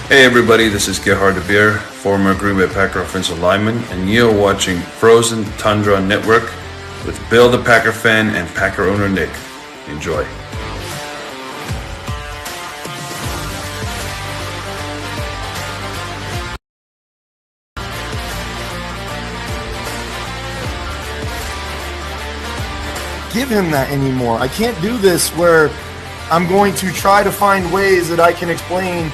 Hey everybody, this is Gerhard de Beer, former Green Bay Packer offensive lineman, and you're watching Frozen Tundra Network with Bill the Packer fan and Packer owner Nick. Enjoy. Give him that anymore. I can't do this where I'm going to try to find ways that I can explain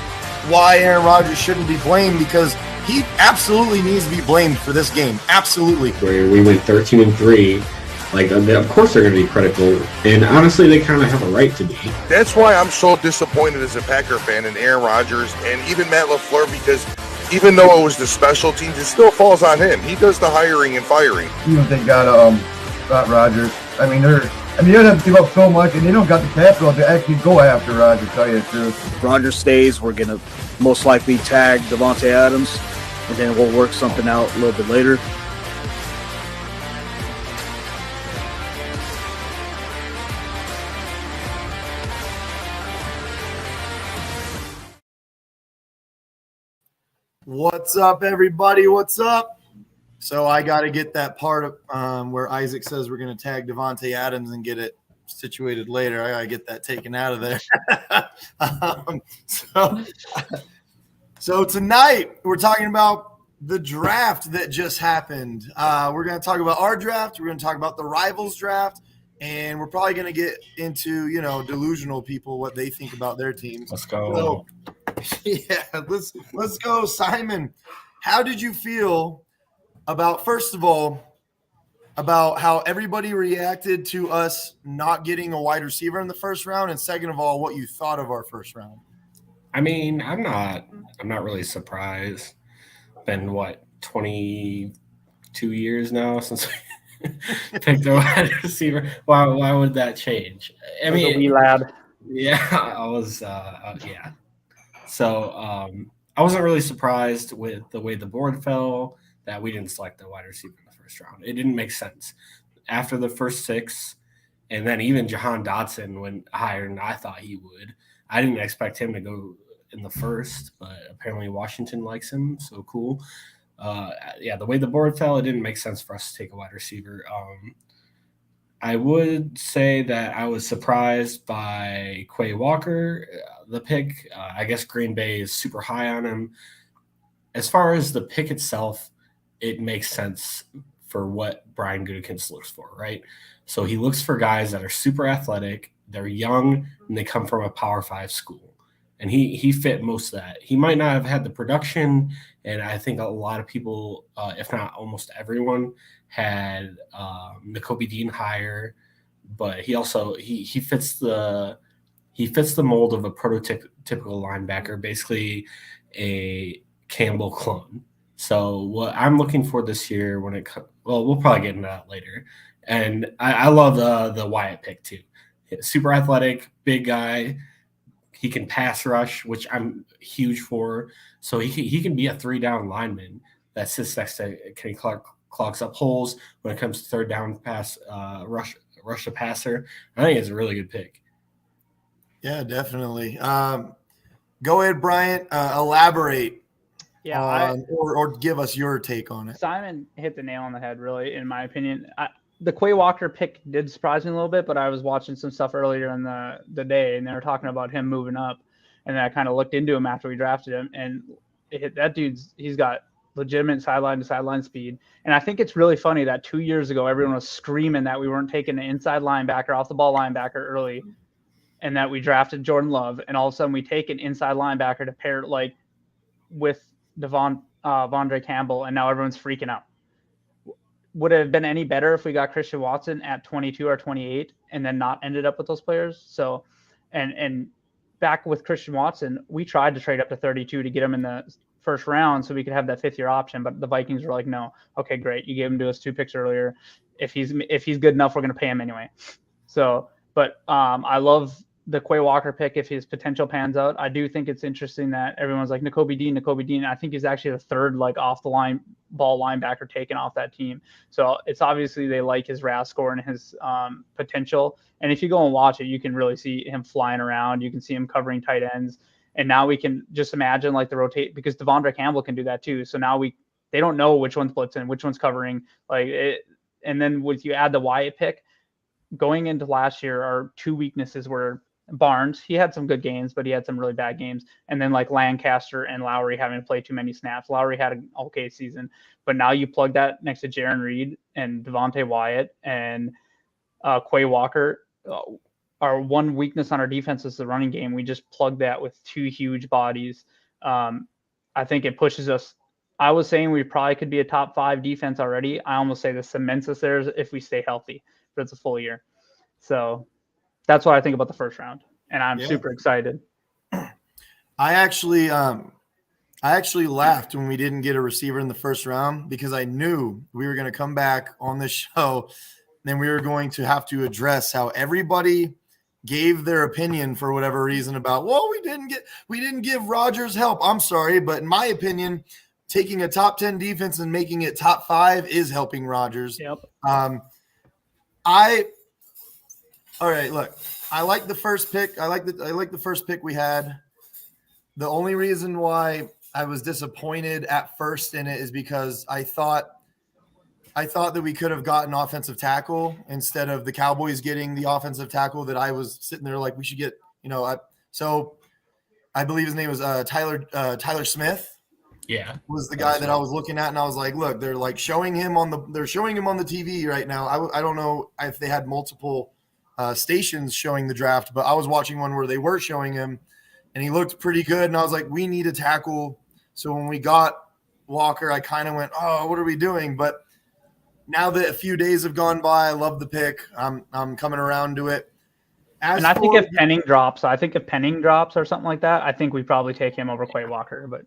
why Aaron Rodgers shouldn't be blamed, because he absolutely needs to be blamed for this game. Absolutely. Where we went 13-3, of course they're going to be critical, and honestly, they kind of have a right to be. That's why I'm so disappointed as a Packer fan in Aaron Rodgers and even Matt LaFleur, because even though it was the special teams, it still falls on him. He does the hiring and firing. They got Rodgers. I mean, you don't have to give up so much, and they don't got the capital to actually go after Rodgers, to tell you the truth. If Rodgers stays, we're going to most likely tag Davante Adams, and then we'll work something out a little bit later. What's up, everybody? What's up? So I got to get that part of where Isaac says we're going to tag Davante Adams and get it situated later. I got to get that taken out of there. So tonight we're talking about the draft that just happened. We're going to talk about our draft. We're going to talk about the rivals draft. And we're probably going to get into, delusional people, what they think about their teams. Let's go. So, yeah, let's go. Simon, how did you feel about, first of all, about how everybody reacted to us not getting a wide receiver in the first round, and second of all, what you thought of our first round? I mean, I'm not really surprised. Been 22 years now since we picked a wide receiver. Why would that change? I mean, wee lad. Yeah, I was. Yeah. So I wasn't really surprised with the way the board fell that we didn't select the wide receiver in the first round. It didn't make sense after the first 6, and then even Jahan Dotson went higher than I thought he would. I didn't expect him to go in the first, but apparently Washington likes him, so cool. The way the board fell, it didn't make sense for us to take a wide receiver. I would say that I was surprised by Quay Walker, the pick. I guess Green Bay is super high on him. As far as the pick itself, it makes sense for what Brian Gutekunst looks for, right? So he looks for guys that are super athletic, they're young, and they come from a Power 5 school. And he fit most of that. He might not have had the production, and I think a lot of people, if not almost everyone, had Nakobe Dean higher, but he also he fits the mold of a prototypical linebacker, basically a Campbell clone. So what I'm looking for this year we'll probably get into that later. And I love the Wyatt pick too. Super athletic, big guy. He can pass rush, which I'm huge for. So he can be a 3-down lineman that sits next to Kenny Clark, clogs up holes when it comes to third down pass, rush the passer. I think it's a really good pick. Yeah, definitely. Go ahead, Bryant. Elaborate. Yeah, or give us your take on it. Simon hit the nail on the head, really, in my opinion. The Quay Walker pick did surprise me a little bit, but I was watching some stuff earlier in the day, and they were talking about him moving up, and then I kind of looked into him after we drafted him, and that he's got legitimate sideline-to-sideline speed. And I think it's really funny that 2 years ago, everyone was screaming that we weren't taking an inside linebacker, off-the-ball linebacker early, and that we drafted Jordan Love, and all of a sudden we take an inside linebacker to pair with Vondre Campbell, and now everyone's freaking out. Would it have been any better if we got Christian Watson at 22 or 28 and then not ended up with those players? So, and back with Christian Watson, we tried to trade up to 32 to get him in the first round so we could have that 5th-year option, but the Vikings were like, no, okay, great. You gave him to us 2 picks earlier. If he's good enough, we're going to pay him anyway. So, but I love the Quay Walker pick if his potential pans out. I do think it's interesting that everyone's like Nakobe Dean. I think he's actually the third off the line ball linebacker taken off that team. So it's obviously they like his RAS score and his potential. And if you go and watch it, you can really see him flying around. You can see him covering tight ends. And now we can just imagine like the rotate, because Devondre Campbell can do that too. So now they don't know which one's blitzing, which one's covering, like it. And then with you add the Wyatt pick, going into last year, our two weaknesses were Barnes. He had some good games, but he had some really bad games. And then like Lancaster and Lowry having to play too many snaps. Lowry had an okay season, but now you plug that next to Jaron Reed and Devontae Wyatt and Quay Walker. Our one weakness on our defense is the running game. We just plug that with two huge bodies. I think it pushes us. I was saying we probably could be a top 5 defense already. I almost say this cements us there if we stay healthy for the full year. So that's what I think about the first round, and I'm super excited. I actually laughed when we didn't get a receiver in the first round, because I knew we were going to come back on this show, and we were going to have to address how everybody gave their opinion for whatever reason about, well, we didn't give Rodgers help. I'm sorry, but in my opinion, taking a top 10 defense and making it top 5 is helping Rodgers. Yep. All right, look, I like the first pick. I like the first pick we had. The only reason why I was disappointed at first in it is because I thought that we could have gotten offensive tackle instead of the Cowboys getting the offensive tackle that I was sitting there like we should get. So I believe his name was Tyler Smith. Yeah, Was the guy that I was looking at, and I was like, look, they're like showing him on the TV right now. I don't know if they had multiple stations showing the draft, but I was watching one where they were showing him, and he looked pretty good. And I was like, we need a tackle. So when we got Walker, I kind of went, oh, what are we doing? But now that a few days have gone by, I love the pick. I'm coming around to it. And I think if Penning drops or something like that, I think we probably take him over Quay Walker. But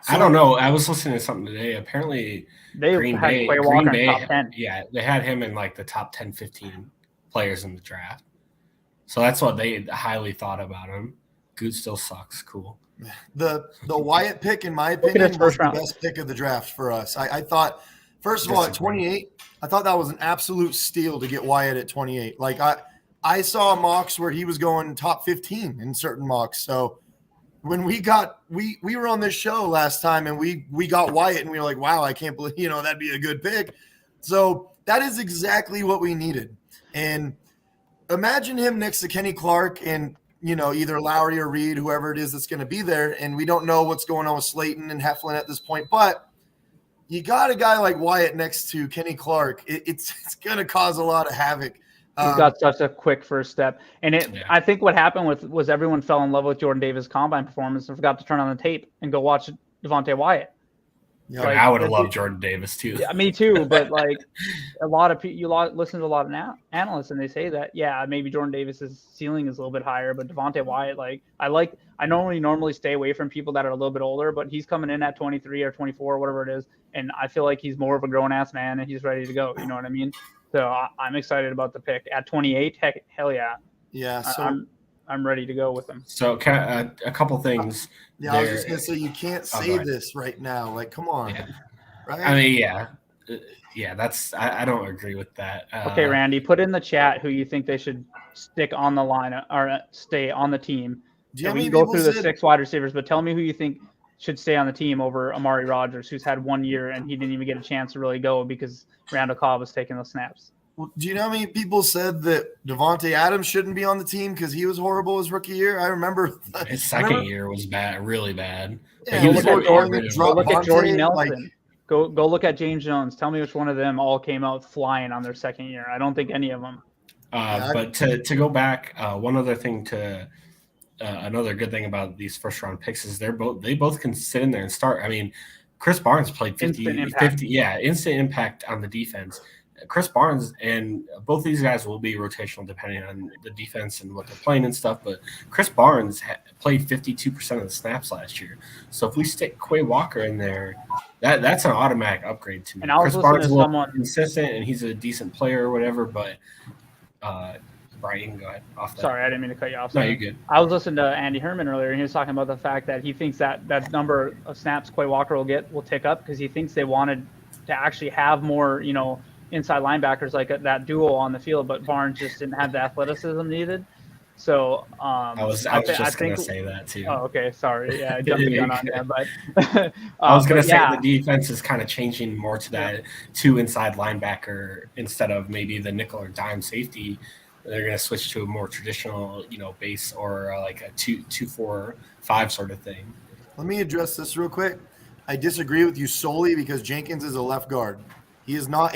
I don't know. I was listening to something today. Apparently, Green Bay, top 10. Yeah, they had him in like the top 10, 15 players in the draft. So that's what they highly thought about him. Goot still sucks. Cool. The Wyatt pick, in my opinion, was the best pick of the draft for us. I thought, first of all, at 28, I thought that was an absolute steal to get Wyatt at 28. Like I saw mocks where he was going top 15 in certain mocks. So when we were on this show last time and we got Wyatt, and we were like, wow, I can't believe, that'd be a good pick. So that is exactly what we needed. And imagine him next to Kenny Clark and, either Lowry or Reed, whoever it is that's going to be there. And we don't know what's going on with Slayton and Heflin at this point, but you got a guy like Wyatt next to Kenny Clark. It's going to cause a lot of havoc. He's got such a quick first step. And I think what happened was everyone fell in love with Jordan Davis' combine performance and forgot to turn on the tape and go watch Devontae Wyatt. Yeah, like, I would have loved Jordan Davis too. Yeah, me too. But like a lot of people, you listen to a lot of analysts, and they say that maybe Jordan Davis's ceiling is a little bit higher, but Devontae Wyatt, I normally stay away from people that are a little bit older, but he's coming in at 23 or 24, whatever it is, and I feel like he's more of a grown ass man and he's ready to go. You know what I mean? So I'm excited about the pick at 28. Hell yeah. Yeah. So I'm ready to go with them. So a couple things. I was just gonna say you can't say this right now. Like, come on. Yeah. Right? I mean, that's I don't agree with that. Okay, Randy, put in the chat who you think they should stick on the line or stay on the team. We can go through the 6 wide receivers, but tell me who you think should stay on the team over Amari Rodgers, who's had 1 year and he didn't even get a chance to really go because Randall Cobb was taking those snaps. Well, do you know how many people said that Devontae Adams shouldn't be on the team because he was horrible his rookie year? I remember his second year was bad, really bad. Yeah, look at Jordy Nelson. Go look at James Jones. Tell me which one of them all came out flying on their second year. I don't think any of them. But to go back, one other thing another good thing about these first round picks is they both can sit in there and start. I mean, Chris Barnes played 50 instant impact on the defense. Chris Barnes and both these guys will be rotational depending on the defense and what they're playing and stuff. But Chris Barnes played 52% of the snaps last year. So if we stick Quay Walker in there, that's an automatic upgrade to me. And I was Chris Barnes to is someone consistent and he's a decent player or whatever. But Brian, you can go ahead. Sorry, I didn't mean to cut you off. No, you're good. I was listening to Andy Herman earlier, and he was talking about the fact that he thinks that number of snaps Quay Walker will tick up because he thinks they wanted to actually have more, inside linebackers like that duo on the field, but Barnes just didn't have the athleticism needed. So I was just gonna say that too. Oh, okay. Sorry. Yeah, I jumped the gun on there, but I was gonna say yeah. the defense is kind of changing more to that 2 inside linebacker instead of maybe the nickel or dime safety. They're gonna switch to a more traditional, base or like a 2-4-5 sort of thing. Let me address this real quick. I disagree with you solely because Jenkins is a left guard. He is not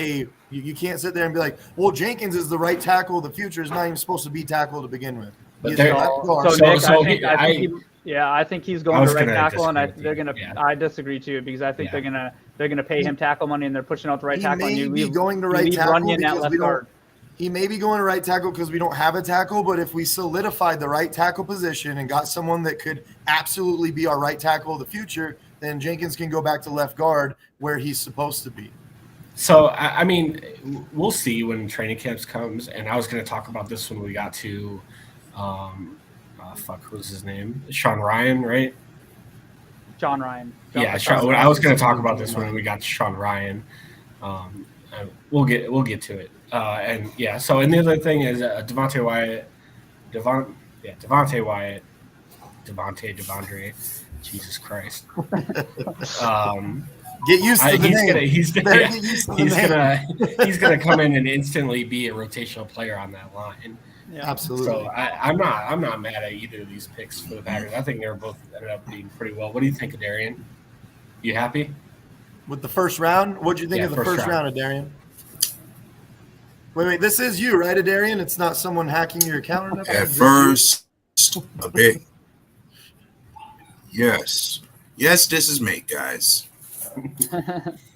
you can't sit there and be like, well, Jenkins is the right tackle of the future. Is not even supposed to be tackle to begin with. But He is a left guard. So Nick, I think he's going to right tackle, and they're gonna. Yeah. I disagree too because I think they're gonna pay him tackle money, and they're pushing out the right tackle. He And may be going to right tackle Runyon at because left we don't. guard. He may be going to right tackle because we don't have a tackle, but if we solidified the right tackle position and got someone that could absolutely be our right tackle of the future, then Jenkins can go back to left guard where he's supposed to be. So, I mean, we'll see when training camps comes. And I was going to talk about this when we got to, what was his name? Sean Ryan, right? John Ryan. I was going to talk about this when we got to Sean Ryan. We'll get to it. So and the other thing is Devontae Wyatt, Devondre, Jesus Christ. Get used to the name. He's gonna come in and instantly be a rotational player on that line. Yeah. Absolutely. So I'm not mad at either of these picks for the Packers. I think they're both ended up being pretty well. What do you think of Darian? You happy with the first round? What'd you think of the first round of Darian? Wait, this is you, right, Adarian? It's not someone hacking your account? At first, a bit. Yes, this is me, guys.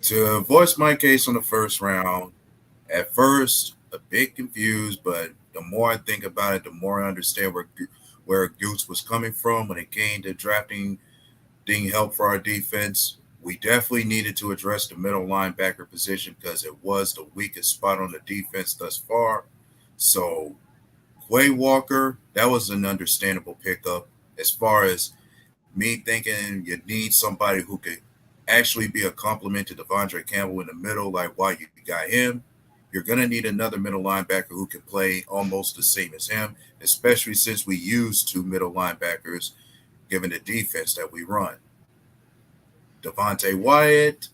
To voice my case on the first round, at first, a bit confused, but the more I think about it, the more I understand where Goots was coming from when it came to drafting, getting help for our defense. We definitely needed to address the middle linebacker position because it was the weakest spot on the defense thus far. So, Quay Walker, that was an understandable pickup. As far as me thinking you need somebody who could actually be a complement to Devondre Campbell in the middle, like why you got him, you're going to need another middle linebacker who can play almost the same as him, especially since we use 2 middle linebackers given the defense that we run. Devontae Wyatt,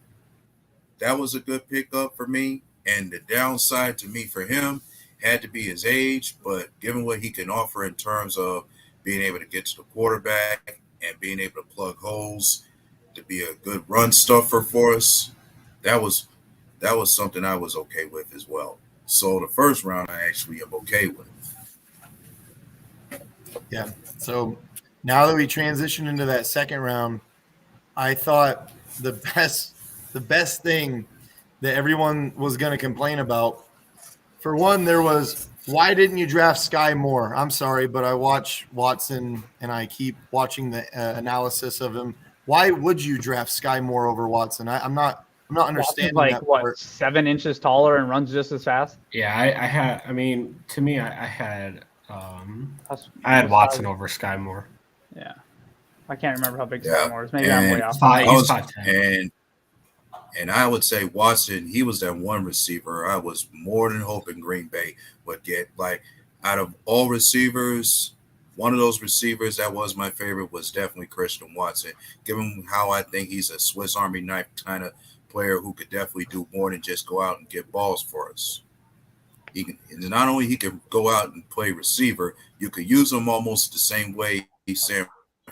that was a good pickup for me. And the downside to me for him had to be his age, but given what he can offer in terms of being able to get to the quarterback and being able to plug holes, to be a good run stuffer for us, that was something I was okay with as well. So the first round I actually am okay with. Yeah. So now that we transition into that second round, I thought the best thing that everyone was going to complain about, for one, there was, why didn't you draft Sky Moore? I'm sorry, but I watch Watson and I keep watching the analysis of him. Why would you draft Sky Moore over Watson? I'm not understanding Watson's that. What, part. 7 inches taller and runs just as fast? Yeah, I had Watson over Sky Moore. Yeah. I can't remember how big Yeah. Sky Moore is. Maybe I'm way off. He's 5'10". And I would say Watson, he was that one receiver I was more than hoping Green Bay would get. Like, out of all receivers, one of those receivers that was my favorite was definitely Christian Watson, given how I think he's a Swiss Army knife kind of player who could definitely do more than just go out and get balls for us. He can, and not only he can go out and play receiver, you could use him almost the same way San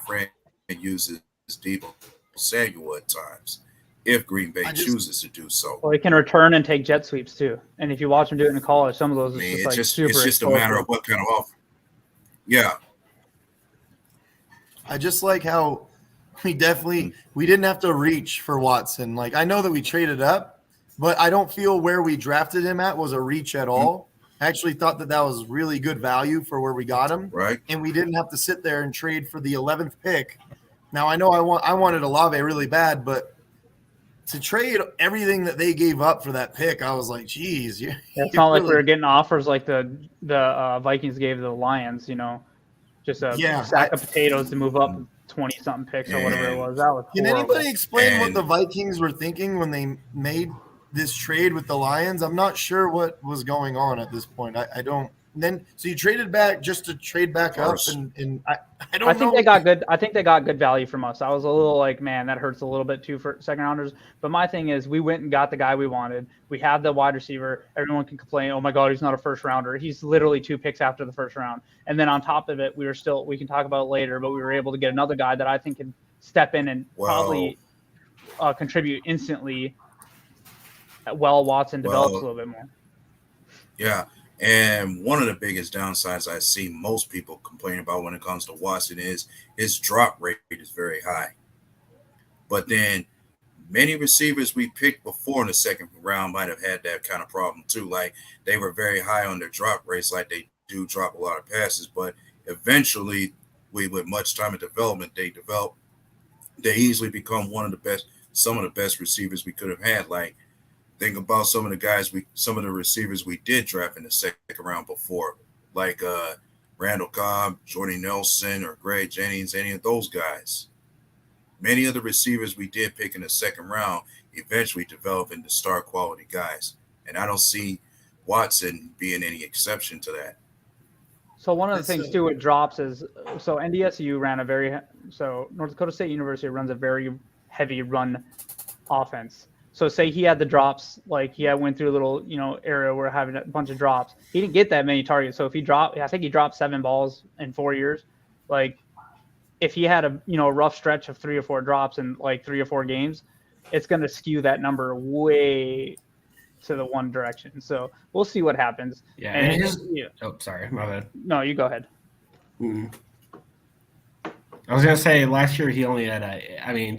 Fran uses Deebo Samuel at times, if Green Bay chooses to do so. Well, he can return and take jet sweeps too. And if you watch him do it in college, some of those It's just a matter of what kind of offer. Yeah. I just like how we didn't have to reach for Watson. Like, I know that we traded up, but I don't feel where we drafted him at was a reach at all. I actually thought that was really good value for where we got him. Right. And we didn't have to sit there and trade for the 11th pick. Now, I know I wanted Olave really bad, but to trade everything that they gave up for that pick, I was like, geez. It's not like we were getting offers like the Vikings gave the Lions, just a sack of potatoes to move up 20-something picks or whatever it was. That was Can horrible. anybody explain what the Vikings were thinking when they made this trade with the Lions? I'm not sure what was going on at this point. I don't then so you traded back just to trade back up, and I don't know. I think they got good. I think they got good value from us. I was a little like, man, that hurts a little bit too for second rounders. But my thing is, we went and got the guy we wanted. We have the wide receiver. Everyone can complain, oh my God, he's not a first rounder. He's literally 2 picks after the first round. And then on top of it, we can talk about it later, but we were able to get another guy that I think can step in and probably contribute instantly while Watson develops a little bit more. Yeah. And one of the biggest downsides I see most people complain about when it comes to Watson is his drop rate is very high. But then many receivers we picked before in the second round might have had that kind of problem too. Like they were very high on their drop rates, like they do drop a lot of passes, but eventually with much time and development, they easily become some of the best receivers we could have had. Like, think about some of the receivers we did draft in the second round before, like Randall Cobb, Jordy Nelson, or Greg Jennings, any of those guys. Many of the receivers we did pick in the second round eventually develop into star quality guys. And I don't see Watson being any exception to that. So one of the things too with drops is, so NDSU North Dakota State University runs a very heavy run offense. So say he had the drops, like he went through a little, area where having a bunch of drops. He didn't get that many targets. So if I think he dropped 7 balls in 4 years. Like if he had a rough stretch of 3 or 4 drops in like 3 or 4 games, it's going to skew that number way to the one direction. So we'll see what happens. Yeah. Oh, sorry, my bad. No, you go ahead. Mm-hmm. I was going to say last year he only had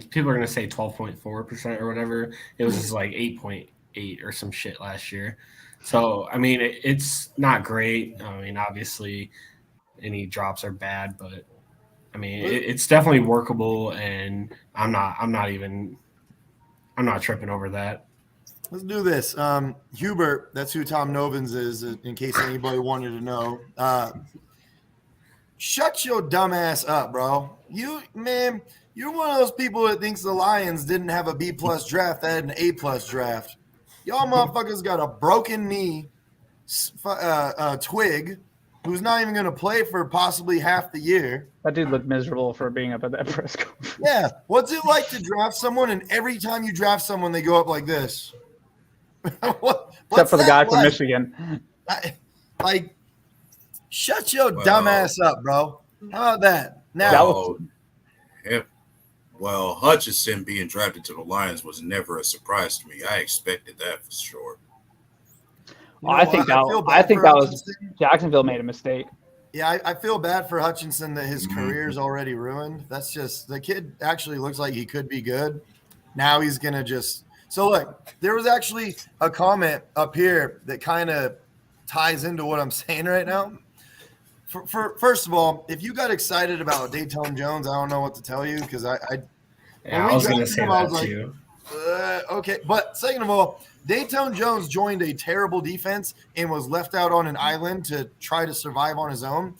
people are going to say 12.4% or whatever. It was just like 8.8 or some shit last year. So, I mean, it's not great. I mean, obviously any drops are bad, but I mean, it's definitely workable, and I'm not tripping over that. Let's do this. Hubert, that's who Tom Novins is, in case anybody wanted to know. Shut your dumb ass up, bro. You're one of those people that thinks the Lions didn't have a B+ draft, they had an A+ draft. Y'all motherfuckers got a broken knee twig who's not even going to play for possibly half the year. That dude looked miserable for being up at that press conference. Yeah. What's it like to draft someone, and every time you draft someone, they go up like this? Except for the guy from Michigan. Shut your dumb ass up, bro. How about that? Now, Hutchinson being drafted to the Lions was never a surprise to me. I expected that for sure. I think that was Jacksonville made a mistake. Yeah, I feel bad for Hutchinson that his career's already ruined. That's just, the kid actually looks like he could be good. Now he's going to just – so, look, there was actually a comment up here that kind of ties into what I'm saying right now. First of all, if you got excited about Dayton Jones, I don't know what to tell you, because I was going to say that too. Okay, but second of all, Dayton Jones joined a terrible defense and was left out on an island to try to survive on his own.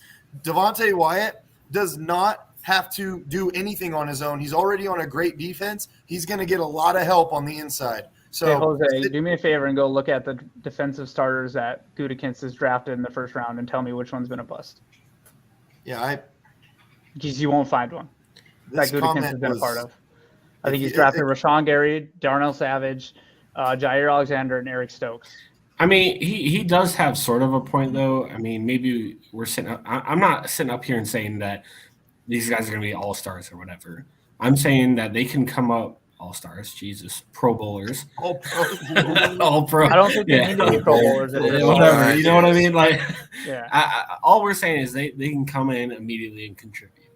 Devontae Wyatt does not have to do anything on his own. He's already on a great defense. He's going to get a lot of help on the inside. So, hey, Jose, do me a favor and go look at the defensive starters that Gutekunst has drafted in the first round and tell me which one's been a bust. Yeah, because you won't find one that Gutekunst has been a part of. I think he's drafted Rashawn Gary, Darnell Savage, Jair Alexander, and Eric Stokes. I mean, he does have sort of a point, though. I mean, maybe we're sitting up. I'm not sitting up here and saying that these guys are going to be all-stars or whatever. I'm saying that they can come up all-stars, Jesus, Pro Bowlers. All Pro. I don't think they need to be Pro Bowlers. Whatever, you know what I mean? Like, yeah. All we're saying is they can come in immediately and contribute.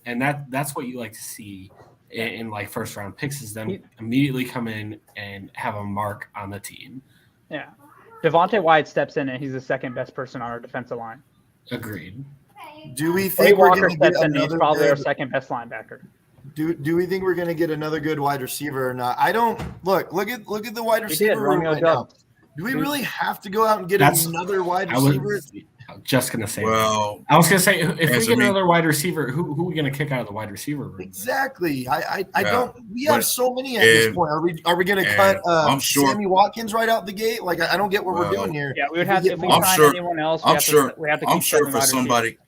And that's what you like to see in like first-round picks, is them immediately come in and have a mark on the team. Yeah. Devontae Wyatt steps in, and he's the second-best person on our defensive line. Agreed. Do we think Quay Walker steps in, he's probably our second-best linebacker. Do we think we're going to get another good wide receiver or not? I don't look at the wide receiver room right now. Do we really have to go out and get another wide receiver? I was just gonna say. Well, I was gonna say if we as get a me- another wide receiver, who are we gonna kick out of the wide receiver room? Exactly. I Yeah. don't. We have But- so many at this and- point. Are we going to and cut I'm sure- Sammy Watkins right out the gate? Like I don't get what we're Well, doing here. Yeah, we would If have get if we more- I'm sign sure- anyone else. I'm sure. We have to I'm keep sure seven for wide somebody. receivers.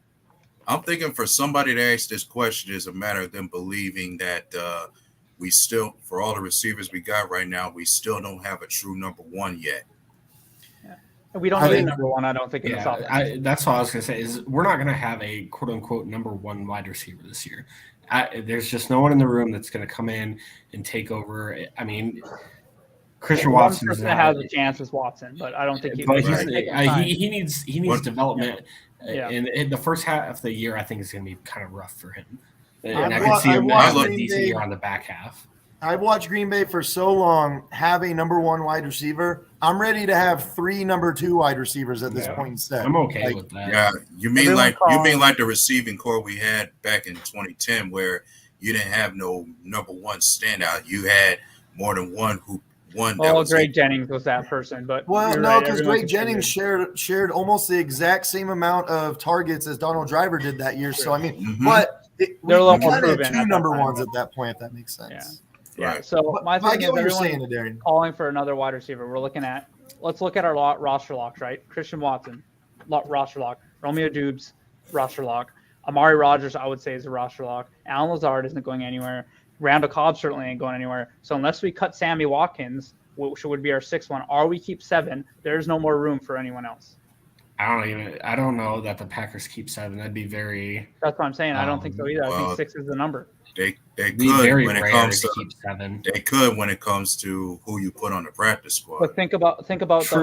I'm thinking for somebody to ask this question is a matter of them believing that we still, for all the receivers we got right now, we still don't have a true number one yet. We don't I need a think- number one. I don't think in this offense. That's what I was gonna say. Is we're not gonna have a quote unquote number one wide receiver this year. There's just no one in the room that's gonna come in and take over. I mean, Christian One Watson person that has a chance is Watson, but I don't think but he's. he needs What- development. Yeah. And in the first half of the year, I think is going to be kind of rough for him. And I I've could wa- see him I've having watched a decent Green year Bay- on the back half. I've watched Green Bay for so long have a number one wide receiver. I'm ready to have 3 number 2 wide receivers at this Yeah. point instead. I'm okay Like, with that. Yeah, you mean Everyone like the receiving core we had back in 2010, where you didn't have no number one standout. You had more than one that Well, was Greg Jennings was that person, but Well, you're no, right, because everyone Greg Jennings shared almost the exact same amount of targets as Donald Driver did that year. So I mean, Mhm. but we They're a little more kind of had proven 2 at that number time, ones but- at that point, if that makes sense. Yeah. Right. So But my I thing get is what you're everyone saying, Darren. calling for another wide receiver. Let's look at our roster locks, right? Christian Watson, roster lock. Romeo Dubes, roster lock. Amari Rogers, I would say, is a roster lock. Alan Lazard isn't going anywhere. Randall Cobb certainly ain't going anywhere. So unless we cut Sammy Watkins, which would be our 6th one, or we keep 7, there's no more room for anyone else. I don't know that the Packers keep 7. That'd be very That's what I'm saying. I don't think so either. I well, think 6 is the number. They be could very when it rare comes to to keep 7. they could when it comes to who you put on the practice squad. But think about True.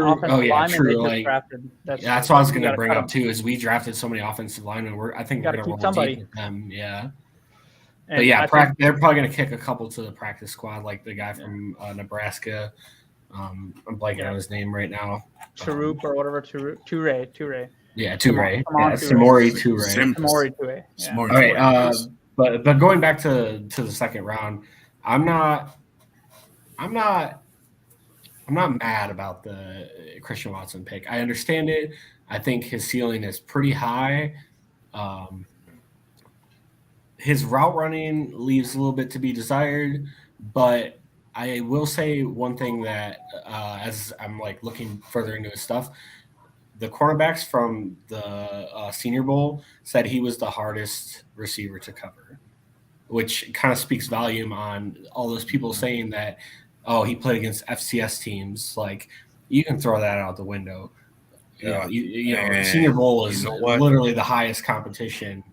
the offensive linemen True. they just Like, drafted. That's what I was you going to gotta bring cut up them. too. Is we drafted so many offensive linemen. I think You we're gotta going keep to roll somebody. deep with them. Yeah. And But yeah, I think- they're probably going to kick a couple to the practice squad, like the guy from Nebraska. I'm blanking on his name right now. Charup or whatever, Toure. Yeah, Toure. Come on, Yeah, Toure. Samori Toure. Tamori Toure. Yeah. Smart. All right, but going back to the second round, I'm not mad about the Christian Watson pick. I understand it. I think his ceiling is pretty high. His route running leaves a little bit to be desired, but I will say one thing that as I'm like looking further into his stuff, the cornerbacks from the Senior Bowl said he was the hardest receiver to cover, which kind of speaks volume on all those people saying that, oh, he played against FCS teams. Like, you can throw that out the window. Yeah. You know, the And Senior Bowl is you know what? literally the highest competition.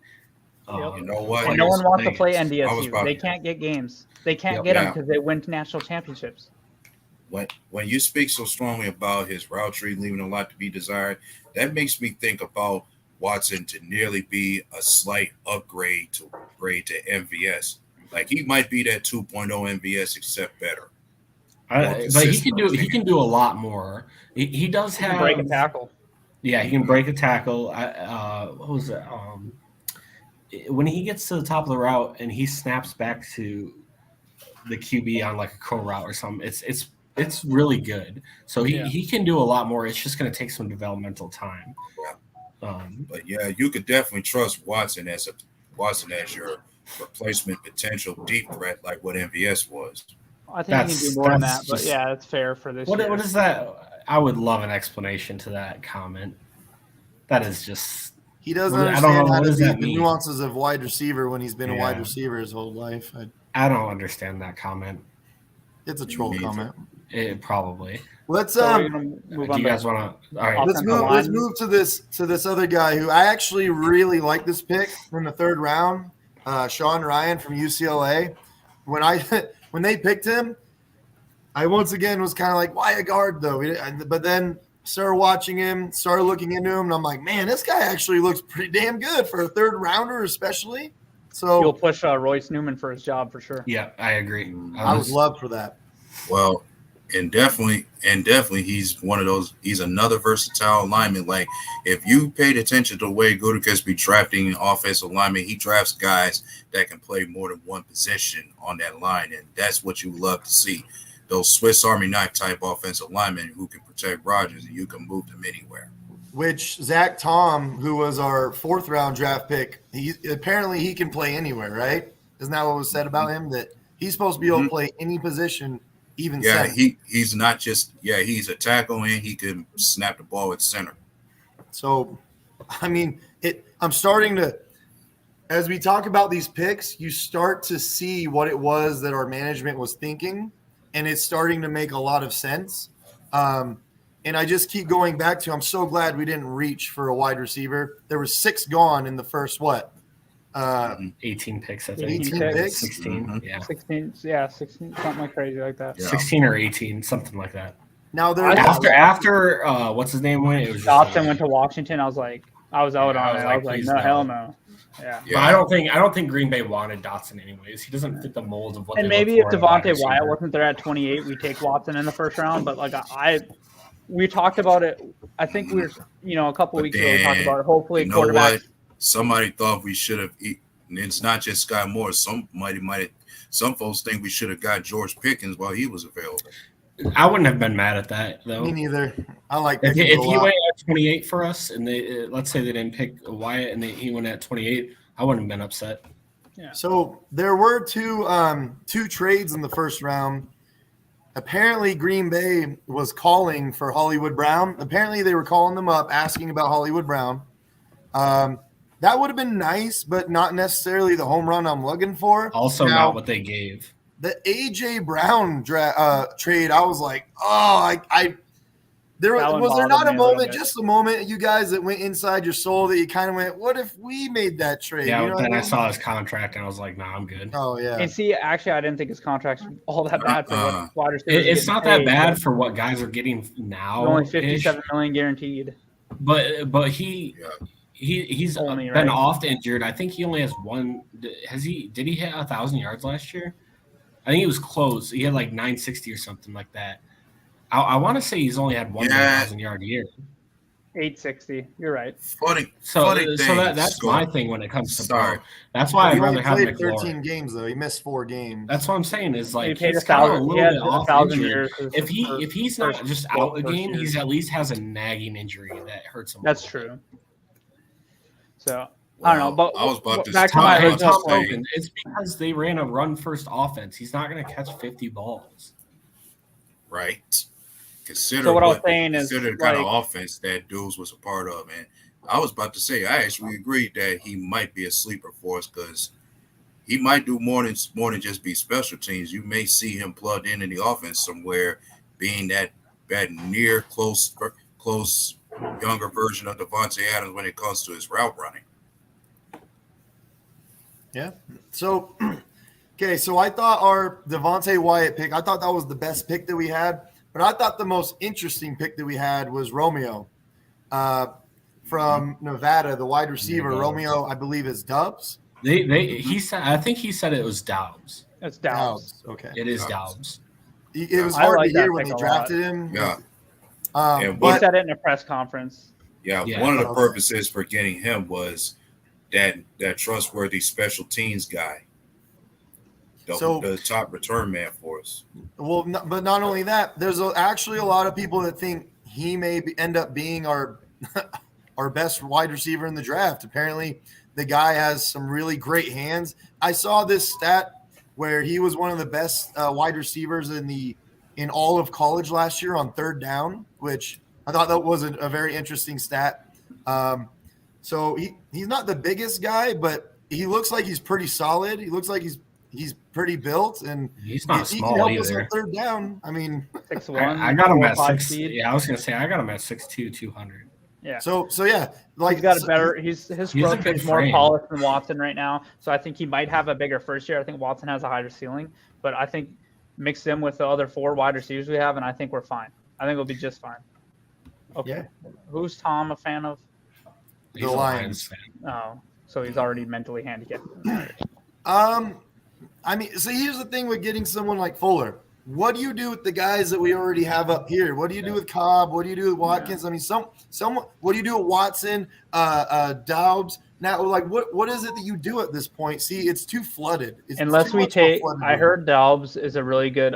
You know what? And no one wants to play I was NDSU. about- They can't get games. They can't Yep. get them Yeah. because they win national championships. When you speak so strongly about his route tree leaving a lot to be desired, that makes me think about Watson to nearly be a slight upgrade to MVS. Like, he might be that 2.0 MVS except better. But he can do a lot more. He does He can have break a tackle. Yeah, he can break a tackle. What was it? When he gets to the top of the route and he snaps back to the QB on like a curl route or something, it's really good. So he can do a lot more. It's just going to take some developmental time. But yeah, you could definitely trust Watson as your replacement potential deep threat, like what MVS was. I think he can do more than that, but just- yeah, that's fair for this year. What is that? I would love an explanation to that comment. That is just He doesn't I don't understand know, how what to does beat that the mean? nuances of wide receiver when he's been a wide Yeah. receiver his whole life. I don't understand that comment. It's a troll Me either. comment. It probably. Let's So we're gonna move Do on you to- guys want to? All right. let's move to this other guy who I actually really like this pick in the 3rd round, Sean Ryan from UCLA. When they picked him, I once again was kind of like, why a guard though? But then started watching him, started looking into him, and I'm like, man, this guy actually looks pretty damn good for a 3rd rounder, especially. You'll So push Royce Newman for his job for sure. Yeah, I agree. I would love for that. Well, and definitely he's one of those. He's another versatile lineman. Like, if you paid attention to the way Gutekunst be drafting offensive linemen, he drafts guys that can play more than one position on that line, and that's what you love to see. Those Swiss Army knife type offensive linemen who can protect Rodgers and you can move them anywhere. which Zach Tom, who was our 4th round draft pick, he can play anywhere, right? Isn't that what was said about him? That he's supposed to be able to play any position, even center. He's not just he's a tackle and he can snap the ball at center. So, I mean, I'm starting to, as we talk about these picks, you start to see what it was that our management was thinking, and it's starting to make a lot of sense. And I just keep going back to, I'm so glad we didn't reach for a wide receiver. There were 6 gone in the first, 18 picks, I think. 18 picks? 16, 16, 16, something like crazy like that. 16 or 18, something like that. Now after what's his name went, it was Dotson went to Washington. I was out on it. I was like, no, hell no. Yeah. But I don't think Green Bay wanted Dotson anyways. He doesn't fit the mold of what. And maybe if Devontae Wyatt wasn't there at 28, we take Watson in the first round. But we talked about it. I think we were, a couple weeks ago we talked about it. Hopefully, you know what? Somebody thought we should have. It's not just Sky Moore. Some folks think we should have got George Pickens while he was available. I wouldn't have been mad at that though. Me neither. I like if he went at 28 for us, and they let's say they didn't pick Wyatt and he went at 28, I wouldn't have been upset. Yeah. So there were two trades in the first round. Apparently, Green Bay was calling for Hollywood Brown. Apparently, they were calling them up, asking about Hollywood Brown. That would have been nice, but not necessarily the home run I'm looking for. Also, not what they gave. The A.J. Brown trade, I was like, was there not a moment, just a moment, you guys, that went inside your soul that you kind of went, what if we made that trade? Yeah, you know then I saw his contract and I was like, nah, I'm good. Oh, yeah. And see, actually, I didn't think his contract's all that bad for what wide receivers. It's not that bad for what guys are getting now. Only $57 million guaranteed. But he's only, been oft injured. I think he only has one. Did he hit 1,000 yards last year? I think he was close. He had like 960 or something like that. I want to say he's only had 1,000 yard year. 860. You're right. So that's my thing when it comes to Bro. That's why I'd rather have McLaurin. He played 13 games though. He missed 4 games. That's what I'm saying. Is like he he's kind of a little bit off years. If he's not just out a game, he's at least has a nagging injury that hurts him. That's true. So I don't know, but I was about to back to my original point. It's because they ran a run first offense. He's not going to catch 50 balls. Right. Consider so what I was saying is the kind of offense that Deuce was a part of. And I was about to say, I actually agreed that he might be a sleeper for us because he might do more than just be special teams. You may see him plugged in the offense somewhere, being that near close younger version of Devontae Adams when it comes to his route running. Yeah. So, okay. So I thought our Devontae Wyatt pick, I thought that was the best pick that we had. But I thought the most interesting pick that we had was Romeo from Nevada, the wide receiver. Romeo, I believe, is Dubs. I think he said it was Doubs. It's Doubs. Okay. It is Doubs. It was hard to hear when they drafted him. Yeah. He said it in a press conference. Yeah. One of the purposes for getting him was that trustworthy special teams guy. The top return man for us. Well, but not only that, there's actually a lot of people that think he may end up being our best wide receiver in the draft. Apparently, the guy has some really great hands. I saw this stat where he was one of the best wide receivers in all of college last year on third down, which I thought that was a very interesting stat. So he's not the biggest guy, but he looks like he's pretty solid. He looks like he's pretty built, and he's not small he can help either. Us on third down. I mean, 6'1". I got him at 6. Yeah, I was gonna say I got him at 6'2", 200. Yeah. So yeah, like he's got a better. His growth is more frame. polished than Watson right now. So I think he might have a bigger first year. I think Watson has a higher ceiling, but I think mix him with the other 4 wide receivers we have, and I think we're fine. I think we'll be just fine. Okay. Yeah. Who's Tom a fan of? He's a Lions fan. Oh, so he's already mentally handicapped. I mean, so here's the thing with getting someone like Fuller. What do you do with the guys that we already have up here? What do you do with Cobb? What do you do with Watkins? I mean, what do you do with Watson, Doubs? Now, like, what is it that you do at this point? See, it's too flooded. Unless we take, I heard Doubs is a really good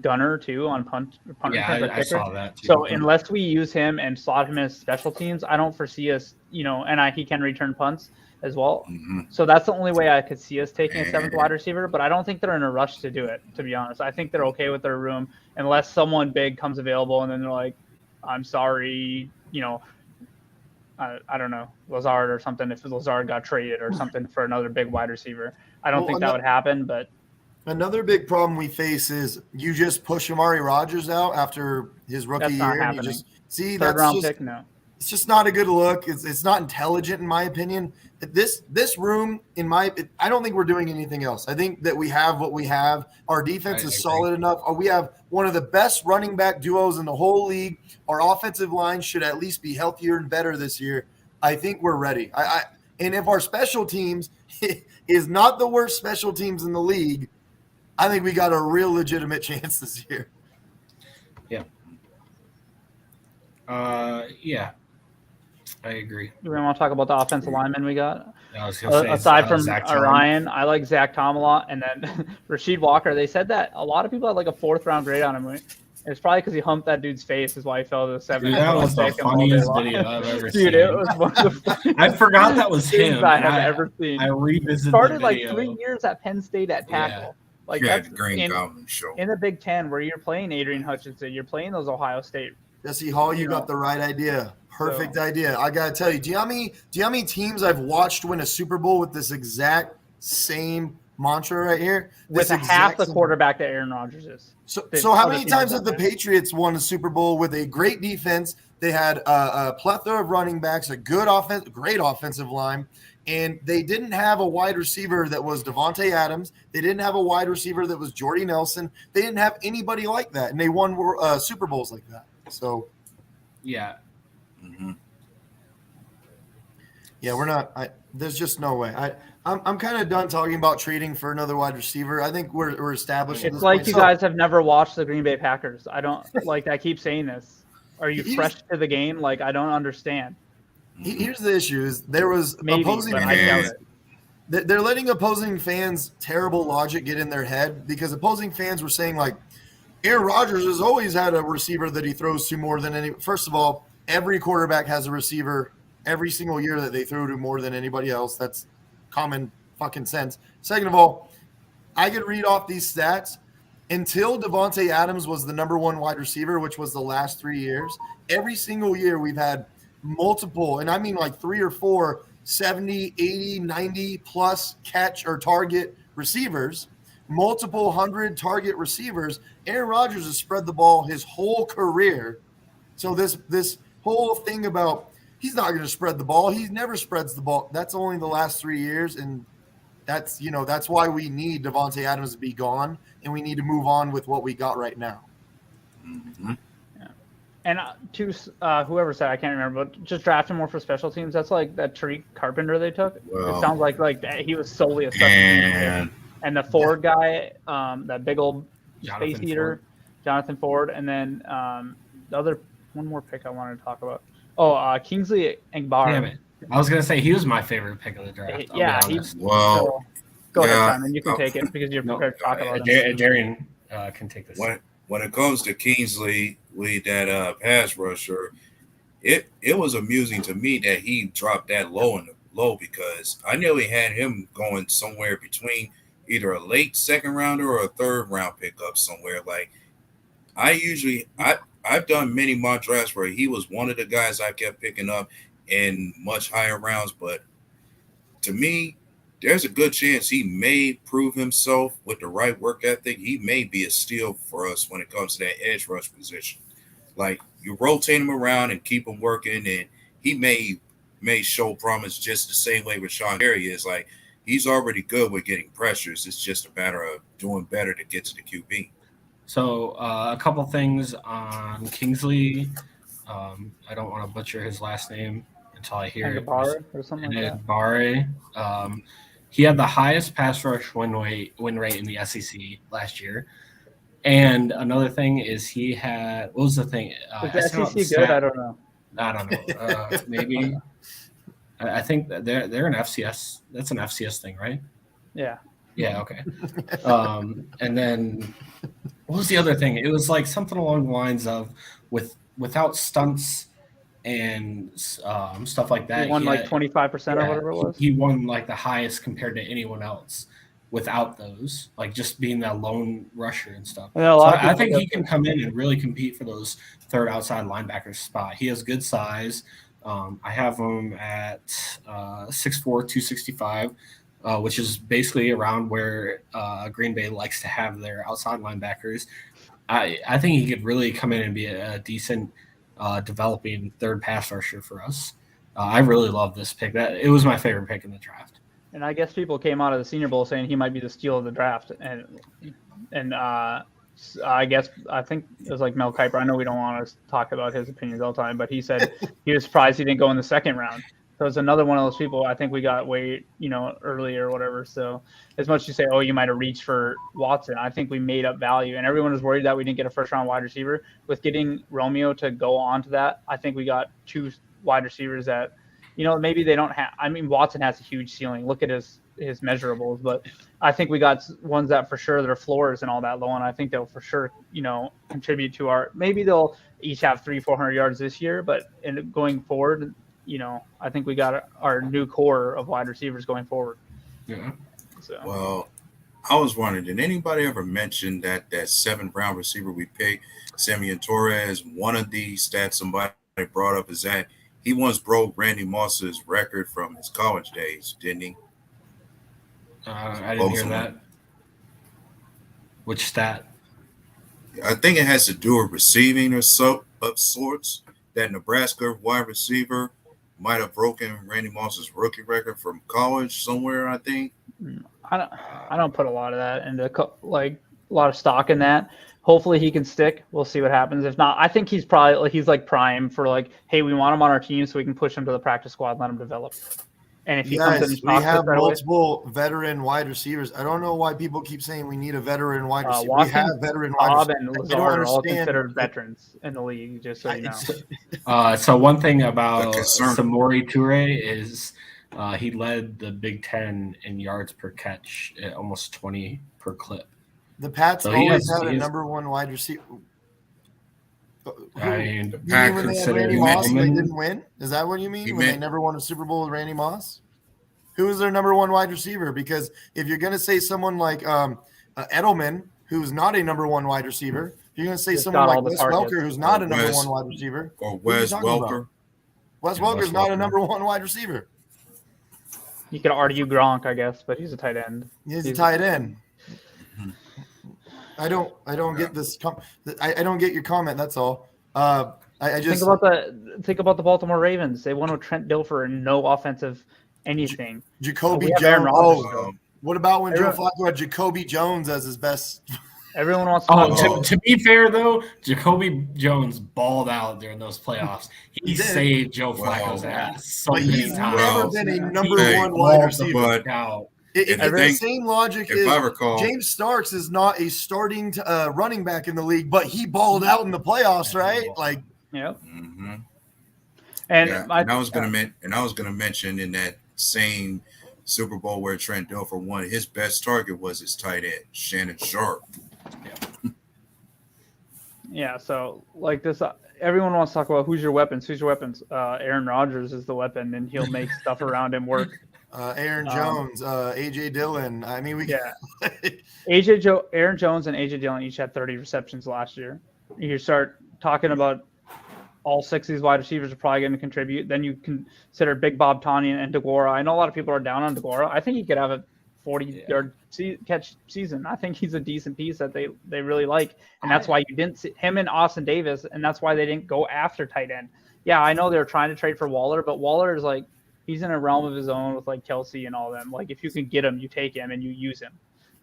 gunner too on punt returns or I kicker. saw that too. So unless we use him and slot him as special teams, I don't foresee us, and he can return punts as well. So that's the only way I could see us taking a 7th wide receiver, but I don't think they're in a rush to do it, to be honest. I think they're okay with their room unless someone big comes available and then they're like, I'm sorry, I don't know, Lazard or something, if Lazard got traded or something for another big wide receiver. I don't think that would happen, but another big problem we face is you just push Amari Rodgers out after his rookie year. Not And you just see third round pick, no. It's just not a good look. It's not intelligent in my opinion. This room, I don't think we're doing anything else. I think that we have what we have. Our defense is solid enough. We have one of the best running back duos in the whole league. Our offensive line should at least be healthier and better this year. I think we're ready. And if our special teams is not the worst special teams in the league, I think we got a real legitimate chance this year. Yeah. I agree. Do we want to talk about the offensive linemen we got? I was gonna say, aside from Zach Tom. Ryan, I like Zach Tom a lot. And then Rasheed Walker, they said that a lot of people had like a 4th round grade on him. It's probably because he humped that dude's face is why he fell to the 7th. Dude, that was the funniest video I've ever seen. Dude, it was one of the I forgot that was him. I have ever seen. I revisited started the like video. 3 years at Penn State at tackle. Yeah. Like Yeah, that's the Green Goblin show. in the Big Ten where you're playing Adrian Hutchinson, you're playing those Ohio State. Jesse Hall, you got the right idea. Perfect idea. I gotta tell you, do you know how many teams I've watched win a Super Bowl with this exact same mantra right here? With half the quarterback that Aaron Rodgers is. So how many times have the Patriots won a Super Bowl with a great defense? They had a plethora of running backs, a good offense, great offensive line, and they didn't have a wide receiver that was Devontae Adams. They didn't have a wide receiver that was Jordy Nelson. They didn't have anybody like that, and they won Super Bowls like that. So, yeah. Yeah, we're not. There's just no way. I'm kind of done talking about trading for another wide receiver. I think we're established. It's like you guys have never watched the Green Bay Packers. I don't like. I keep saying this. Are you fresh to the game? Like I don't understand. Here's the issue: is there was opposing fans. They're letting opposing fans' terrible logic get in their head because opposing fans were saying like, Aaron Rodgers has always had a receiver that he throws to more than any. First of all, every quarterback has a receiver every single year that they throw to more than anybody else. That's common fucking sense. Second of all, I could read off these stats. Until Devontae Adams was the number 1 wide receiver, which was the last 3 years, every single year we've had multiple, and I mean like 3 or 4, 70, 80, 90 plus catch or target receivers, multiple 100 target receivers. Aaron Rodgers has spread the ball his whole career. So this whole thing about he's not going to spread the ball. He never spreads the ball. That's only the last 3 years. And that's why we need Devontae Adams to be gone. And we need to move on with what we got right now. Yeah. And to whoever said, I can't remember, but just draft him more for special teams. That's like that Tariq Carpenter they took. Well, it sounds like he was solely a special team. And the Ford guy, that big old space eater, Jonathan Ford. And then the other one more pick I wanted to talk about. Kingsley Egbara. Damn it. I was going to say he was my favorite pick of the draft. Go ahead, Simon. You can take it because you're prepared to talk about it. Darian can take this. When it comes to Kingsley, that pass rusher, it was amusing to me that he dropped that low because I nearly had him going somewhere between either a late second rounder or a third round pickup somewhere. Like I've done many mock drafts where he was one of the guys I kept picking up in much higher rounds, but to me, there's a good chance he may prove himself with the right work ethic. He may be a steal for us when it comes to that edge rush position. Like you rotate him around and keep him working, and he may show promise just the same way Rashawn Gary is. Like he's already good with getting pressures. It's just a matter of doing better to get to the QB. So a couple things on Kingsley. I don't want to butcher his last name until I hear it. Or something like that. Barre. He had the highest pass rush win rate in the SEC last year. And another thing is he had – what was the thing? Is the SEC good? I don't know. I don't know. Maybe – I think that they're an FCS. That's an FCS thing, right? Yeah. Yeah, okay. And then what was the other thing? It was like something along the lines of without stunts and stuff like that. He won like 25% or whatever it was. He won like the highest compared to anyone else without those, like just being that lone rusher and stuff. Yeah, So I think he can come in and really compete for those third outside linebacker spot. He has good size. I have him at 6'4", 265, which is basically around where Green Bay likes to have their outside linebackers. I think he could really come in and be a decent developing third pass rusher for us. I really love this pick. It was my favorite pick in the draft. And I guess people came out of the Senior Bowl saying he might be the steal of the draft, and I think it was like Mel Kiper. I know we don't want to talk about his opinions all the time, but he said he was surprised he didn't go in the second round. So it's another one of those people I think we got way early or whatever. So as much as you say, oh, you might have reached for Watson, I think we made up value, and everyone was worried that we didn't get a first round wide receiver. With getting Romeo to go on to that, I think we got two wide receivers that. Maybe they don't have. I mean, Watson has a huge ceiling. Look at his measurables, but I think we got ones that for sure their floors and all that low, and I think they'll for sure, contribute to our. Maybe they'll each have 300-400 yards this year, but going forward, I think we got our new core of wide receivers going forward. Yeah. So. Well, I was wondering, did anybody ever mention that 7th round receiver we picked, Simeon Torres? One of the stats somebody brought up is that he once broke Randy Moss's record from his college days, didn't he? I didn't hear that. Which stat? I think it has to do with receiving or so of sorts. That Nebraska wide receiver might have broken Randy Moss's rookie record from college somewhere, I think. I don't put a lot of that into a lot of stock in that. Hopefully he can stick. We'll see what happens. If not, I think he's probably prime for hey, we want him on our team so we can push him to the practice squad, let him develop. And if he comes in, we have multiple veteran wide receivers. I don't know why people keep saying we need a veteran wide receiver. We have veteran wide receivers. And Lazard are all considered veterans in the league, just so you know. So one thing about Samori Toure is he led the Big Ten in yards per catch at almost 20 per clip. The Pats always had a number one wide receiver. I mean, when they had Randy Moss and they didn't win? Is that what you mean? When they never won a Super Bowl with Randy Moss? Who was their number one wide receiver? Because if you're going to say someone like Edelman, who's not a number one wide receiver, if you're going to say someone like Wes Welker, who's not a number one wide receiver, or Wes Welker. Wes Welker's not a number one wide receiver. You could argue Gronk, I guess, but he's a tight end. He's a tight end. I don't get this. I don't get your comment. That's all. I just think about the Baltimore Ravens. They won with Trent Dilfer and no offensive anything. Jacoby Jones. What about when Joe Flacco had Jacoby Jones as his best? Everyone wants to be fair, though, Jacoby Jones balled out during those playoffs. He saved Joe Flacco's ass so many times. Never been a number one wide receiver. The same logic is James Starks is not a starting running back in the league, but he balled out in the playoffs, right? Yep. Mm-hmm. And I was going to mention in that same Super Bowl where Trent Dilfer won, his best target was his tight end, Shannon Sharp. Yeah. So this, everyone wants to talk about who's your weapons. Aaron Rodgers is the weapon, and he'll make stuff around him work. Aaron Jones, AJ Dillon. I mean, Aaron Jones and AJ Dillon each had 30 receptions last year. You start talking about all 6 of these wide receivers are probably going to contribute. Then you consider Big Bob Tonyan and DeGuara. I know a lot of people are down on DeGuara. I think he could have a 40-yard catch season. I think he's a decent piece that they really like, and that's why you didn't see him and Austin Davis, and that's why they didn't go after tight end. Yeah, I know they're trying to trade for Waller, but Waller is he's in a realm of his own with Kelsey and all them. If you can get him, you take him and you use him.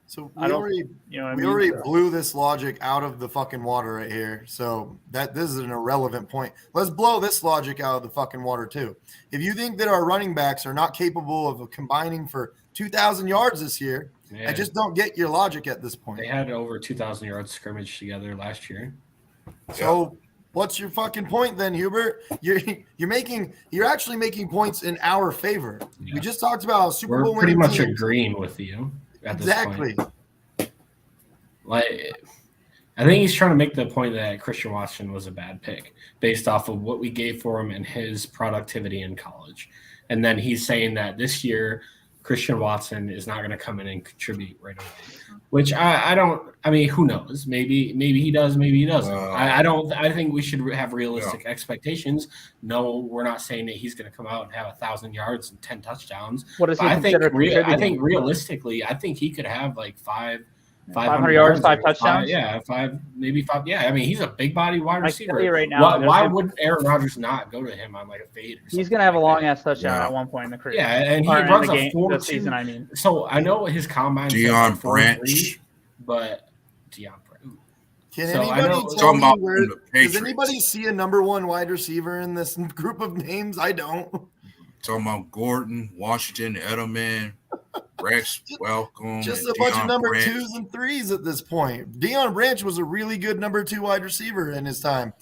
So we already blew this logic out of the fucking water right here. So this is an irrelevant point. Let's blow this logic out of the fucking water too. If you think that our running backs are not capable of combining for 2,000 yards this year, I just don't get your logic at this point. They had over 2,000 yards scrimmage together last year. So what's your fucking point then, Hubert? You're actually making points in our favor. Yeah. We just talked about Super Bowl. We're pretty much agreeing with you. Exactly. I think he's trying to make the point that Christian Watson was a bad pick based off of what we gave for him and his productivity in college. And then he's saying that this year Christian Watson is not going to come in and contribute right away, which I don't. I mean, who knows? Maybe he does. Maybe he doesn't. I don't. I think we should have realistic expectations. No, we're not saying that he's going to come out and have 1,000 yards and 10 touchdowns. What does he I think contributing? Realistically, I think he could have like 500 yards, 5 touchdowns. Maybe 5. Yeah, I mean, he's a big body wide receiver right now. Why would Aaron Rodgers not go to him on like a fade? Or he's going to have a long ass touchdown at one point in the career. Yeah, and he runs a 4 season. I mean, so I know his combine. Deion Branch, but Deion Branch. Can So anybody I tell me about where? the Does Patriots. anybody see a number 1 wide receiver in this group of names? I don't. Talking about Gordon, Washington, Edelman, Rex, Welcome, Just and a bunch of Deion number Branch. 2s and 3s at this point. Deion Branch was a really good number 2 wide receiver in his time.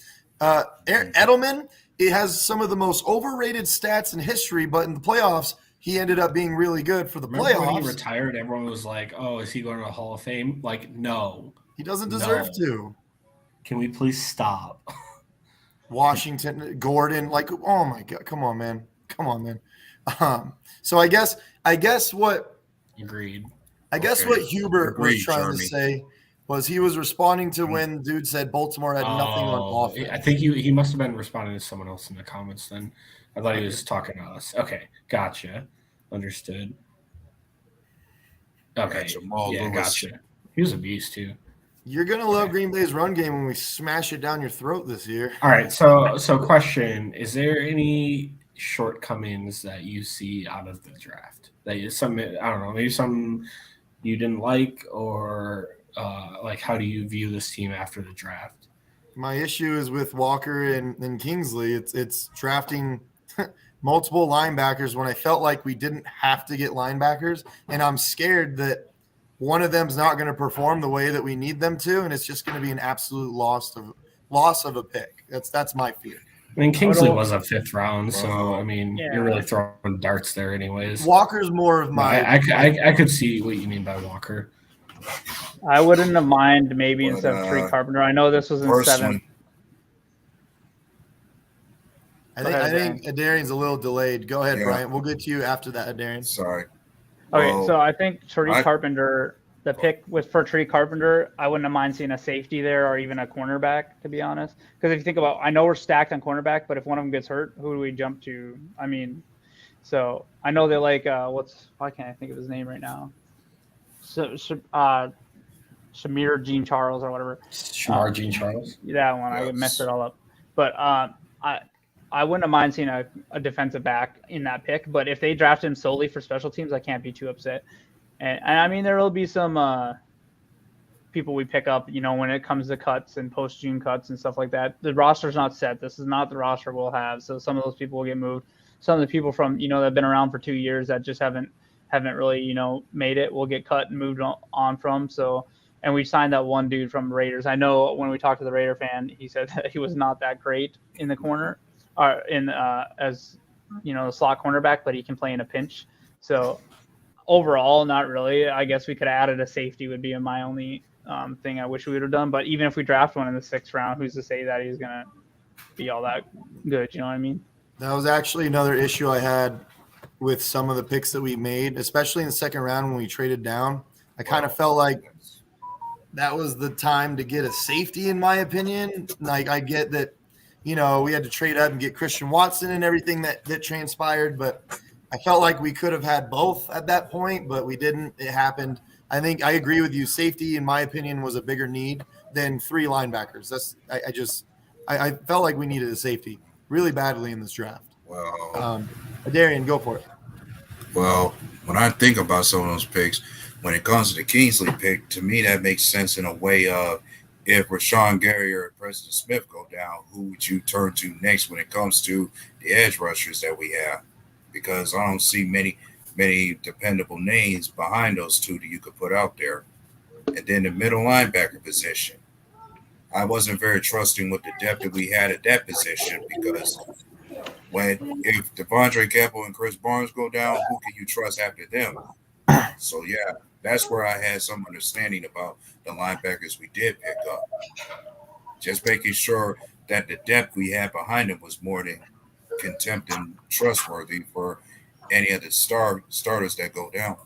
Edelman, it has some of the most overrated stats in history, but in the playoffs, he ended up being really good for the Remember playoffs. when he retired, everyone was like, "Oh, is he going to the Hall of Fame?" Like, no. He doesn't deserve to. Can we please stop? Washington, Gordon, like, oh my God, come on, man. So I guess what Agreed. what Hubert was Agreed, trying to Jeremy. say was he was responding to when dude said Baltimore had nothing on offense. I think he must have been responding to someone else in the comments then. I thought he was talking to us. Okay, gotcha. Understood. Okay, Jamal yeah, Lewis. gotcha. He was a beast too. You're gonna love Green Bay's run game when we smash it down your throat this year. All right, so question: is there any shortcomings that you see out of the draft? That you some I don't know, maybe some you didn't like, or like how do you view this team after the draft? My issue is with Walker and Kingsley. It's drafting multiple linebackers when I felt like we didn't have to get linebackers, and I'm scared that one of them's not going to perform the way that we need them to, and it's just going to be an absolute loss of a pick. That's my fear. I mean, Kingsley was a 5th round, so I mean, Yeah. you're really throwing darts there, anyways. Walker's more of my. I could see what you mean by Walker. I wouldn't have mind maybe But, instead of Tree Carpenter. I know this was in First 7th. one, I think Adarian's a little delayed. Go ahead, Yeah. Brian. We'll get to you after that, Adarian. sorry. Okay, Well, so I think Tree I- Carpenter, the pick was for Tree Carpenter. I wouldn't have mind seeing a safety there or even a cornerback, to be honest. Because if you think about, I know we're stacked on cornerback, but if one of them gets hurt, who do we jump to? I mean, so I know they like why can't I think of his name right now? So Shamir Jean Charles or whatever. Shamar Jean Charles. That one, I messed it all up. But I wouldn't have mind seeing a defensive back in that pick. But if they draft him solely for special teams, I can't be too upset. And I mean, there will be some people we pick up, when it comes to cuts and post-June cuts and stuff like that. The roster's not set. This is not the roster we'll have. So some of those people will get moved. Some of the people from, that have been around for 2 years that just haven't really, made it will get cut and moved on from. So, and we signed that one dude from Raiders. I know when we talked to the Raider fan, he said that he was not that great in the corner or as, the slot cornerback, but he can play in a pinch. So overall, not really. I guess we could have added a safety would be my only thing I wish we would have done. But even if we draft one in the 6th round, who's to say that he's going to be all that good? You know what I mean? That was actually another issue I had with some of the picks that we made, especially in the 2nd round when we traded down. I kind of felt like that was the time to get a safety, in my opinion. Like, I get that, we had to trade up and get Christian Watson and everything that transpired, but I felt like we could have had both at that point, but we didn't. It happened. I think I agree with you. Safety, in my opinion, was a bigger need than 3 linebackers. I felt like we needed a safety really badly in this draft. Well, Darian, go for it. Well, when I think about some of those picks, when it comes to the Kingsley pick, to me that makes sense in a way of if Rashawn Gary or Preston Smith go down, who would you turn to next when it comes to the edge rushers that we have? Because I don't see many dependable names behind those two that you could put out there. And then the middle linebacker position. I wasn't very trusting with the depth that we had at that position because if Devondre Campbell and Chris Barnes go down, who can you trust after them? So, yeah, That's where I had some understanding about the linebackers we did pick up. Just making sure that the depth we had behind them was more than contempt and trustworthy for any of the starters that go down.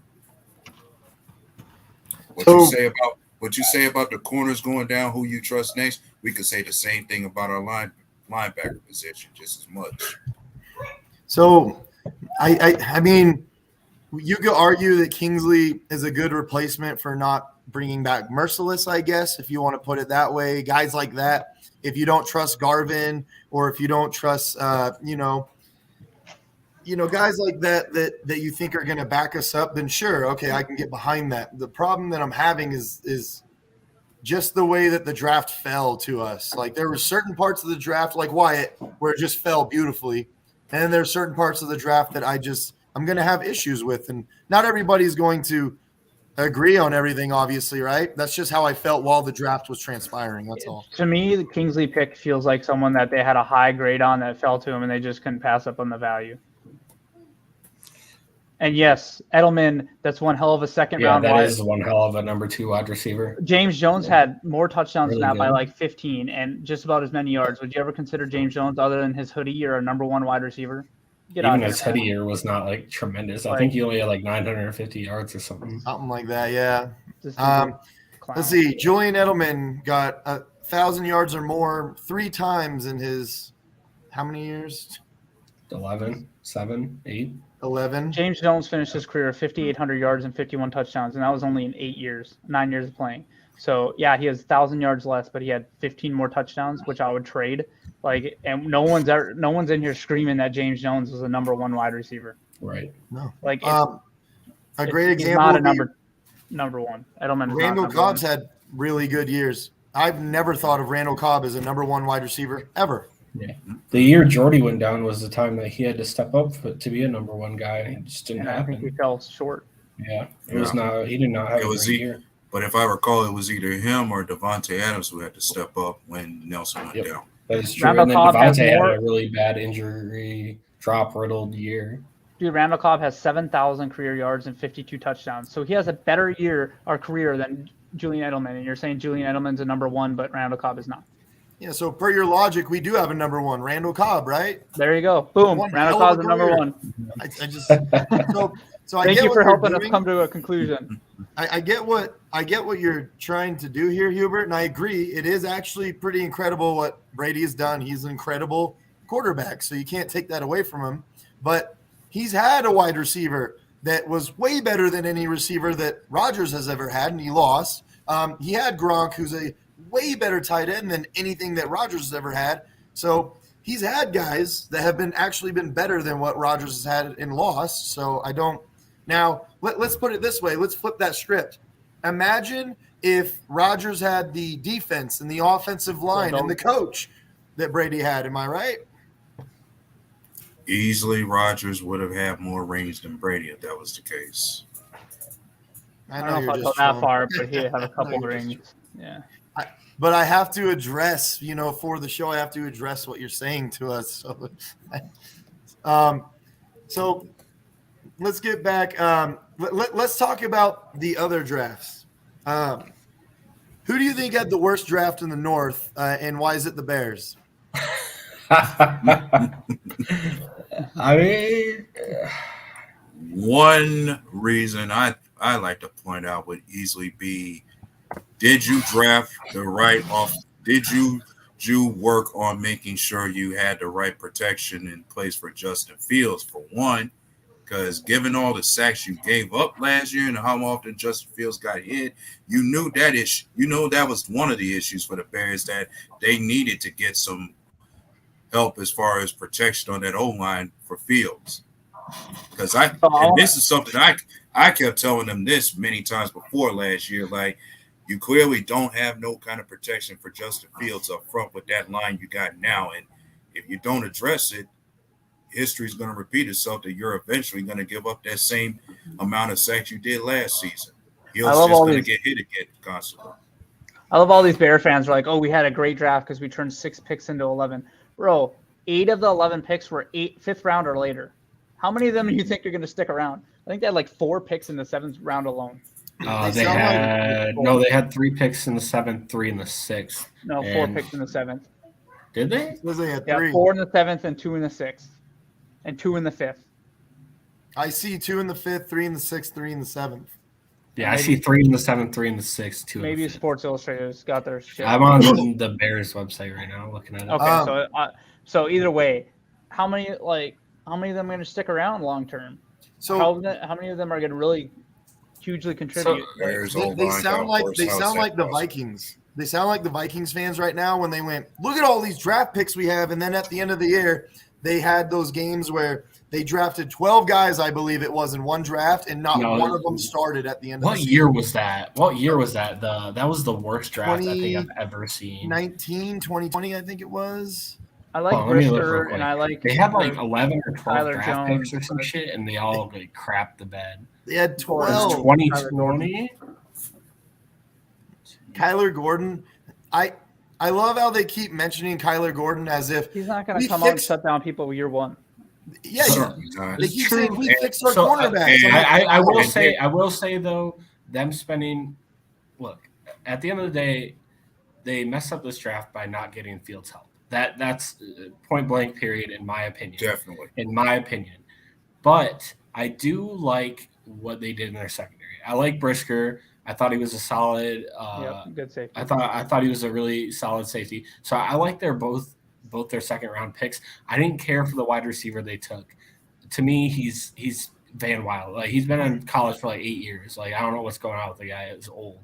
What you say about the corners going down, who you trust next, we could say the same thing about our linebacker position just as much. So, I mean, you could argue that Kingsley is a good replacement for not bringing back Merciless, I guess, if you want to put it that way. Guys like that, if you don't trust Garvin or if you don't trust, guys like that you think are going to back us up, then sure, okay, I can get behind that. The problem that I'm having is just the way that the draft fell to us. Like there were certain parts of the draft, like Wyatt, where it just fell beautifully. And then there are certain parts of the draft that I'm going to have issues with. And not everybody's going to agree on everything, obviously, right? That's just how I felt while the draft was transpiring. That's all. To me, the Kingsley pick feels like someone that they had a high grade on that fell to him and they just couldn't pass up on the value. And yes, Edelman, that's one hell of a second round. Yeah, that is one hell of a number 2 wide receiver. James Jones had more touchdowns Really now good. by like 15 and just about as many yards. Would you ever consider James Jones, other than his hoodie, or a number 1 wide receiver? Even his hoodie year was not like tremendous. I think he only had like 950 yards or something. Something like that, yeah. Clown. Let's see. Julian Edelman got 1,000 yards or more 3 times in his how many years? 11, 7, 8. 11. James Jones finished his career 5,800 yards and 51 touchdowns, and that was only in 9 years of playing. So yeah, he has 1,000 yards less, but he had 15 more touchdowns, which I would trade. Like, and no one's in here screaming that James Jones was a number 1 wide receiver. Right. No. Like a great he's example. not a number 1. Edelman. Randall Cobb's had really good years. I've never thought of Randall Cobb as a number 1 wide receiver ever. Yeah. The year Jordy went down was the time that he had to step up to be a number 1 guy, and it just didn't happen. I think he fell short. Yeah. It was not. He did not have a great year. But if I recall, it was either him or Devontae Adams who had to step up when Nelson went down. That is true. And then Devontae had a really bad injury, drop-riddled year. Dude, Randall Cobb has 7,000 career yards and 52 touchdowns. So he has a better year or career than Julian Edelman. And you're saying Julian Edelman's a number 1, but Randall Cobb is not. Yeah, so per your logic, we do have a number 1, Randall Cobb, right? There you go. Boom. Randall Cobb's a number 1. I just so I Thank get you for what helping you're us doing. come to a conclusion. I get what you're trying to do here, Hubert, and I agree. It is actually pretty incredible what Brady has done. He's an incredible quarterback, so you can't take that away from him. But he's had a wide receiver that was way better than any receiver that Rodgers has ever had, and he lost. He had Gronk, who's a way better tight end than anything that Rodgers has ever had. So he's had guys that have actually been better than what Rodgers has had and lost. So I don't. Now, let's put it this way. Let's flip that script. Imagine if Rodgers had the defense and the offensive line and the coach that Brady had. Am I right? Easily, Rodgers would have had more range than Brady if that was the case. I don't know if I'll go that far, but he had a couple rings. Yeah. But I have to address, for the show, I have to address what you're saying to us. So let's get back. Let's talk about the other drafts. Who do you think had the worst draft in the North, and why is it the Bears? I mean, one reason I like to point out would easily be, did you draft the right off? Did you work on making sure you had the right protection in place for Justin Fields, for one? Because given all the sacks you gave up last year and how often Justin Fields got hit, you knew that issue. You know that was one of the issues for the Bears, that they needed to get some help as far as protection on that O-line for Fields. Because and this is something I kept telling them this many times before last year. Like, you clearly don't have no kind of protection for Justin Fields up front with that line you got now. And if you don't address it, history is going to repeat itself, that you're eventually going to give up that same amount of sacks you did last season. He's just going to get hit again constantly. I love all these Bear fans are like, oh, we had a great draft because we turned 6 picks into 11. Bro, 8 of the 11 picks were 5th round or later. How many of them do you think are going to stick around? I think they had like 4 picks in the 7th round alone. They had 3 picks in the 7th, 3 in the 6th. No, 4 picks in the 7th. Did they? They had Yeah, 3. 4 in the 7th and 2 in the 6th, and 2 in the 5th. I see 2 in the 5th, 3 in the 6th, 3 in the 7th. Yeah, I see 3 in the 7th, 3 in the 6th, 2 in Maybe the 5th. Sports Illustrated's got their shit. I'm on the Bears website right now looking at it. Okay, so either way, how many of them are going to stick around long term? So how many of them are going to really hugely contribute? They sound like the Vikings. They sound like the Vikings fans right now when they went, look at all these draft picks we have, and then at the end of the year, they had those games where they drafted 12 guys, I believe it was, in one draft, and not one of them started at the end of the season. What year was that? That was the worst draft I think I've ever seen. 2020, I think it was. I like Brisker, and I like. They had like 11 or 12 Tyler draft Jones, picks or some shit, and they all like crapped the bed. They had 12. 2020. Kyler Gordon. I love how they keep mentioning Kyler Gordon as if he's not going to come out and shut down people year one. Yeah, they keep saying we fixed our cornerbacks. I will say though, them spending. Look, at the end of the day, they messed up this draft by not getting Fields help. That's point blank. Period. In my opinion, Definitely. In my opinion, but I do like what they did in their secondary. I like Brisker. I thought he was a solid. Good safety. I thought he was a really solid safety. So I like both their second round picks. I didn't care for the wide receiver they took. To me, he's Van Wild. Like he's been in college for like 8 years. Like I don't know what's going on with the guy. It's old.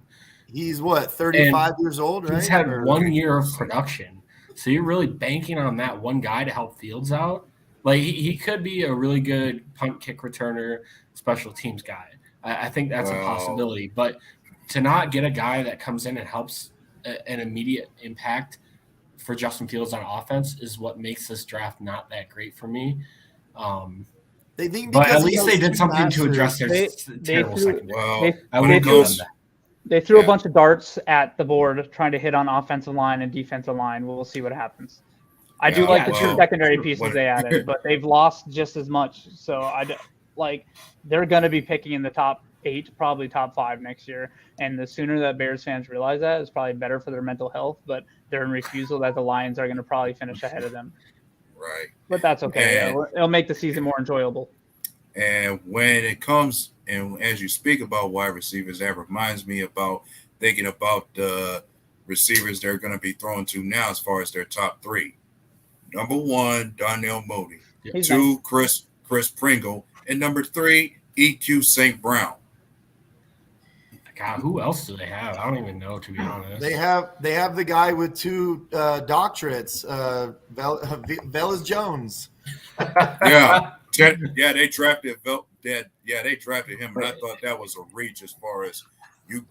He's 35 years old, right? He's had 1 year of production. So you're really banking on that one guy to help Fields out. Like he could be a really good punt kick returner, special teams guy. I think that's a possibility. But to not get a guy that comes in and helps an immediate impact for Justin Fields on offense is what makes this draft not that great for me. They think, but at least they did something to address their terrible secondary. They threw a bunch of darts at the board trying to hit on offensive line and defensive line. We'll see what happens. I do like the 2 secondary pieces they added, but they've lost just as much. So they're going to be picking in the top 8, probably top 5 next year. And the sooner that Bears fans realize that, it's probably better for their mental health. But they're in refusal that the Lions are going to probably finish ahead of them. Right. But that's okay. It'll make the season more enjoyable. And when it comes, and as you speak about wide receivers, that reminds me about thinking about the receivers they're going to be thrown to now as far as their top 3. Number 1, Donnell Mooney. 2, Chris Pringle. And number 3, EQ St. Brown. God, who else do they have? I don't even know, to be honest. They have the guy with 2 doctorates, Velez Jones. They drafted they drafted him, and I thought that was a reach as far as you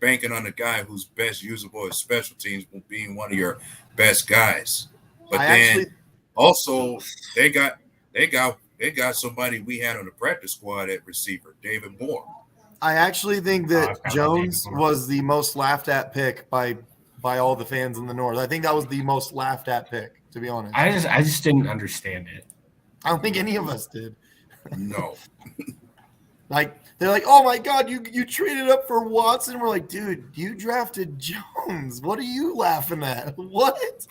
banking on a guy who's best usable as special teams being one of your best guys. But also they got somebody we had on the practice squad at receiver, David Moore. I actually think that Jones was the most laughed at pick by all the fans in the North. I think that was the most laughed at pick, to be honest. I just didn't understand it. I don't think any of us did. No. They're like, oh my God, you traded up for Watson. We're like, dude, you drafted Jones. What are you laughing at? What?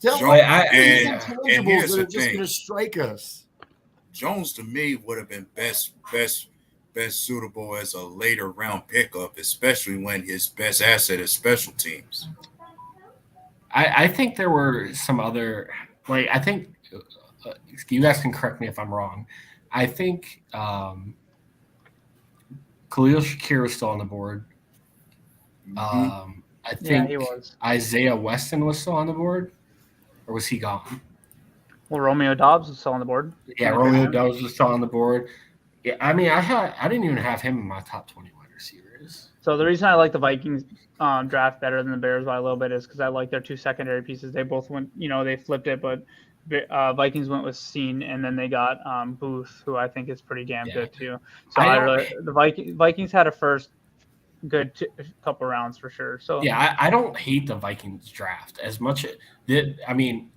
Tell me intangibles that are just going to strike us. Jones to me would have been best suitable as a later round pickup, especially when his best asset is special teams. I think there were some other I think you guys can correct me if I'm wrong. I think Khalil Shakir was still on the board. I think he was. Isaiah Weston was still on the board, or was he gone? Well, Romeo Doubs was still on the board. Yeah, Romeo Doubs was still on the board. Yeah, I mean, I didn't even have him in my top 20 wide receivers. So the reason I like the Vikings draft better than the Bears by a little bit is because I like their 2 secondary pieces. They both went, they flipped it, but Vikings went with Steen, and then they got Booth, who I think is pretty damn good too. So the Vikings had a first good couple rounds for sure. So yeah, I don't hate the Vikings draft as much. The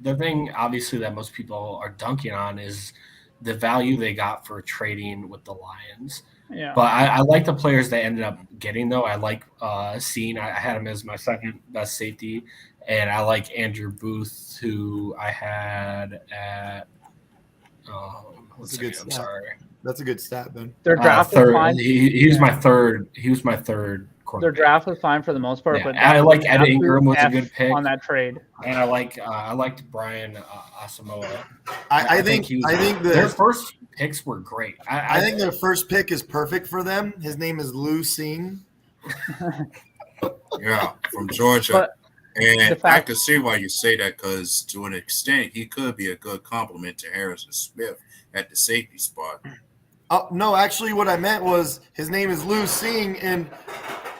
thing obviously that most people are dunking on is the value they got for trading with the Lions. Yeah. But I like the players they ended up getting, though. I like Scene. I had him as my second best safety. And I like Andrew Booth, who I had at That's a good I'm stat. sorry. That's a good stat, Ben. Their draft was Third. fine. He was my third. He was my third Their quarterback. draft was fine for the most part, Yeah, but I like Ed absolute Ingram was a F good pick. on that trade. And I liked Brian Asamoah. I think their first picks were great. I think their first pick is perfect for them. His name is Lou Sing. Yeah, from Georgia. But and I can see why you say that, because to an extent, he could be a good complement to Harrison Smith at the safety spot. Oh, no, actually what I meant was his name is Lou Sing, and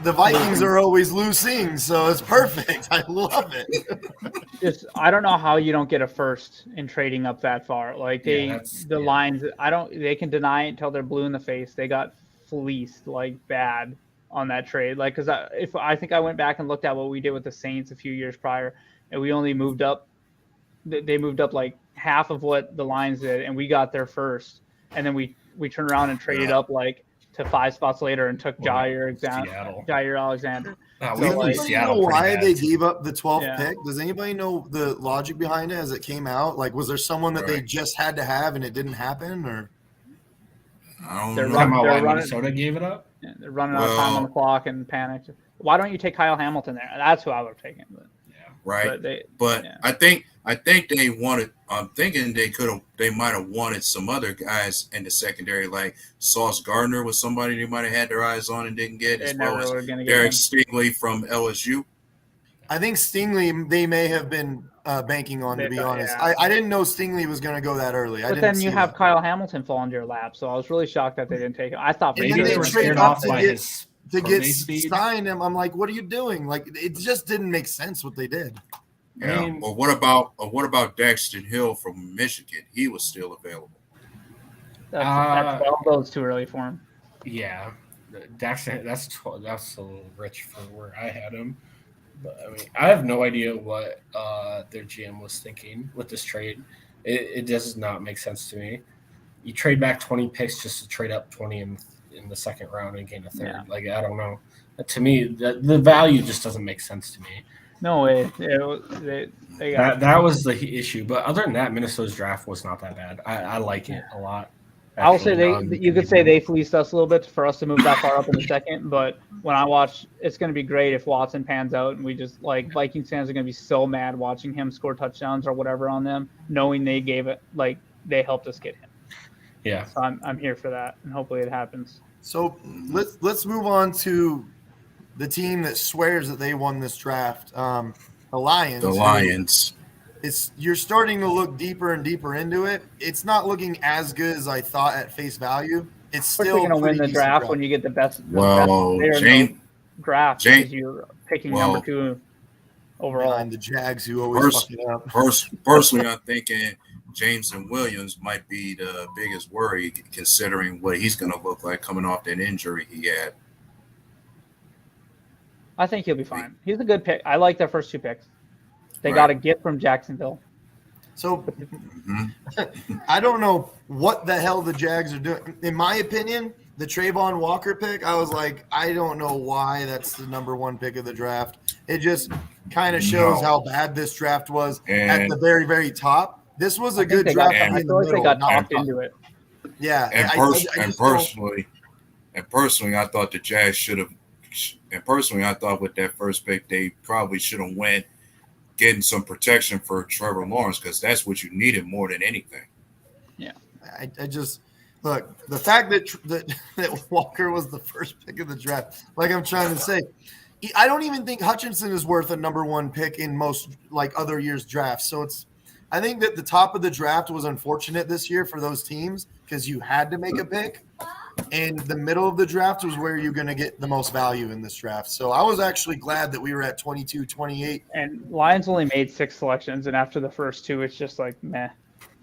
the Vikings are always losing, so it's perfect. I love it. I don't know how you don't get a first in trading up that far. Like lines, they can deny it until they're blue in the face. They got fleeced like bad on that trade. Like, because I think I went back and looked at what we did with the Saints a few years prior, and we only moved up. They moved up like half of what the Lions did, and we got their first, and then we turned around and traded up like to 5 spots later and took Jair Alexander. Does anybody know why they gave up the 12th pick? Does anybody know the logic behind it as it came out? Like, was there someone that they just had to have and it didn't happen, or? I don't know why Minnesota gave it up. Yeah, they're running out of time on the clock and panicked. Why don't you take Kyle Hamilton there? That's who I would have taken. But, right. But I think they wanted. I'm thinking they might have wanted some other guys in the secondary, like Sauce Gardner was somebody they might have had their eyes on and didn't get, as well as Derek Stingley from LSU. I think Stingley they may have been banking on, to be honest. Yeah. I didn't know Stingley was going to go that early. But then you have Kyle Hamilton fall into your lap, so I was really shocked that they didn't take him. I thought maybe they were scared off to get signed him. I'm like, what are you doing? Like, it just didn't make sense what they did. Yeah. I mean, or what about Daxton Hill from Michigan? He was still available. That's too early for him. Yeah, Daxton. That's a little rich for where I had him. But I mean, I have no idea what their GM was thinking with this trade. It does not make sense to me. You trade back 20 picks just to trade up 20 in the second round and gain a third. Yeah. Like, I don't know. To me, the value just doesn't make sense to me. No way. That was the issue. But other than that, Minnesota's draft was not that bad. I like it a lot. I'll say you could say they fleeced us a little bit for us to move that far up in the second. But when I watch, it's going to be great if Watson pans out, and we just like Vikings fans are going to be so mad watching him score touchdowns or whatever on them, knowing they gave it they helped us get him. Yeah, so I'm here for that, and hopefully it happens. So let's move on to the team that swears that they won this draft, the Lions. The Lions. You're starting to look deeper and deeper into it. It's not looking as good as I thought at face value. It's still going to win the draft when you get the best. Draft because you're picking number 2 overall. Behind the Jags, who always fuck it up. Personally, I'm thinking Jameson Williams might be the biggest worry, considering what he's going to look like coming off that injury he had. I think he'll be fine. He's a good pick. I like their first 2 picks. They got a gift from Jacksonville. So I don't know what the hell the Jags are doing. In my opinion, the Trayvon Walker pick, I was like, I don't know why that's the number 1 pick of the draft. It just kind of shows how bad this draft was at the very, very top. This was a good draft. I feel like they got talked into it. Yeah. Personally, I thought the Jags should have. And personally, I thought with that first pick, they probably should have went getting some protection for Trevor Lawrence, because that's what you needed more than anything. Yeah. I just look, the fact that Walker was the first pick of the draft, like I'm trying to say, I don't even think Hutchinson is worth a number 1 pick in most other years' drafts. So I think that the top of the draft was unfortunate this year for those teams because you had to make a pick. And the middle of the draft was where you're going to get the most value in this draft. So I was actually glad that we were at 22, 28. And Lions only made 6 selections, and after the first 2, it's just like meh.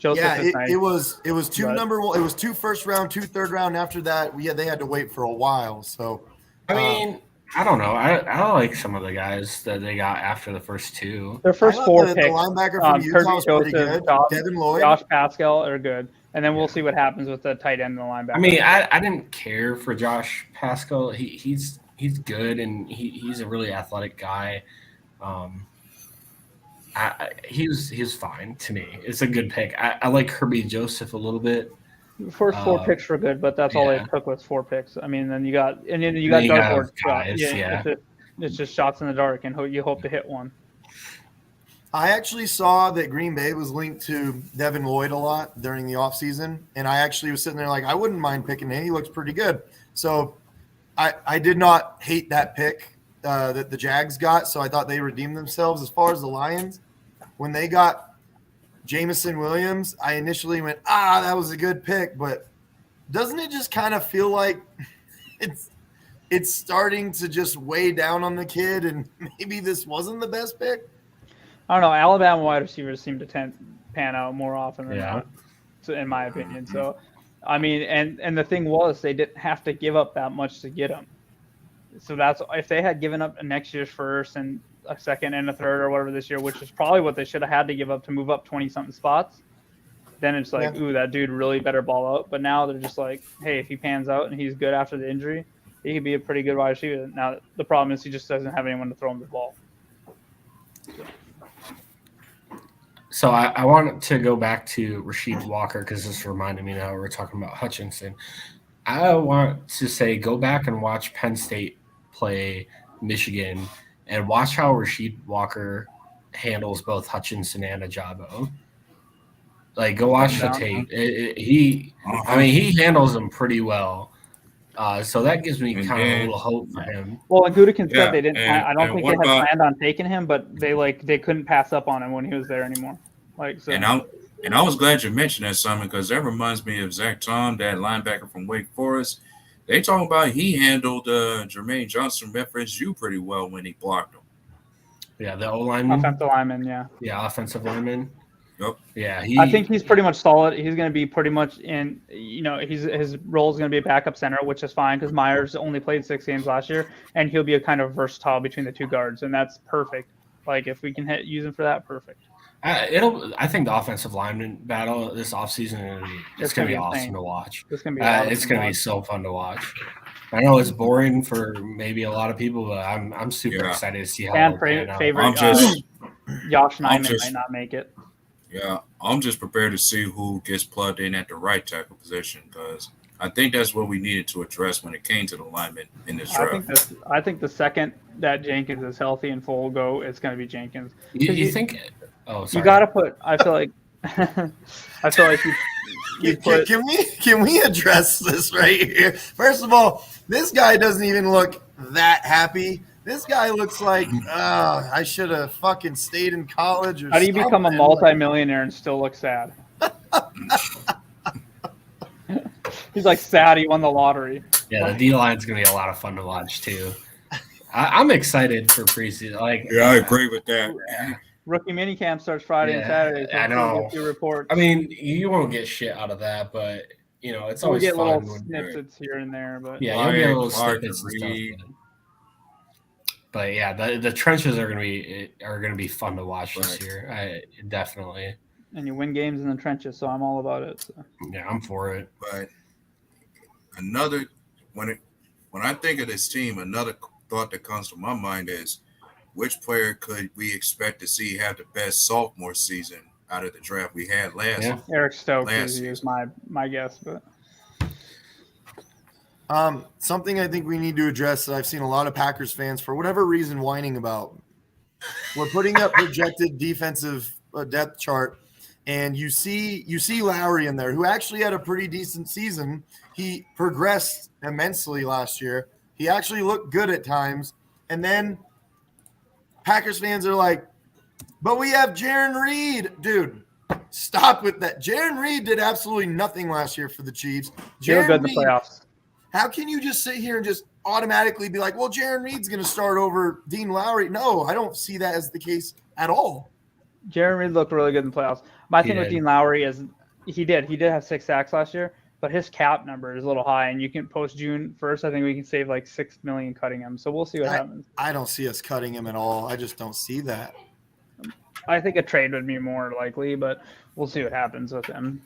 It was 2 number 1. It was 2 first round, 2 third round. After that, they had to wait for a while. So I mean, I don't know. I like some of the guys that they got after the first 2. Their first 4 picks. The linebacker from Utah was pretty good. Josh, Devin Lloyd, Josh Pascal are good. And then we'll see what happens with the tight end and the linebacker. I mean, I didn't care for Josh Pascal. He's good, and he's a really athletic guy. He was fine to me. It's a good pick. I like Kirby Joseph a little bit. The first 4 picks were good, but that's all they took was 4 picks. I mean, then you got dartboard guys. It's just shots in the dark, and you hope to hit one. I actually saw that Green Bay was linked to Devin Lloyd a lot during the offseason, and I actually was sitting there like, I wouldn't mind picking him. He looks pretty good. So I did not hate that pick that the Jags got, so I thought they redeemed themselves. As far as the Lions, when they got Jameson Williams, I initially went, that was a good pick, but doesn't it just kind of feel like it's starting to just weigh down on the kid, and maybe this wasn't the best pick? I don't know. Alabama wide receivers seem to pan out more often than not, in my opinion. So, I mean, and the thing was, they didn't have to give up that much to get him. So that's if they had given up next year's first and a second and a third or whatever this year, which is probably what they should have had to give up to move up 20-something spots, then it's like, ooh, that dude really better ball out. But now they're just like, hey, if he pans out and he's good after the injury, he could be a pretty good wide receiver. Now, the problem is he just doesn't have anyone to throw him the ball. So I want to go back to Quay Walker because this reminded me now we're talking about Hutchinson. I want to say go back and watch Penn State play Michigan and watch how Quay Walker handles both Hutchinson and Ajabo. Like, go watch the tape. He handles them pretty well. So that gives me kind of a little hope for him. Well, and Gutekunst said they didn't. I don't think they had planned on taking him, but they couldn't pass up on him when he was there anymore. And I was glad you mentioned that, Simon, because that reminds me of Zach Tom, that linebacker from Wake Forest. They talking about he handled Jermaine Johnson from FSU pretty well when he blocked him. Yeah, the O-lineman. Offensive lineman, yeah. Yeah, offensive lineman. Yep. Yeah, I think he's pretty much solid. He's going to be pretty much in, his role is going to be a backup center, which is fine because Myers only played 6 games last year, and he'll be a kind of versatile between the 2 guards, and that's perfect. Like, if we can use him for that, perfect. I think the offensive lineman battle this offseason it's going to be awesome to watch. It's going to be so fun to watch. I know it's boring for maybe a lot of people, but I'm super excited to see how. Fan favorite Josh Nijman might not make it. Yeah, I'm just prepared to see who gets plugged in at the right tackle position because I think that's what we needed to address when it came to the linemen in this draft. I think the second that Jenkins is healthy and full go, it's going to be Jenkins. You think? Oh, sorry. You got to put. I feel like. You put. Can we address this right here? First of all, this guy doesn't even look that happy. This guy looks like I should have fucking stayed in college. How do you become a multimillionaire and still look sad? He's like sad he won the lottery. Yeah, the D-line's going to be a lot of fun to watch too. I'm excited for preseason. I agree with that. Rookie minicamp starts Friday and Saturday. So I know. Report. I mean, you won't get shit out of that, but it's always get fun. Little snippets here and there, but yeah, you'll get little snippets and stuff. But yeah, the trenches are gonna be fun to watch this year. Definitely. And you win games in the trenches, so I'm all about it. So. Yeah, I'm for it. But when I think of this team, another thought that comes to my mind is which player could we expect to see have the best sophomore season out of the draft we had last year? Eric Stokes is my guess, but something I think we need to address that I've seen a lot of Packers fans for whatever reason whining about. We're putting up projected defensive depth chart, and you see Lowry in there, who actually had a pretty decent season. He progressed immensely last year. He actually looked good at times, and then Packers fans are like, but we have Jarran Reed. Dude, stop with that. Jarran Reed did absolutely nothing last year for the Chiefs. He looked good in the playoffs. How can you just sit here and just automatically be like, well, Jarran Reed's going to start over Dean Lowry? No, I don't see that as the case at all. Jarran Reed looked really good in the playoffs. My thing with Dean Lowry is he did have 6 sacks last year, but his cap number is a little high, and you can post June 1st. I think we can save like $6 million cutting him. So we'll see what happens. I don't see us cutting him at all. I just don't see that. I think a trade would be more likely, but we'll see what happens with him.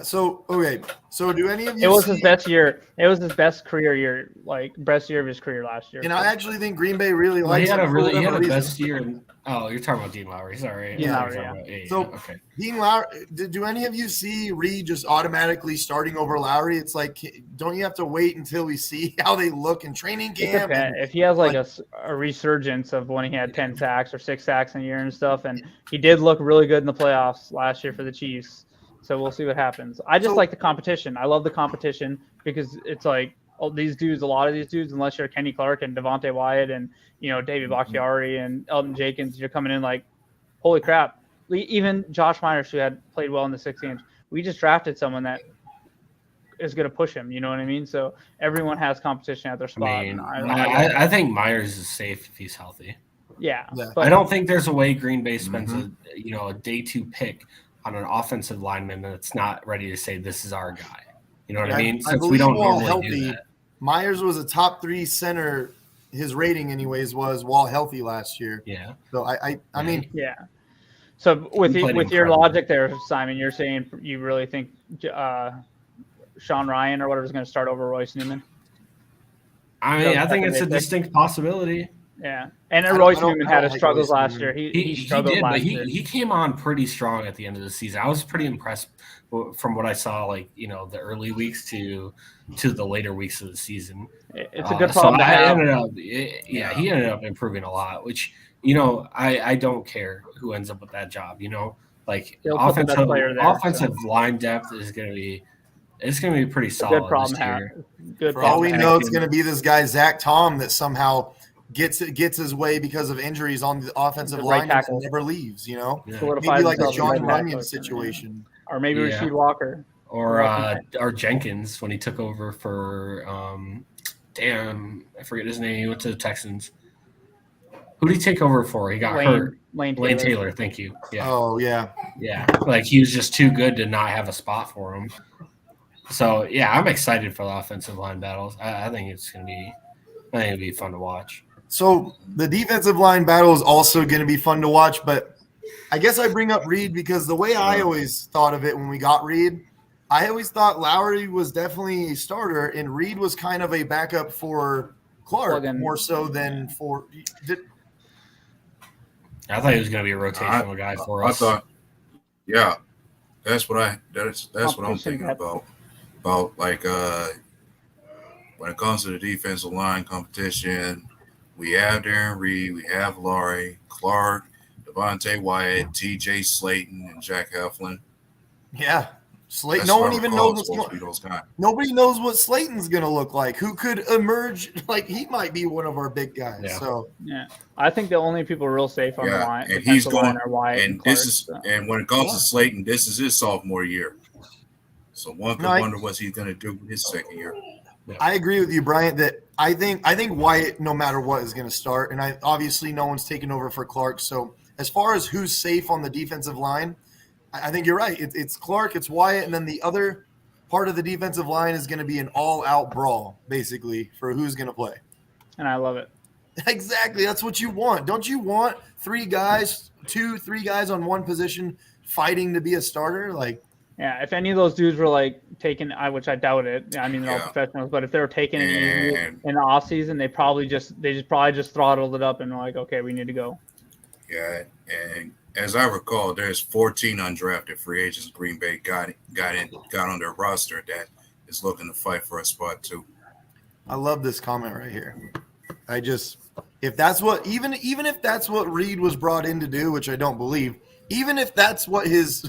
So okay, so do any of you? It was see, his best year. It was his best career year, like best year of his career last year. And I actually think Green Bay really Well, likes he had him a for really whatever the reason. best year. You're talking about Dean Lowry. Sorry. Dean I Lowry, thought you were talking about- So okay. Dean Lowry, do any of you see Reed just automatically starting over Lowry? It's like, don't you have to wait until we see how they look in training It camp? depends. If he has like a resurgence of when he had 10 sacks or 6 sacks in a year and stuff, and he did look really good in the playoffs last year for the Chiefs. So we'll see what happens. I just like the competition. I love the competition because it's like a lot of these dudes, unless you're Kenny Clark and Devontae Wyatt and David Bakhtiari and Elton Jenkins, you're coming in like, holy crap. Even Josh Myers, who had played well in the 6 games, we just drafted someone that is going to push him. You know what I mean? So everyone has competition at their spot. I think Myers is safe if he's healthy. Yeah. But I don't think there's a way Green Bay spends a day 2 pick on an offensive lineman that's not ready to say this is our guy. You know what I mean? Since we don't normally do that. Myers was a top 3 center. His rating, anyways, was while healthy last year. Yeah. So I mean, yeah. So with your logic there, Simon, you're saying you really think Sean Ryan or whatever is going to start over Royce Newman? I mean, I think it's a distinct possibility. Yeah, and Royce Newman had his struggles last year. He struggled did, last but year. He came on pretty strong at the end of the season. I was pretty impressed from what I saw, like the early weeks to the later weeks of the season. It's a good problem to have. He ended up improving a lot, which I don't care who ends up with that job. Like offensive line depth is going to be. It's going to be pretty solid. Good problem to have. For all we know, it's going to be this guy Zach Tom that somehow gets his way because of injuries on the offensive line and never leaves. Maybe like a John Runyon situation, or maybe Rasheed Walker, or Jenkins when he took over for I forget his name. He went to the Texans. Who did he take over for? He got hurt. Lane Taylor. Thank you. Yeah. Oh yeah. Yeah. Like he was just too good to not have a spot for him. So yeah, I'm excited for the offensive line battles. I think it's gonna be fun to watch. So the defensive line battle is also going to be fun to watch, but I guess I bring up Reed because the way I always thought of it when we got Reed, I always thought Lowry was definitely a starter and Reed was kind of a backup for Clark more so than for. I thought he was going to be a rotational guy for us. I thought, yeah, that's what I'm thinking about. About like when it comes to the defensive line competition, we have Darren Reed, we have Laurie, Clark, Devontae Wyatt, TJ Slayton, and Jack Heflin. Yeah. Slayton. No one even knows nobody knows what Slayton's going to look like. Who could emerge? Like he might be one of our big guys. Yeah. So yeah, I think the only people real safe on the line, and he's going. Are Wyatt and Clark, and when it comes to Slayton, this is his sophomore year. So one could wonder what he's going to do in his second year. Yeah. I agree with you, Bryant, that I think Wyatt, no matter what, is going to start. And obviously no one's taken over for Clark. So as far as who's safe on the defensive line, I think you're right. It's Clark, it's Wyatt, and then the other part of the defensive line is going to be an all-out brawl, basically, for who's going to play. And I love it. Exactly. That's what you want. Don't you want 3 guys on one position fighting to be a starter? Yeah, if any of those dudes were taken, which I doubt it. I mean, they're all professionals, but if they were taken in the off season, they just throttled it up and were like, okay, we need to go. Yeah, and as I recall, there's 14 undrafted free agents Green Bay got on their roster that is looking to fight for a spot too. I love this comment right here. If that's what even if that's what Reed was brought in to do, which I don't believe. Even if that's what his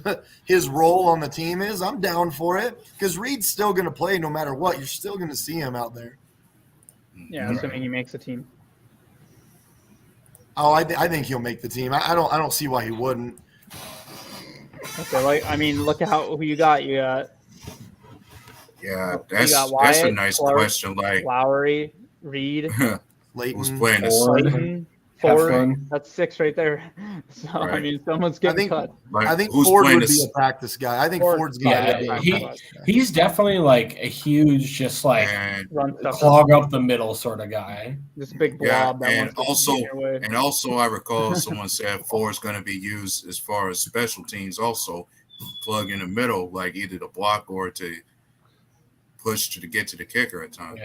role on the team is, I'm down for it because Reed's still going to play no matter what. You're still going to see him out there. Yeah, assuming he makes the team. Oh, I think he'll make the team. I don't see why he wouldn't. Okay, look at who you got. You got. Yeah, that's a nice Clark, question. Like Lowry, Reed, who's playing the Ford, that's 6 right there. So right. Someone's getting cut. I think Ford would be a practice guy. I think Ford's going to be a practice guy. He's definitely a huge, just clog up the middle sort of guy. This big blob. And also, I recall someone said Ford's going to be used as far as special teams also plug in the middle, like either to block or to push to get to the kicker at times.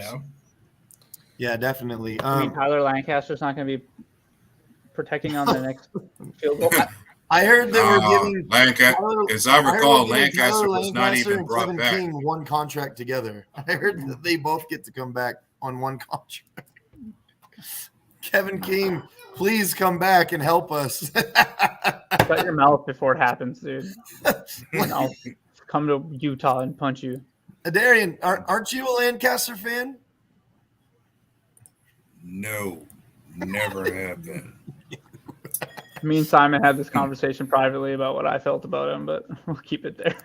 Yeah, definitely. I mean, Tyler Lancaster's not going to be protecting on the next field goal. I heard they were giving Lancaster. As I recall, Lancaster was not even and brought Kevin back. King one contract together. I heard that they both get to come back on one contract. Kevin King, please come back and help us. Shut your mouth before it happens, dude. And I'll come to Utah and punch you. Darian, aren't you a Lancaster fan? No, never have been. Me and Simon had this conversation privately about what I felt about him, but we'll keep it there.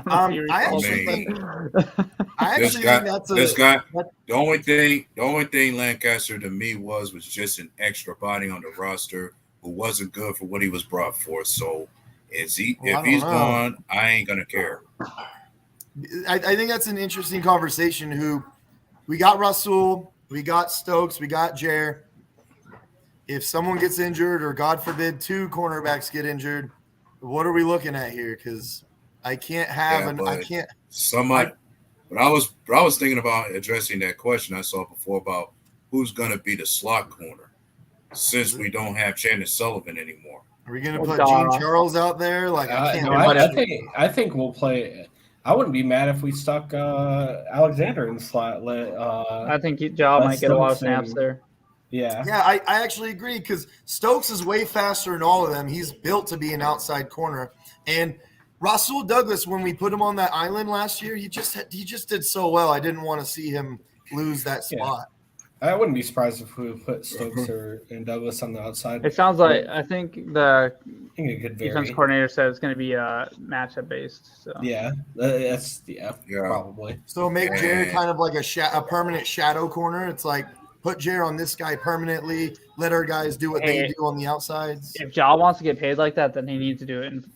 I actually think that's the only thing Lancaster to me was just an extra body on the roster who wasn't good for what he was brought for. So if he's gone, I ain't gonna care. I think that's an interesting conversation. Who we got Rasul, we got Stokes, we got Jer. If someone gets injured, or God forbid, 2 cornerbacks get injured, what are we looking at here? Because I can't have But I was thinking about addressing that question I saw before about who's going to be the slot corner since we don't have Shannon Sullivan anymore. Are we going to put Gene Charles out there? I think we'll play. I wouldn't be mad if we stuck Alexander in the slot. I think Job might get a lot of snaps there. Yeah. Yeah, I actually agree because Stokes is way faster than all of them. He's built to be an outside corner. And Rasul Douglas, when we put him on that island last year, he just did so well. I didn't want to see him lose that spot. I wouldn't be surprised if we put Stokes and Douglas on the outside. It sounds like I think the defense coordinator said it's going to be matchup based. So. Yeah, that's probably. So make Jared kind of like a permanent shadow corner. It's like put Jared on this guy permanently. Let our guys do what they do on the outsides. If Ja wants to get paid like that, then he needs to do it. And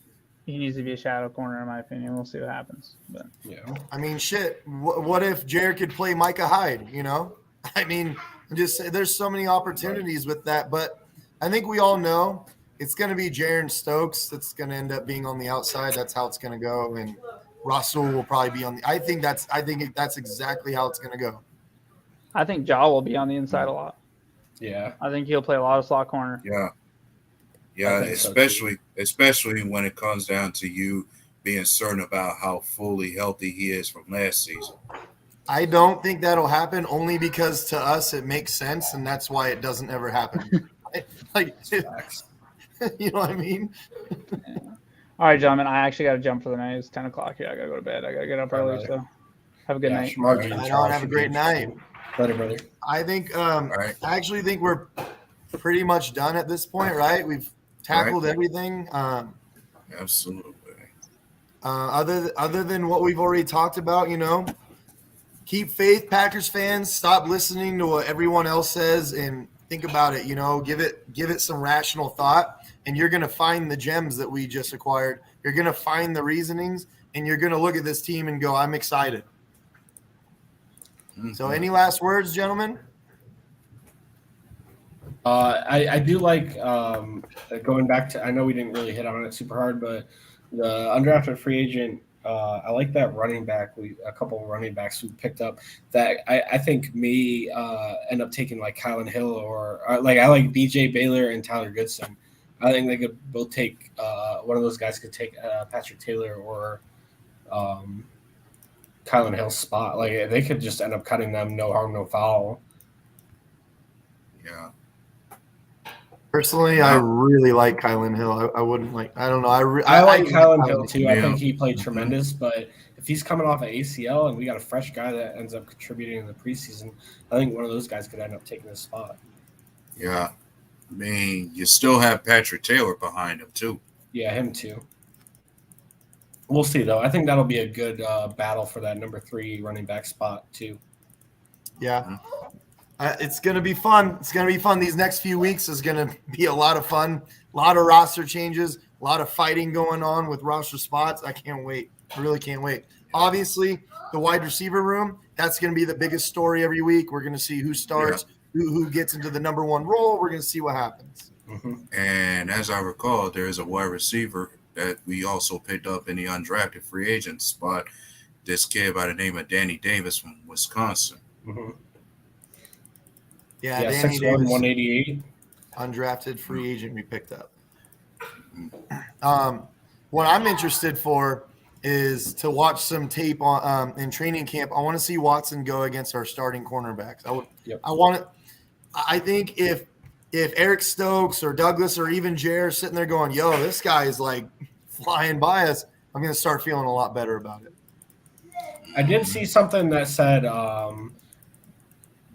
he needs to be a shadow corner, in my opinion. We'll see what happens. But I mean, shit. What if Jared could play Micah Hyde? You know. I mean, I'm just saying there's so many opportunities with that, but I think we all know it's going to be Jaron Stokes that's going to end up being on the outside. That's how it's going to go, and Rasul will probably be on the. I think that's exactly how it's going to go. I think Ja will be on the inside a lot. Yeah, I think he'll play a lot of slot corner. Yeah, especially when it comes down to you being certain about how fully healthy he is from last season. I don't think that'll happen only because to us it makes sense, and that's why it doesn't ever happen. You know what I mean? All right, gentlemen, I actually got to jump for the night. It's 10 o'clock here. I got to go to bed. I got to get up early, so have a good night. Have a great night. Later, brother. I think I actually think we're pretty much done at this point, right? We've tackled everything. Absolutely. Other than what we've already talked about, you know. Keep faith, Packers fans. Stop listening to what everyone else says and think about it. You know, give it some rational thought, and you're going to find the gems that we just acquired. You're going to find the reasonings, and you're going to look at this team and go, I'm excited. Mm-hmm. So any last words, gentlemen? I do like going back to – I know we didn't really hit on it super hard, but the undrafted free agent – I like that running back. A couple of running backs we picked up that I think may end up taking like Kylan Hill or like I like BJ Baylor and Tyler Goodson. I think they could both take one of those guys could take Patrick Taylor or Kylan Hill's spot. Like they could just end up cutting them, no harm, no foul. Yeah. Personally, I really like Kylan Hill. I wouldn't like. I don't know. I like Kylan Hill too. I think he played tremendous. But if he's coming off an ACL and we got a fresh guy that ends up contributing in the preseason, I think one of those guys could end up taking his spot. Yeah, I mean, you still have Patrick Taylor behind him too. Yeah, him too. We'll see though. I think that'll be a good battle for that number 3 running back spot too. Yeah. Mm-hmm. It's going to be fun. It's going to be fun. These next few weeks is going to be a lot of fun. A lot of roster changes, a lot of fighting going on with roster spots. I can't wait. I really can't wait. Obviously, the wide receiver room, that's going to be the biggest story every week. We're going to see who starts, who gets into the number 1 role. We're going to see what happens. Mm-hmm. And as I recall, there is a wide receiver that we also picked up in the undrafted free agent spot. This kid by the name of Danny Davis from Wisconsin. Mm-hmm. Yeah, Yeah, Danny 6'1", Davis, 188. undrafted free agent we picked up. What I'm interested for is to watch some tape on in training camp. I want to see Watson go against our starting cornerbacks. I think if Eric Stokes or Douglas or even Jer sitting there going, "Yo, this guy is like flying by us," I'm going to start feeling a lot better about it. I did see something that said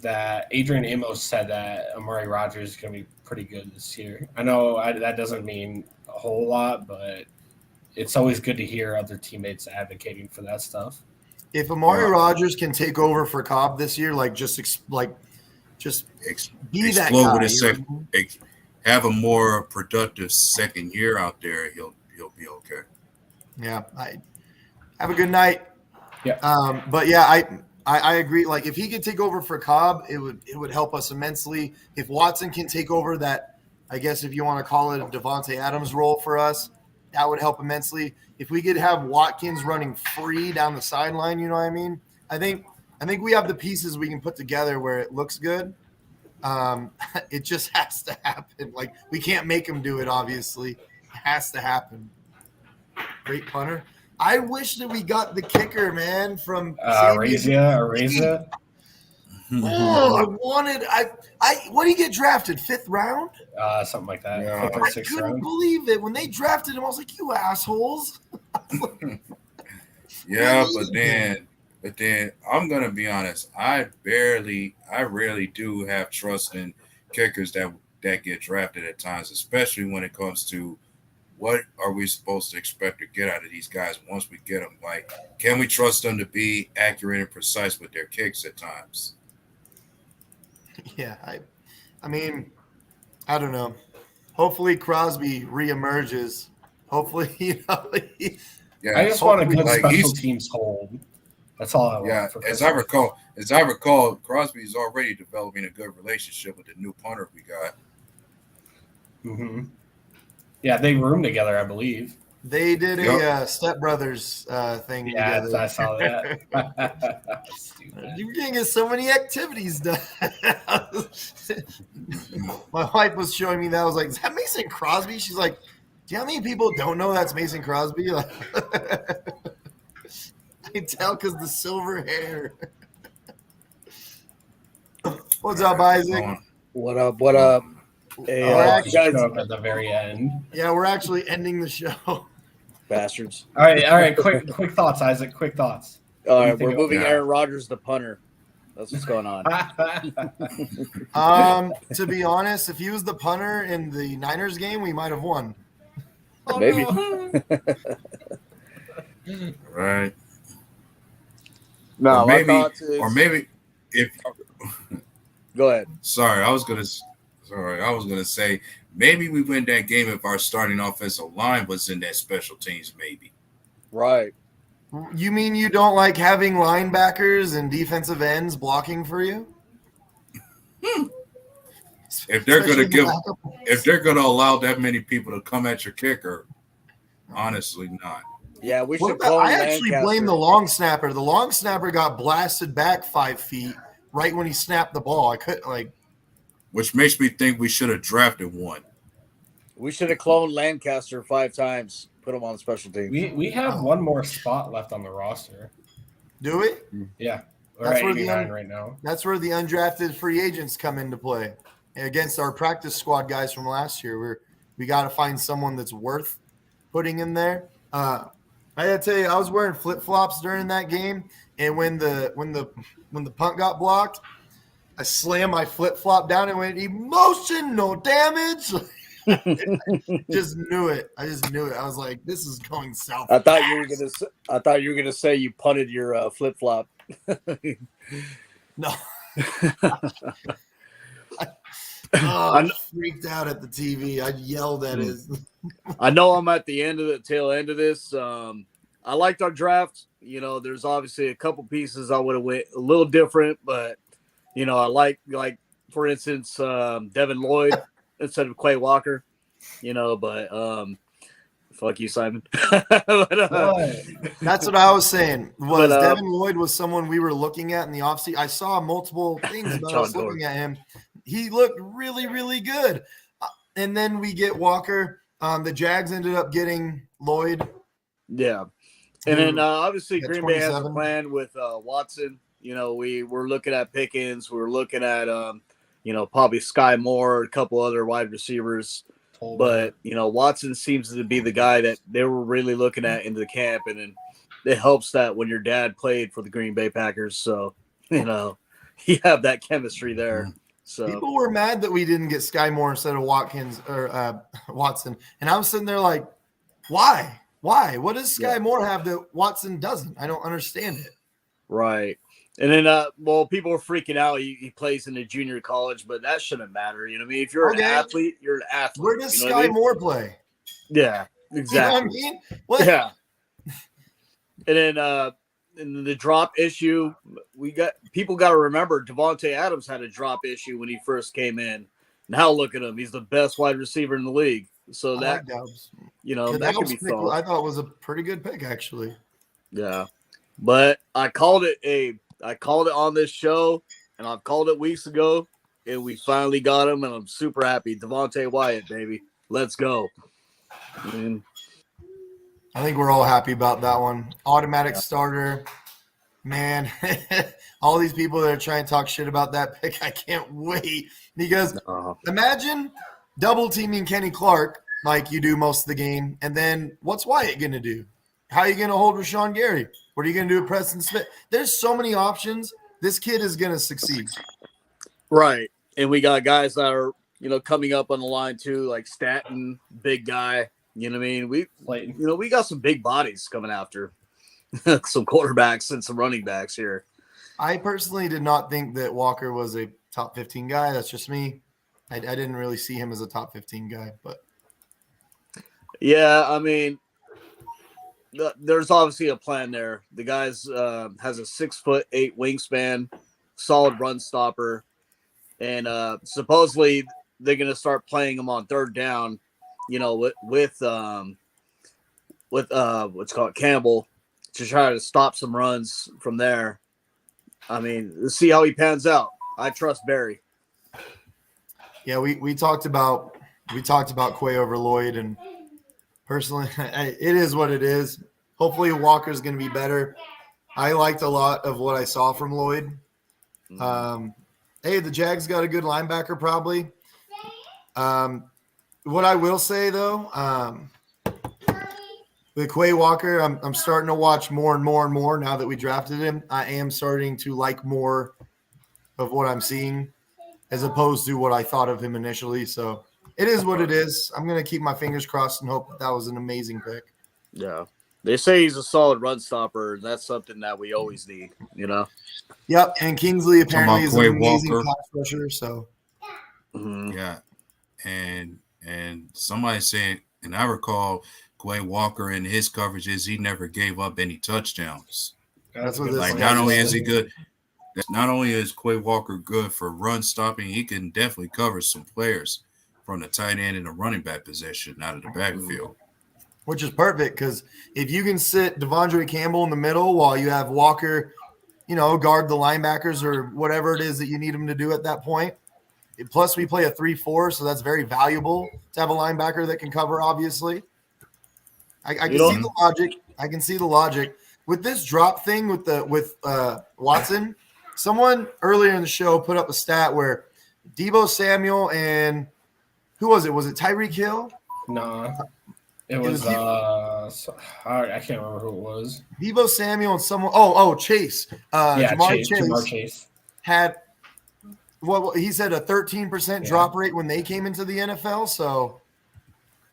that Adrian Amos said that Amari Rodgers is going to be pretty good this year. I know that doesn't mean a whole lot, but it's always good to hear other teammates advocating for that stuff. If Amari Rodgers can take over for Cobb this year, just be that guy, with his have a more productive second year out there, he'll be okay. Yeah, I have a good night. Yeah. But yeah, I agree. Like if he could take over for Cobb, it would help us immensely. If Watson can take over that, I guess if you want to call it a Devontae Adams role for us, that would help immensely. If we could have Watkins running free down the sideline, you know what I mean? I think we have the pieces we can put together where it looks good. It just has to happen. Like we can't make him do it. Obviously, it has to happen. Great punter. I wish that we got the kicker, man, from Arezia. Oh, what did he get drafted? 5th round? Something like that. Yeah. 5th or 6th I couldn't round. believe it. When they drafted him, I was like, you assholes. Yeah, but then I'm gonna be honest. I rarely do have trust in kickers that get drafted at times, especially when it comes to what are we supposed to expect to get out of these guys once we get them? Like, can we trust them to be accurate and precise with their kicks at times? Yeah, I mean, I don't know. Hopefully Crosby reemerges. Hopefully, Yeah, I just want a good like special teams hold. That's all I want. Yeah, for as I recall, Crosby is already developing a good relationship with the new punter we got. Mm-hmm. Yeah, they roomed together, I believe. They did a Step Brothers thing together. I saw that. You're getting get so many activities done. My wife was showing me that. I was like, is that Mason Crosby? She's like, do you know how many people don't know that's Mason Crosby? I can tell because the silver hair. What's up, Isaac? What up? Hey, guys, up at the very end. Yeah, we're actually ending the show. Bastards. All right. Quick thoughts, Isaac. Quick thoughts. All right, we're moving Aaron Rodgers the punter. That's what's going on. To be honest, if he was the punter in the Niners game, we might have won. Maybe. Right. No, or maybe if. Go ahead. Sorry, I was gonna say maybe we win that game if our starting offensive line was in that special teams. Maybe. Right. You mean you don't like having linebackers and defensive ends blocking for you? If they're going to allow that many people to come at your kicker, honestly, not. Yeah, we should. I actually blame the long snapper. The long snapper got blasted back 5 feet right when he snapped the ball. Which makes me think we should have drafted one. We should have cloned Lancaster 5 times. Put him on special teams. We have one more spot left on the roster. Do we? Yeah. We're at 89 right now. That's where the undrafted free agents come into play. Against our practice squad guys from last year, we got to find someone that's worth putting in there. I got to tell you, I was wearing flip-flops during that game, and when the punt got blocked, I slammed my flip-flop down and went, emotional damage. Just knew it. I just knew it. I was like, this is going south. I thought you were gonna say you punted your flip flop. No. I freaked out at the TV. I yelled at his. I know I'm at the tail end of this. I liked our draft. There's obviously a couple pieces I would have went a little different, but I like for instance, Devin Lloyd instead of Quay Walker, but Fuck you, Simon. But, That's what I was saying. Was But, Devin Lloyd was someone we were looking at in the offseason. I saw multiple things about John us looking at him. He looked really, really good. And then we get Walker. The Jags ended up getting Lloyd. yeah. And then obviously at Green Bay has a 27. plan with Watson. You know, we're looking at Pickens. We're looking at, you know, probably Sky Moore, a couple other wide receivers. But, you know, Watson seems to be the guy that they were really looking at in the camp. And then it helps that when your dad played for the Green Bay Packers. So, you know, you have that chemistry there. So People were mad that we didn't get Sky Moore instead of Watkins or Watson. And I was sitting there like, why? Why? What does Sky Moore have that Watson doesn't? I don't understand it. right. And then, well, people were freaking out. He plays in the junior college, but that shouldn't matter. You know what I mean? If you're an athlete, you're an athlete. Where does you know Sky what I mean? Moore play? Yeah, exactly. You know what I mean? What? Yeah. And then in the drop issue, people got to remember Devontae Adams had a drop issue when he first came in. Now look at him; he's the best wide receiver in the league. So that you know that could be solved. I thought it was a pretty good pick, actually. Yeah, but I called it on this show, and I've called it weeks ago, and we finally got him, and I'm super happy. Devontae Wyatt, baby, let's go. I think we're all happy about that one. Automatic starter. Man, all these people that are trying to talk shit about that pick, I can't wait. Because imagine double teaming Kenny Clark like you do most of the game, and then what's Wyatt going to do? How are you going to hold Rashawn Gary? What are you going to do with Preston Smith? There's so many options. This kid is going to succeed. Right. And we got guys that are, you know, coming up on the line too, like Stanton, big guy. You know what I mean? We got some big bodies coming after some quarterbacks and some running backs here. I personally did not think that Walker was a top 15 guy. That's just me. I didn't really see him as a top 15 guy, but yeah, I mean, there's obviously a plan there. The guy's has a 6'8" wingspan, solid run stopper, and supposedly they're going to start playing him on third down. You know, with what's called Campbell to try to stop some runs from there. I mean, let's see how he pans out. I trust Barry. Yeah, we talked about Quay over Lloyd, and personally, it is what it is. Hopefully, Walker's going to be better. I liked a lot of what I saw from Lloyd. Hey, the Jags got a good linebacker, probably. What I will say though, with Quay Walker, I'm starting to watch more and more and more now that we drafted him. I am starting to like more of what I'm seeing as opposed to what I thought of him initially. So it is what it is. I'm going to keep my fingers crossed and hope that was an amazing pick. Yeah. They say he's a solid run stopper. That's something that we always need, you know? Yep. And Kingsley apparently is an amazing Walker. pass rusher. So Yeah. And somebody said, and I recall Quay Walker in his coverages, he never gave up any touchdowns. that's what this Like, not only is he good, not only is Quay Walker good for run stopping, he can definitely cover some players from the tight end and the running back position out of the backfield. which is perfect because if you can sit Devondre Campbell in the middle while you have Walker, you know, guard the linebackers or whatever it is that you need him to do at that point. Plus, we play a 3-4, so that's very valuable to have a linebacker that can cover, obviously. I can see the logic. I can see the logic. With this drop thing with Watson, someone earlier in the show put up a stat where Deebo Samuel and who was it? Was it Tyreek Hill? No. It was I can't remember who it was. Deebo Samuel and someone Chase. Jamar Chase had what he said, a 13% drop rate when they came into the NFL. So,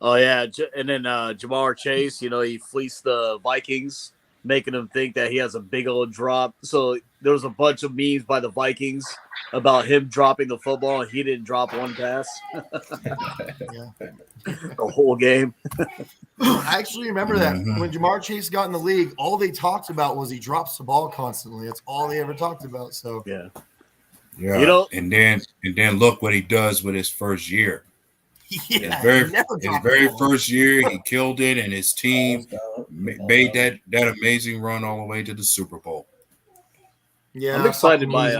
oh yeah, and then Jamar Chase, you know, he fleeced the Vikings, making them think that he has a big old drop. So there was a bunch of memes by the Vikings about him dropping the football, and he didn't drop one pass the whole game. I actually remember that when Jamar Chase got in the league, all they talked about was he drops the ball constantly. That's all they ever talked about. So yeah, you know, and then look what he does with his first year. Yeah, his very first year, he killed it, and his team made that amazing run all the way to the Super Bowl. Yeah, I'm excited by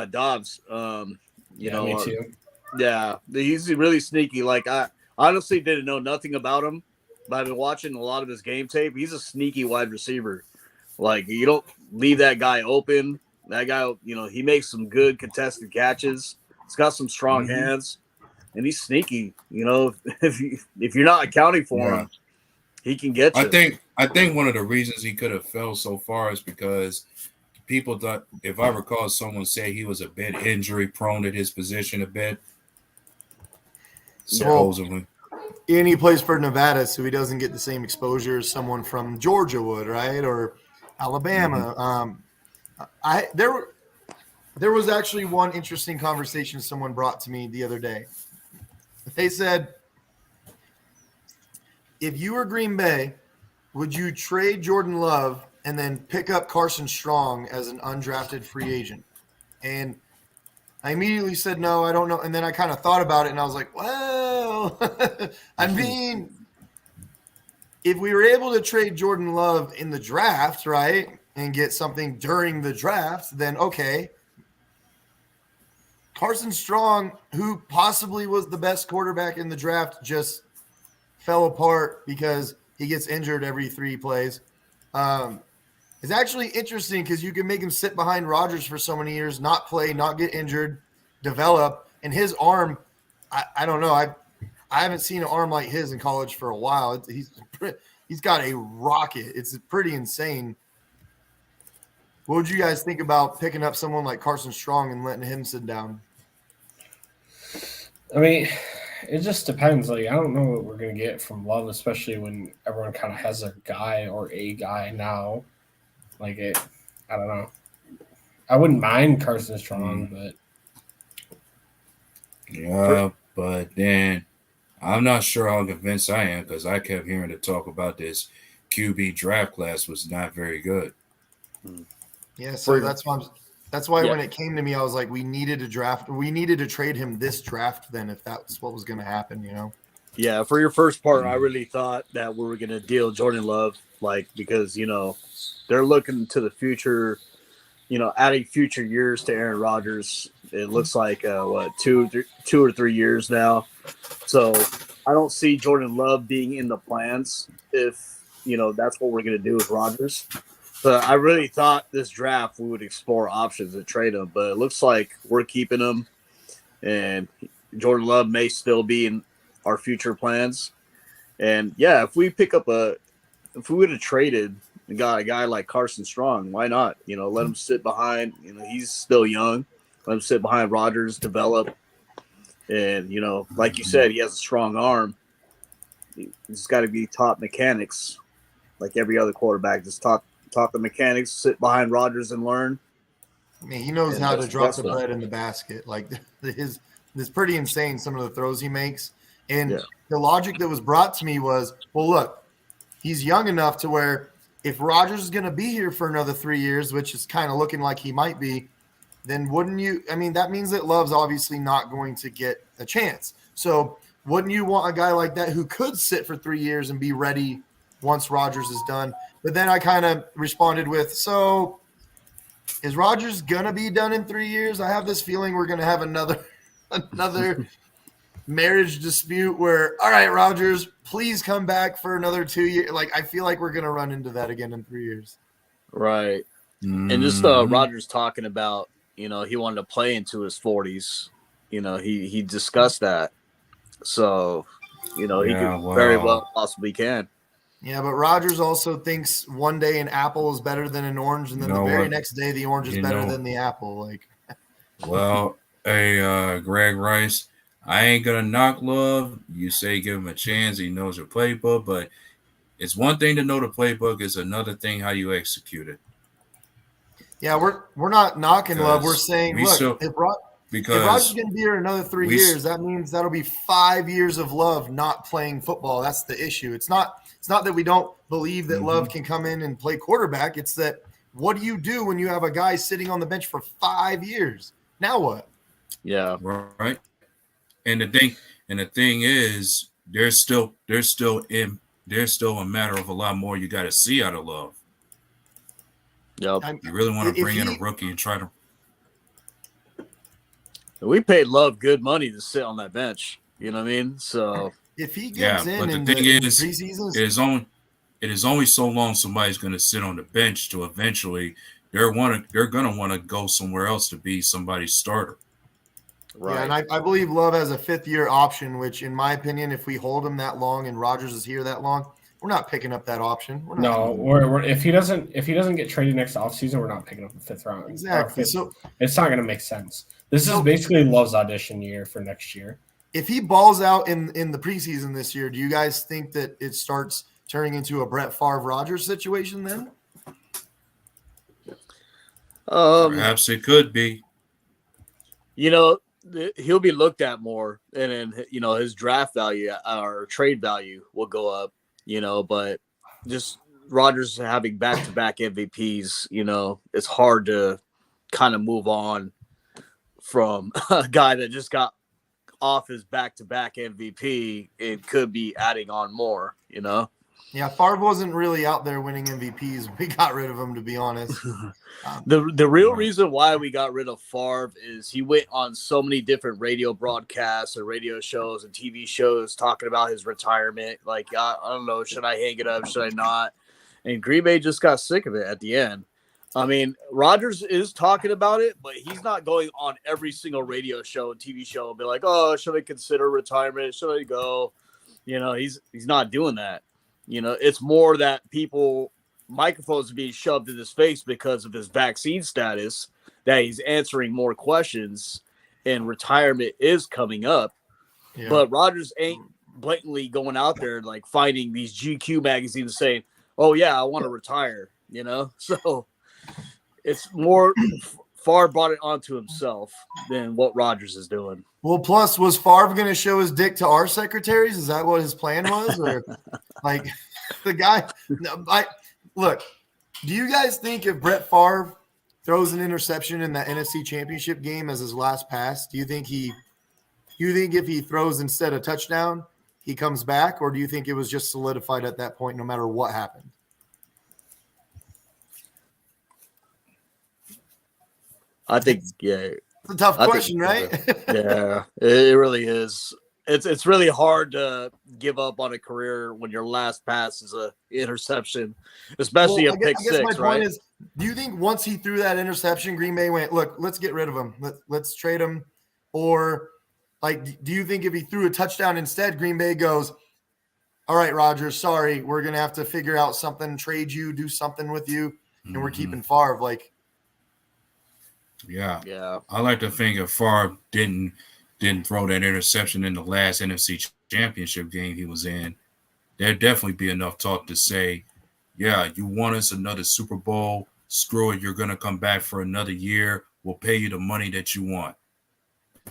Dobbs. Me too. Yeah, he's really sneaky. Like I honestly didn't know nothing about him, but I've been watching a lot of his game tape. He's a sneaky wide receiver. Like you don't leave that guy open. That guy, he makes some good contested catches. He's got some strong hands, and he's sneaky. If you're not accounting for him, he can get you. I think one of the reasons he could have fell so far is because people thought, if I recall, someone say he was a bit injury prone at his position a bit. Supposedly. And he plays for Nevada, so he doesn't get the same exposure as someone from Georgia would, right? Or Alabama. There was actually one interesting conversation someone brought to me the other day. They said, if you were Green Bay, would you trade Jordan Love and then pick up Carson Strong as an undrafted free agent? And I immediately said, no, I don't know. And then I kind of thought about it, and I was like, well, I mean, if we were able to trade Jordan Love in the draft, right, and get something during the draft, then okay. Carson Strong, who possibly was the best quarterback in the draft, just fell apart because he gets injured every 3 plays. It's actually interesting because you can make him sit behind Rodgers for so many years, not play, not get injured, develop. And his arm, I don't know. I haven't seen an arm like his in college for a while. He's got a rocket. It's pretty insane. What would you guys think about picking up someone like Carson Strong and letting him sit down? I mean, it just depends. Like, I don't know what we're going to get from Love, especially when everyone kind of has a guy or a guy now. Like, I don't know. I wouldn't mind Carson Strong, but. Yeah, but then I'm not sure how convinced I am because I kept hearing the talk about this QB draft class was not very good. Yeah, so that's why when it came to me, I was like, we needed to trade him this draft then if that's what was going to happen, Yeah, for your first part, I really thought that we were going to deal Jordan Love, because, they're looking to the future, adding future years to Aaron Rodgers. It looks like, 2 or 3 years now. So I don't see Jordan Love being in the plans if, that's what we're going to do with Rodgers. But I really thought this draft we would explore options to trade him, but it looks like we're keeping him, and Jordan Love may still be in our future plans. And yeah, if we would have traded and got a guy like Carson Strong, why not? Let him sit behind. He's still young. Let him sit behind Rodgers, develop, and like you said, he has a strong arm. He's got to be taught mechanics, like every other quarterback. Just taught the mechanics, sit behind Rodgers and learn. I mean, he knows how to drop the bread in the basket. Like it's pretty insane, some of the throws he makes. And the logic that was brought to me was, well, look, he's young enough to where if Rodgers is going to be here for another 3 years, which is kind of looking like he might be, then wouldn't you – I mean, that means that Love's obviously not going to get a chance. So wouldn't you want a guy like that who could sit for 3 years and be ready once Rodgers is done? But then I kind of responded with, so is Rodgers going to be done in 3 years? I have this feeling we're going to have another marriage dispute where, all right, Rodgers, please come back for another 2 years. Like, I feel like we're going to run into that again in 3 years. Right. And just Rodgers talking about, he wanted to play into his 40s. He discussed that. So, he could very well possibly can. Yeah, but Rodgers also thinks one day an apple is better than an orange, and then the very next day the orange is better than the apple. Well, hey, Greg Rice, I ain't gonna knock Love. You say give him a chance. He knows your playbook, but it's one thing to know the playbook. It's another thing how you execute it. Yeah, we're not knocking Love. We're saying, if Rodgers is going to be here another 3 years, that means that'll be 5 years of Love not playing football. That's the issue. It's not that we don't believe that Love can come in and play quarterback. It's that what do you do when you have a guy sitting on the bench for 5 years? Now what? Yeah. Right. And the thing is, there's still a matter of a lot more you got to see out of Love. Yep. You really want to If bring in a he- rookie and try to. We paid Love good money to sit on that bench. You know what I mean? So If he Yeah, gets in but the in thing the is, preseason, it is only so long somebody's going to sit on the bench to eventually they're going to want to go somewhere else to be somebody's starter. right. yeah, and I believe Love has a 5th-year option, which, in my opinion, if we hold him that long and Rodgers is here that long, we're not picking up that option. We're not No, we're if he doesn't get traded next offseason, we're not picking up the 5th round. exactly. So It's not going to make sense. This is So- basically Love's audition year for next year. if he balls out in the preseason this year, do you guys think that it starts turning into a Brett Favre Rodgers situation then? Perhaps it could be. You know, he'll be looked at more, and then his draft value or trade value will go up. But just Rodgers having back-to-back MVPs, it's hard to kind of move on from a guy that just got off his back-to-back MVP and could be adding on more. Yeah, Favre wasn't really out there winning MVPs. We got rid of him, to be honest. The real reason why we got rid of Favre is he went on so many different radio broadcasts and radio shows and TV shows talking about his retirement. Like, I don't know, should I hang it up? Should I not? And Green Bay just got sick of it at the end. I mean, Rodgers is talking about it, but he's not going on every single radio show and TV show and be like, oh, should I consider retirement? Should I go? He's not doing that. It's more that microphones are being shoved in his face because of his vaccine status, that he's answering more questions, and retirement is coming up. Yeah. But Rodgers ain't blatantly going out there like finding these GQ magazines saying, oh yeah, I want to retire, So it's more Favre brought it onto himself than what Rodgers is doing. Well, plus, was Favre going to show his dick to our secretaries? Is that what his plan was? Or like the guy? No, look, do you guys think if Brett Favre throws an interception in that NFC Championship game as his last pass, do you think if he throws instead a touchdown, he comes back, or do you think it was just solidified at that point no matter what happened? I think, yeah. It's a tough question, right? Yeah, it really is. It's really hard to give up on a career when your last pass is a interception, especially a pick six, my right? point is, do you think once he threw that interception, Green Bay went, look, let's get rid of him. Let's trade him? Or, like, do you think if he threw a touchdown instead, Green Bay goes, all right, Rodgers, sorry, we're going to have to figure out something, trade you, do something with you, and we're keeping Favre? Like, yeah. I like to think if Favre didn't throw that interception in the last NFC Championship game he was in, there'd definitely be enough talk to say, yeah, you want us another Super Bowl, screw it, you're going to come back for another year, we'll pay you the money that you want.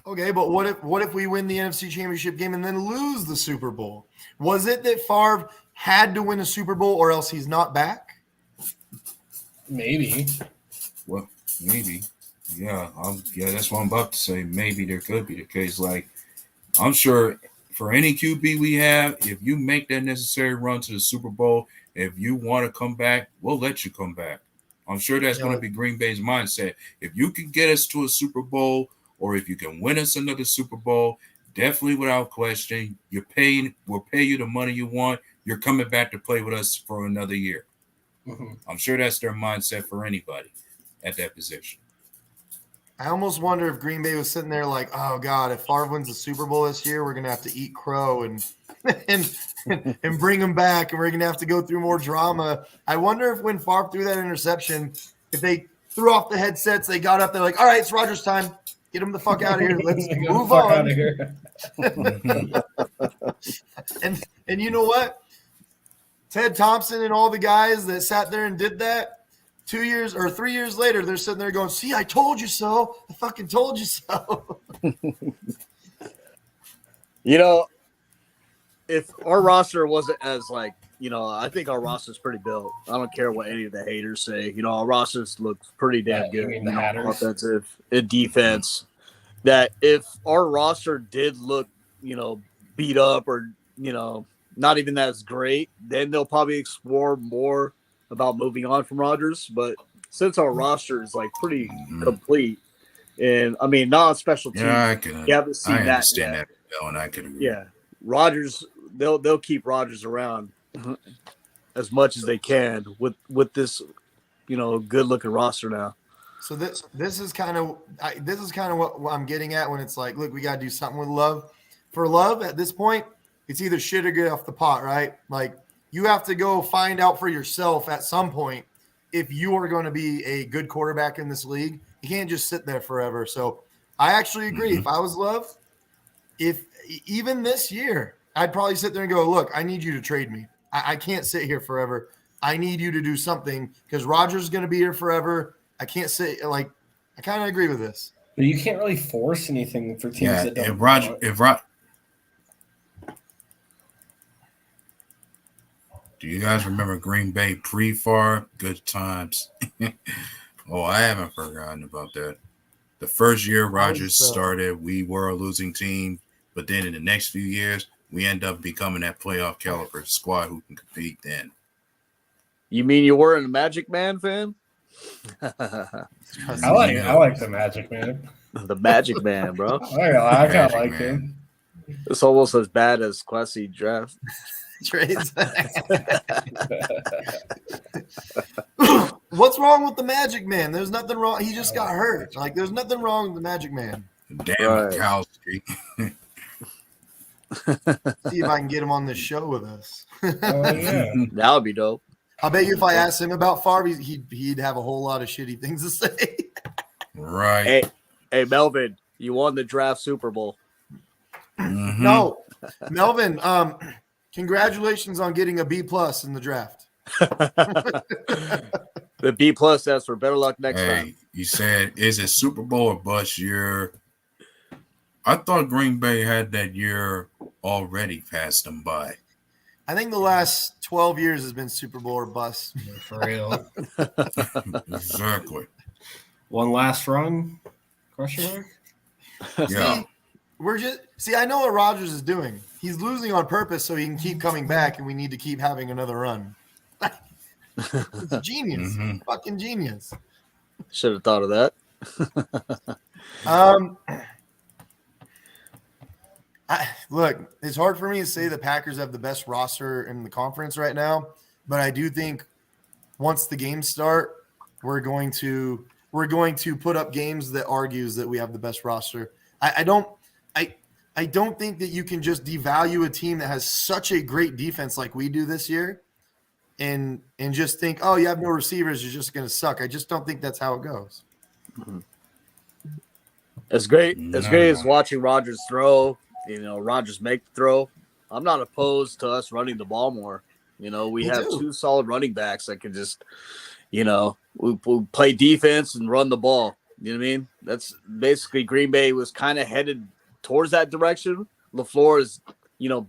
okay, but what if we win the NFC Championship game and then lose the Super Bowl? Was it that Favre had to win a Super Bowl or else he's not back? Maybe. Well, maybe. Yeah, that's what I'm about to say. Maybe there could be the case. Like, I'm sure for any QB we have, if you make that necessary run to the Super Bowl, if you want to come back, we'll let you come back. I'm sure that's going to be Green Bay's mindset. If you can get us to a Super Bowl, or if you can win us another Super Bowl, definitely without question, we'll pay you the money you want. You're coming back to play with us for another year. Mm-hmm. I'm sure that's their mindset for anybody at that position. I almost wonder if Green Bay was sitting there like, oh God, if Favre wins the Super Bowl this year, we're gonna have to eat crow and bring him back, and we're gonna have to go through more drama. I wonder if when Favre threw that interception, if they threw off the headsets, they got up, they're like, all right, it's Rodgers' time. Get him the fuck out of here. Let's move on. And you know what? Ted Thompson and all the guys that sat there and did that, 2 years or 3 years later, they're sitting there going, see, I told you so. I fucking told you so. If our roster wasn't as like, I think our roster's pretty built. I don't care what any of the haters say. Our rosters look pretty damn good. The Hatters? Offensive and defense. that if our roster did look, beat up or, not even as great, then they'll probably explore more about moving on from Rodgers. But since our roster is like pretty complete, and I mean, not on special teams, Yeah, I can. you haven't seen I that understand yet. that, Bill, and I can agree. Yeah, Rodgers, they'll keep Rodgers around as much as they can with this, good looking roster now. So this is kind of what I'm getting at when it's like, look, we got to do something with Love. For Love at this point, it's either shit or get off the pot, right? Like you have to go find out for yourself at some point if you are going to be a good quarterback in this league. You can't just sit there forever. So I actually agree. If I was Love, if even this year, I'd probably sit there and go, look, I need you to trade me. I can't sit here forever. I need you to do something because Rodgers is going to be here forever. I can't say I kind of agree with this. But you can't really force anything for teams that don't. Do you guys remember Green Bay pre-Favre? Good times. Oh, I haven't forgotten about that. The first year Rodgers started, we were a losing team, but then in the next few years, we end up becoming that playoff caliber squad who can compete then. You mean you weren't a Magic Man fan? I like the Magic Man. The Magic Man, bro. I kind of like him. It's almost as bad as Classy Draft. Trades. What's wrong with the Magic Man? There's nothing wrong. He just got hurt. Like, there's nothing wrong with the Magic Man. Damn Mikowski. See if I can get him on this show with us. Yeah. That would be dope. I'll bet you if I asked him about Favre, he'd have a whole lot of shitty things to say. Right. Hey, Melvin, you won the draft Super Bowl. Mm-hmm. No, Melvin, congratulations on getting a B+ in the draft. The B+ stands for better luck next time. You said, is it Super Bowl or bust year? I thought Green Bay had that year already passed them by. I think the last 12 years has been Super Bowl or bust. For real. Exactly. One last run? Question mark? Yeah. I know what Rodgers is doing. He's losing on purpose so he can keep coming back, and we need to keep having another run. It's genius. Mm-hmm. Fucking genius. Should have thought of that. Look, it's hard for me to say the Packers have the best roster in the conference right now, but I do think once the games start, we're going to put up games that argues that we have the best roster. I don't think that you can just devalue a team that has such a great defense like we do this year and just think, oh, you have no receivers, you're just going to suck. I just don't think that's how it goes. As great as watching Rodgers throw, Rodgers make the throw. I'm not opposed to us running the ball more. We have two solid running backs that can just, we play defense and run the ball. You know what I mean? That's basically Green Bay was kind of headed towards that direction. LaFleur is,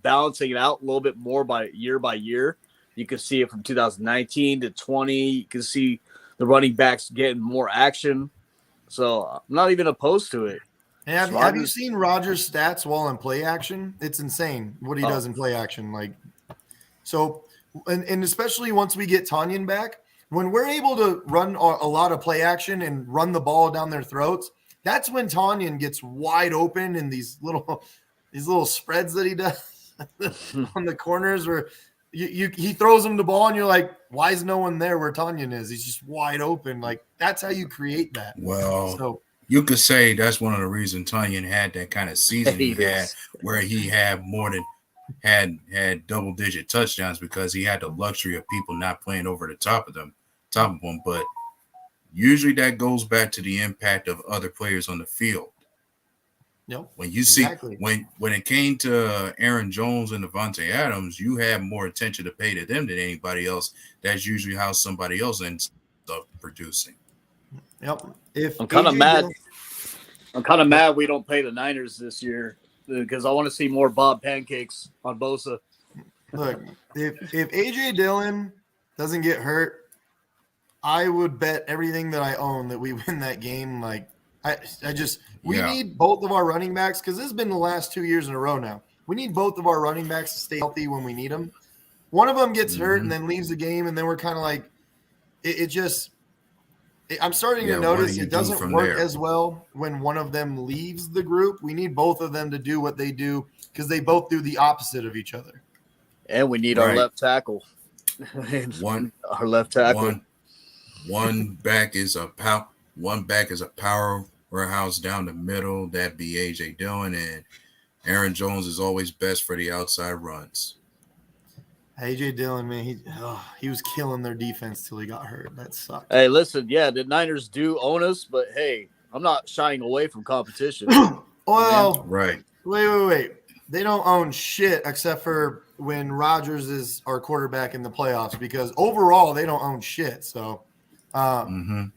balancing it out a little bit more by year. You can see it from 2019 to 20. You can see the running backs getting more action. So I'm not even opposed to it. And have you seen Rodgers' stats while in play action? It's insane what he does in play action. And especially once we get Tanyan back, when we're able to run a lot of play action and run the ball down their throats, that's when Tanyan gets wide open in these little spreads that he does on the corners where he throws them the ball and you're like, why is no one there where Tanyan is? He's just wide open. Like, that's how you create that. Well, you could say that's one of the reasons Tanyan had that kind of season he had, where he had more than had double-digit touchdowns because he had the luxury of people not playing over the top of him. But usually that goes back to the impact of other players on the field. Yep. When you see when it came to Aaron Jones and Devontae Adams, you have more attention to pay to them than anybody else. That's usually how somebody else ends up producing. Yep. I'm kind of mad. I'm kind of mad we don't play the Niners this year because I want to see more Bob Pancakes on Bosa. Look, if AJ Dillon doesn't get hurt, I would bet everything that I own that we win that game like We need both of our running backs because this has been the last 2 years in a row now. We need both of our running backs to stay healthy when we need them. One of them gets hurt and then leaves the game, and then we're kind of like, I'm starting to notice it doesn't work as well when one of them leaves the group. We need both of them to do what they do because they both do the opposite of each other. And we need our left tackle. Our left tackle. One back is a powerhouse down the middle. That'd be AJ Dillon, and Aaron Jones is always best for the outside runs. AJ Dillon, man, he was killing their defense till he got hurt. That sucked. Hey, listen, the Niners do own us, but hey, I'm not shying away from competition. Well, right. Wait. They don't own shit except for when Rodgers is our quarterback in the playoffs because overall they don't own shit. So, and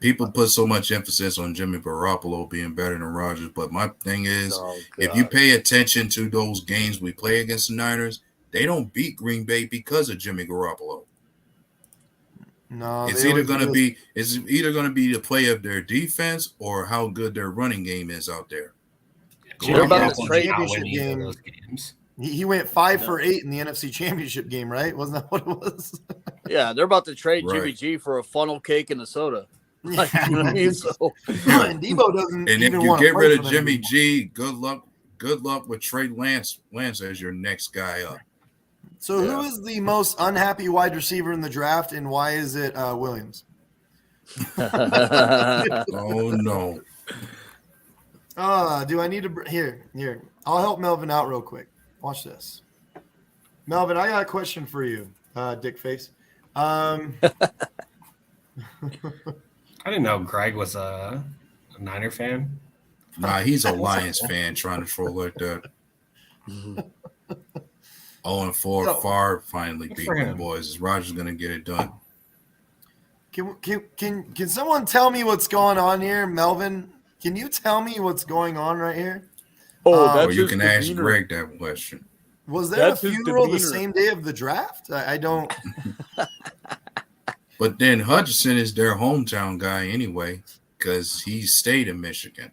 people put so much emphasis on Jimmy Garoppolo being better than Rodgers. But my thing is, if you pay attention to those games we play against the Niners, they don't beat Green Bay because of Jimmy Garoppolo. No, it's either going to be the play of their defense or how good their running game is out there. They're about to trade those games. He went 5 for 8 in the NFC Championship game, right? Wasn't that what it was? Yeah, they're about to trade Jimmy G for a funnel cake and a soda. Like, you know what I mean? And Debo doesn't. And if you get rid of Jimmy G, good luck with Trey Lance as your next guy up. So who is the most unhappy wide receiver in the draft, and why is it Williams? Oh no. Do I need to here? I'll help Melvin out real quick. Watch this. Melvin, I got a question for you, dick face. I didn't know Greg was a Niner fan. Nah, he's a Lions fan trying to troll like that. 0-4, Favre finally beat the boys. Is Rodgers going to get it done? Can someone tell me what's going on here, Melvin? Can you tell me what's going on right here? Or you can ask Greg that question. Was there a funeral the same day of the draft? I don't. But then Hutchinson is their hometown guy anyway because he stayed in Michigan.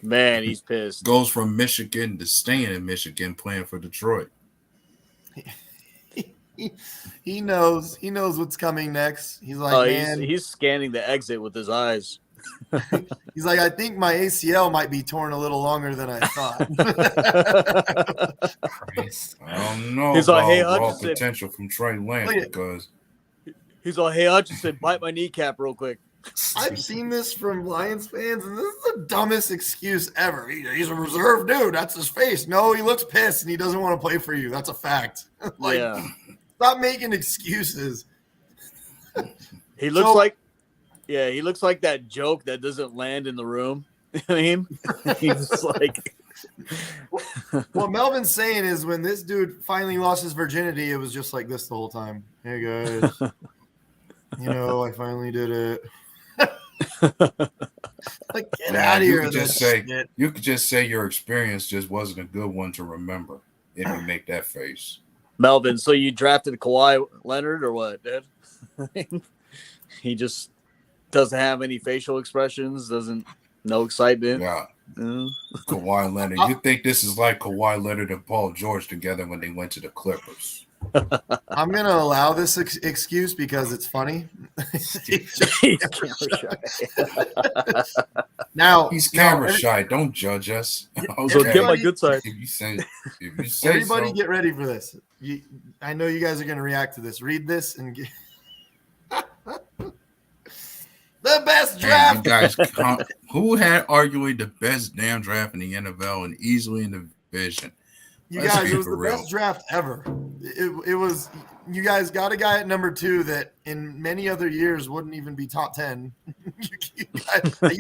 Man, he's pissed. Goes from Michigan to staying in Michigan playing for Detroit. He knows what's coming next. He's like, man. He's scanning the exit with his eyes. He's like, I think my ACL might be torn a little longer than I thought. Christ. I don't know he's about like, hey, raw Hutchinson. potential from Trey Lance because he's like, hey, Hutchinson, bite my kneecap real quick. I've seen this from Lions fans, and this is the dumbest excuse ever. He's a reserve dude. That's his face. No, he looks pissed, and he doesn't want to play for you. That's a fact. Stop making excuses. He looks like that joke that doesn't land in the room. I mean, he's like. What Melvin's saying is when this dude finally lost his virginity, it was just like this the whole time. Hey, guys. I finally did it. Like, get out of here. You could just say your experience just wasn't a good one to remember if you make that face. Melvin, so you drafted Kawhi Leonard or what, dude? He just doesn't have any facial expressions, no excitement. Yeah. Kawhi Leonard. You think this is like Kawhi Leonard and Paul George together when they went to the Clippers? I'm going to allow this excuse because it's funny. He's camera shy. Now he's camera shy. Don't judge us. Okay. So get my good side. If you say everybody so. Get ready for this. I know you guys are going to react to this. Read this and get the best draft. You guys, who had arguably the best damn draft in the NFL and easily in the division? You guys, it was the best draft ever. It was. You guys got a guy at number 2 that in many other years wouldn't even be top 10. You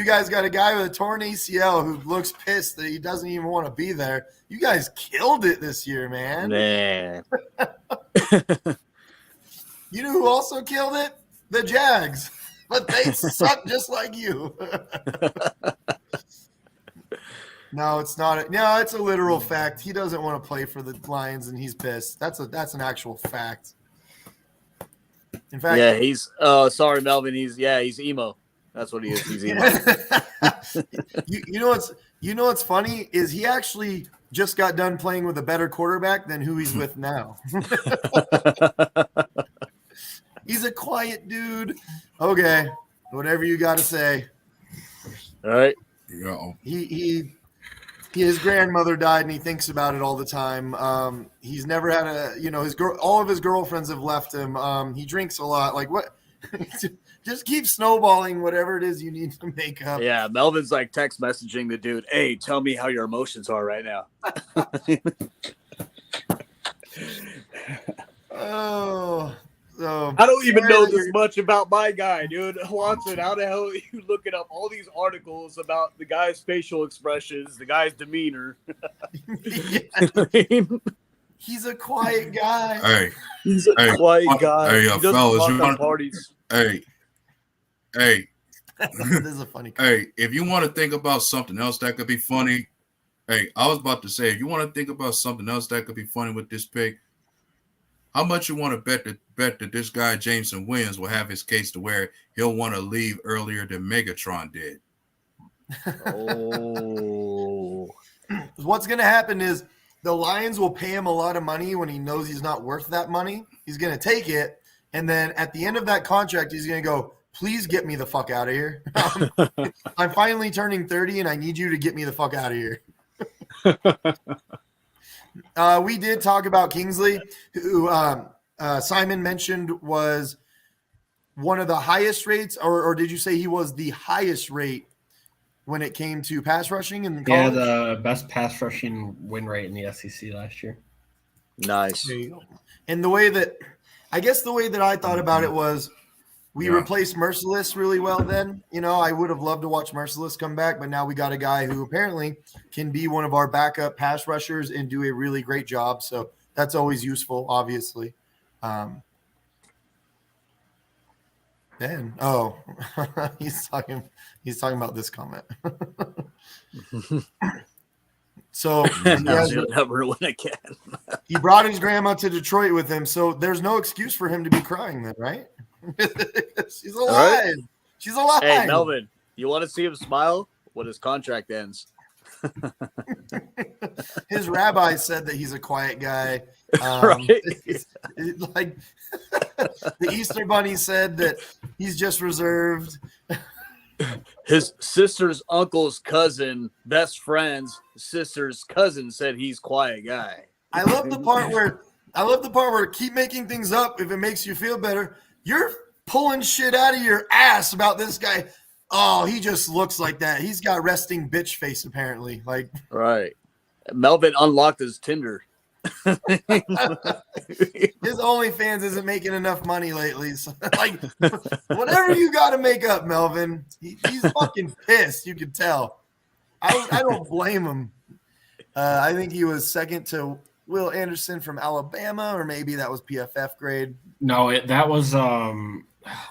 guys got a guy with a torn ACL who looks pissed that he doesn't even want to be there. You guys killed it this year, man. Man. You know who also killed it? The Jags. But they suck just like you. No, it's not. No, it's a literal fact. He doesn't want to play for the Lions, and he's pissed. That's an actual fact. In fact, yeah, he's sorry, Melvin. He's emo. That's what he is. He's emo. you know what's funny is he actually just got done playing with a better quarterback than who he's with now. He's a quiet dude. Okay, whatever you got to say. All right. Yeah. His grandmother died, and he thinks about it all the time. He's never had all of his girlfriends have left him. He drinks a lot. Like what? Just keep snowballing whatever it is you need to make up. Yeah, Melvin's like text messaging the dude. Hey, tell me how your emotions are right now. Oh. So I don't even know this much about my guy, dude. Watson, how the hell are you looking up all these articles about the guy's facial expressions, the guy's demeanor? He's a quiet guy. Hey, he's a quiet guy. Hey, he doesn't fellas, talk on parties. Hey. This is a funny. Hey, if you want to think about something else that could be funny, hey, I was about to say, if you want to think about something else that could be funny with this pick, how much you want to bet that this guy Jameson Williams will have his case to where he'll want to leave earlier than Megatron did? Oh. What's going to happen is the Lions will pay him a lot of money when he knows he's not worth that money. He's going to take it, and then at the end of that contract, he's going to go, please get me the fuck out of here. I'm finally turning 30, and I need you to get me the fuck out of here. We did talk about Kingsley, who Simon mentioned was one of the highest rates, or did you say he was the highest rate when it came to pass rushing in college? Yeah, the best pass rushing win rate in the SEC last year. Nice. There you go. And the way that I thought about it was we replaced Merciless really well then. I would have loved to watch Merciless come back, but now we got a guy who apparently can be one of our backup pass rushers and do a really great job. So that's always useful, obviously. He's talking about this comment. So he'll never win again. He brought his grandma to Detroit with him, so there's no excuse for him to be crying then, right? She's alive. Right. She's alive. Hey, Melvin, you want to see him smile when his contract ends? His rabbi said that he's a quiet guy. Right. Like the Easter Bunny said that he's just reserved. His sister's uncle's cousin, best friend's sister's cousin said he's quiet guy. I love the part where keep making things up if it makes you feel better. You're pulling shit out of your ass about this guy. Oh, he just looks like that. He's got resting bitch face, apparently. Like, right. Melvin unlocked his Tinder. His OnlyFans isn't making enough money lately. So, like, whatever you got to make up, Melvin. He's fucking pissed. You can tell. I don't blame him. I think he was second to Will Anderson from Alabama, or maybe that was PFF grade. No, that was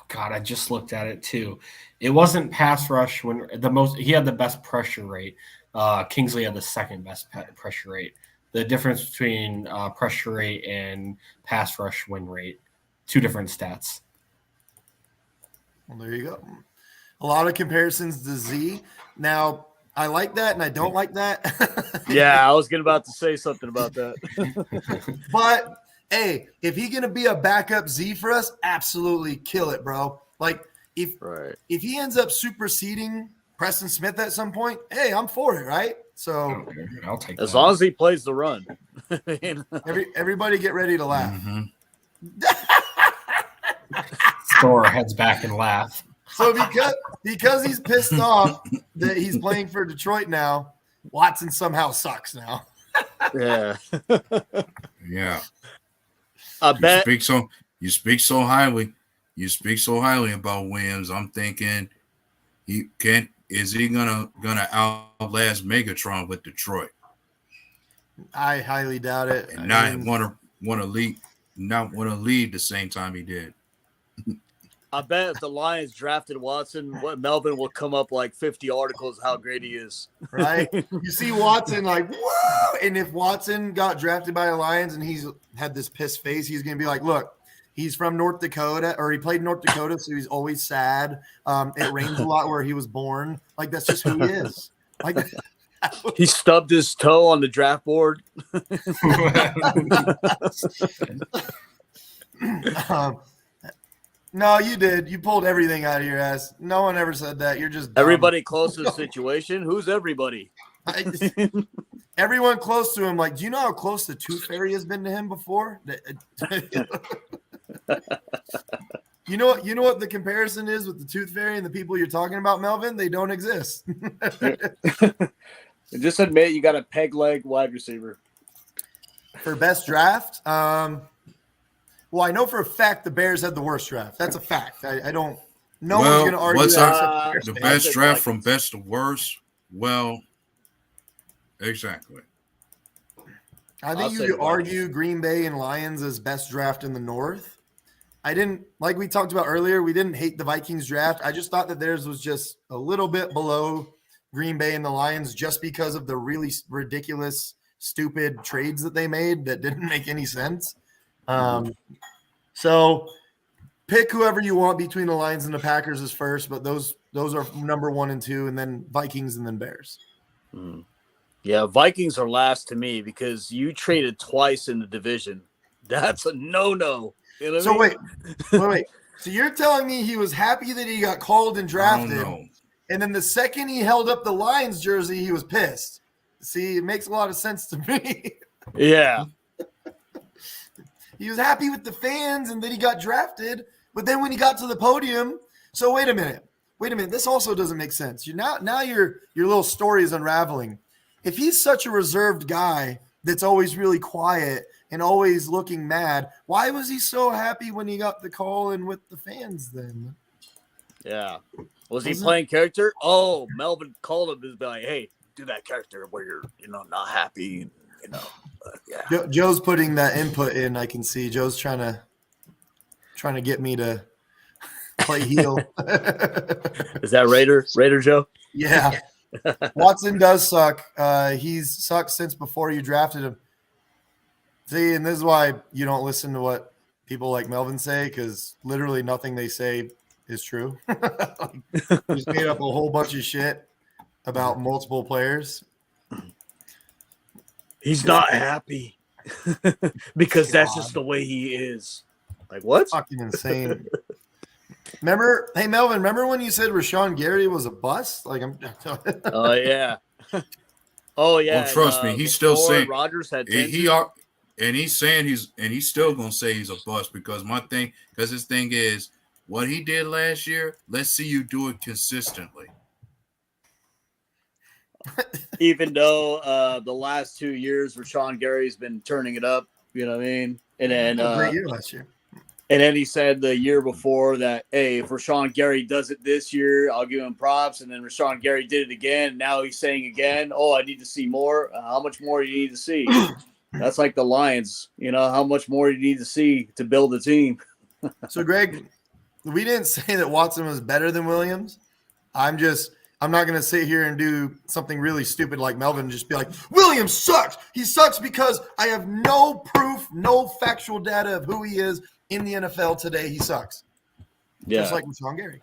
God, I just looked at it too. It wasn't pass rush when he had the best pressure rate. Kingsley had the second best pressure rate. The difference between pressure rate and pass rush win rate, two different stats. Well, there you go. A lot of comparisons to Z. Now, I like that and I don't like that. Yeah, I was about to say something about that. But, hey, if he's going to be a backup Z for us, absolutely kill it, bro. Like, if he ends up superseding Preston Smith at some point, hey, I'm for it, right? So I'll take as long as he plays the run. Everybody get ready to laugh. Mm-hmm. Store heads back and laugh. So because he's pissed off that he's playing for Detroit now, Watson somehow sucks now. Yeah. Yeah. I bet you speak so highly about Williams. I'm thinking is he gonna outlast Megatron with Detroit? I highly doubt it. And not want to lead the same time he did. I bet if the Lions drafted Watson, Melvin will come up like 50 articles how great he is. Right? You see Watson like, whoa! And if Watson got drafted by the Lions and he's had this pissed face, he's going to be like, look, He's from North Dakota, or he played North Dakota, so he's always sad. It rains a lot where he was born. Like, that's just who he is. Like, He stubbed his toe on the draft board. No, you did. You pulled everything out of your ass. No one ever said that. You're just dumb. Everybody close to the situation. Who's everybody? Everyone close to him. Like, do you know how close the Tooth Fairy has been to him before? You know what the comparison is with the Tooth Fairy and the people you're talking about, Melvin? They don't exist. Just admit you got a peg leg wide receiver. For best draft, well, I know for a fact the Bears had the worst draft. That's a fact. I don't. No one's going to argue what's that. the best draft from best to worst? Well, exactly. I think you could argue Green Bay and Lions as best draft in the North. I didn't, like we talked about earlier, we didn't hate the Vikings draft. I just thought that theirs was just a little bit below Green Bay and the Lions just because of the really ridiculous, stupid trades that they made that didn't make any sense. So pick whoever you want between the Lions and the Packers is first, but those are number 1 and 2, and then Vikings and then Bears. Yeah, Vikings are last to me because you traded twice in the division. That's a no-no. You know what I mean? Wait. So you're telling me he was happy that he got called and drafted, and then the second he held up the Lions jersey, he was pissed. See, it makes a lot of sense to me. Yeah. He was happy with the fans and then he got drafted, but then when he got to the podium, so wait a minute. This also doesn't make sense. Now your little story is unraveling. If he's such a reserved guy that's always really quiet and always looking mad, why was he so happy when he got the call in with the fans then? Yeah. Was he playing character? Oh, Melvin called him to be like, hey, do that character where you're, not happy, yeah. Joe's putting that input in. I can see Joe's trying to get me to play heel. Is that Raider Joe? Yeah. Watson does suck. He's sucked since before you drafted him. See, and this is why you don't listen to what people like Melvin say, because literally nothing they say is true. Just made up a whole bunch of shit about multiple players. He's not happy because that's just the way he is. Like, what? Fucking insane. Remember, hey Melvin, remember when you said Rashawn Gary was a bust? Like, Oh yeah. Oh yeah. Well, trust me, he's still saying Rodgers had he's saying he's still gonna say he's a bust because his thing is what he did last year. Let's see you do it consistently. Even though the last 2 years Rashawn Gary's been turning it up, you know what I mean? And then great year last year. And then he said the year before that, hey, if Rashawn Gary does it this year, I'll give him props. And then Rashawn Gary did it again. Now he's saying again, oh, I need to see more. How much more do you need to see? That's like the Lions. How much more do you need to see to build a team? So, Greg, we didn't say that Watson was better than Williams. I'm not going to sit here and do something really stupid like Melvin and just be like, Williams sucks. He sucks because I have no proof, no factual data of who he is in the NFL today. He sucks. Yeah. Just like Rashawn Gary.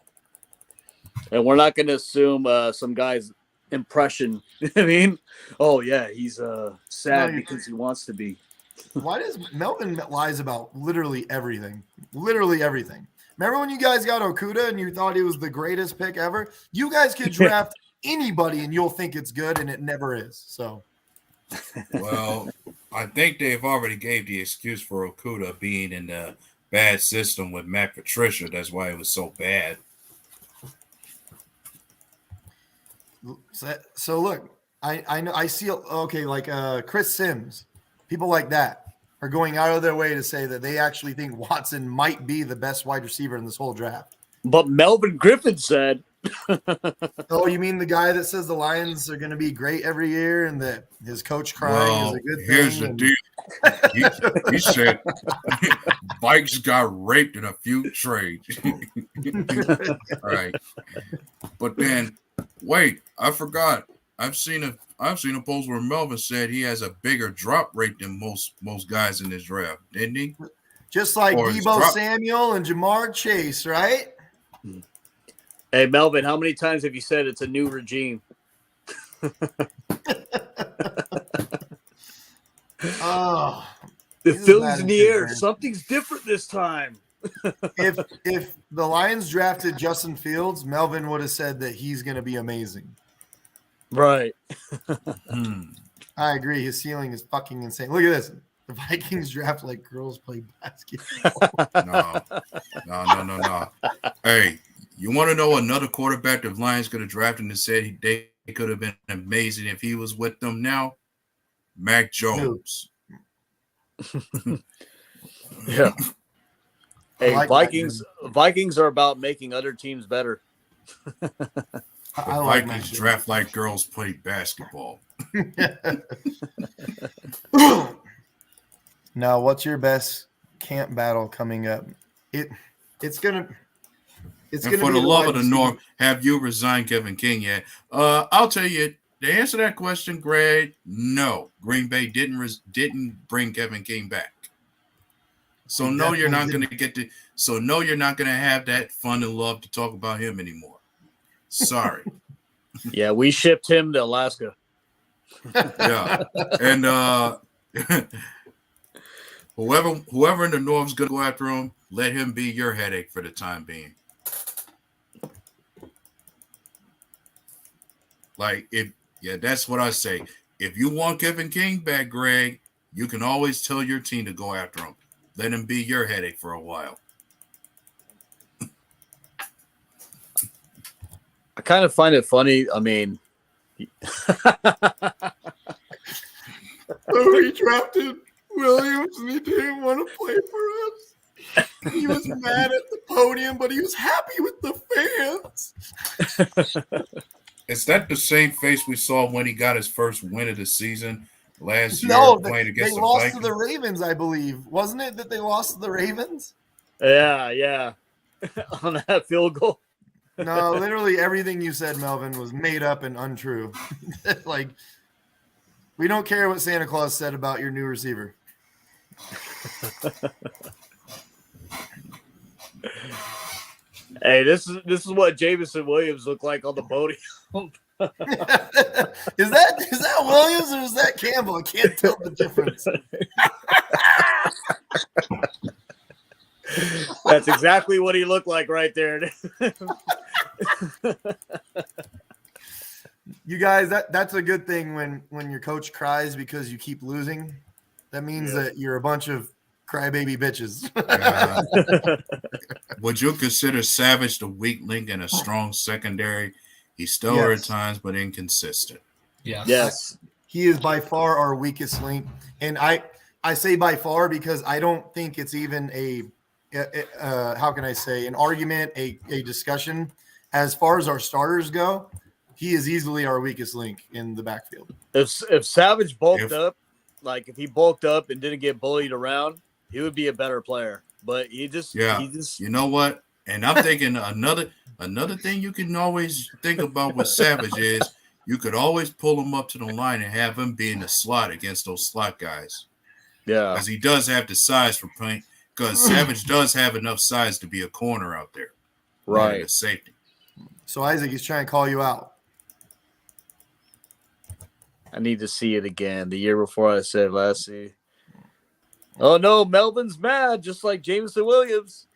And we're not going to assume some guy's impression. I mean, oh, yeah, he's sad because he wants to be. Why does Melvin lies about literally everything? Literally everything. Remember when you guys got Okuda and you thought he was the greatest pick ever? You guys could draft anybody and you'll think it's good, and it never is. So, well, I think they've already gave the excuse for Okuda being in the bad system with Matt Patricia. That's why it was so bad. So look, I know I see like Chris Sims, people like that are going out of their way to say that they actually think Watson might be the best wide receiver in this whole draft. But Melvin Griffin said. Oh, you mean the guy that says the Lions are going to be great every year and that his coach crying is a good thing? Here's the deal. He said Vikes got raped in a few trades. All right. But then, wait, I forgot. I've seen a post where Melvin said he has a bigger drop rate than most guys in this draft, didn't he? Just like Or his Debo drop. Samuel and Jamar Chase, right? Hey, Melvin, how many times have you said it's a new regime? Oh, The this is Phillies bad in the news, air. man. Something's different this time. If the Lions drafted Justin Fields, Melvin would have said that he's going to be amazing. Right. I agree. His ceiling is fucking insane. Look at this. The Vikings draft like girls play basketball. No. Hey, you want to know another quarterback the Lions could have drafted and said they could have been amazing if he was with them now? Mac Jones. Yeah. Hey, like Vikings are about making other teams better. I like Vikings draft like girls play basketball. Now, what's your best camp battle coming up? It's gonna And be for the love of the wide North, have you resigned Kevin King yet? I'll tell you to answer that question, Greg. No, Green Bay didn't bring Kevin King back. So no, you're not going to get to. So no, you're not going to have that fun and love to talk about him anymore. Sorry. Yeah, we shipped him to Alaska. Yeah, and whoever in the North is going to go after him, let him be your headache for the time being. That's what I say. If you want Kevin King back, Greg, you can always tell your team to go after him. Let him be your headache for a while. I kind of find it funny. I mean, we drafted Williams and he didn't want to play for us. He was mad at the podium, but he was happy with the fans. Is that the same face we saw when he got his first win of the season last year playing against they the lost Vikings? to the Ravens, I believe. Wasn't it that they lost to the Ravens? yeah. On that field goal. No, literally everything you said, Melvin, was made up and untrue. Like, we don't care what Santa Claus said about your new receiver. Hey, this is what Jameson Williams looked like on the podium. Is that Williams or is that Campbell? I can't tell the difference. That's exactly what he looked like right there. You guys, that's a good thing when your coach cries because you keep losing. That means that you're a bunch of crybaby bitches. Would you consider Savage the weak link in a strong secondary? He's stellar at times, but inconsistent. Yes. He is by far our weakest link. And I say by far because I don't think it's even how can I say, an argument, a discussion. As far as our starters go, he is easily our weakest link in the backfield. If Savage bulked up, like if he bulked up and didn't get bullied around, he would be a better player. But he just You know what? And I'm thinking another thing you can always think about with Savage is you could always pull him up to the line and have him be in the slot against those slot guys. Yeah. Because he does have the size for playing. Because Savage does have enough size to be a corner out there. Right. A safety. So, Isaac, he's trying to call you out. I need to see it again. The year before I said last year. Oh, no, Melvin's mad, just like Jameson Williams.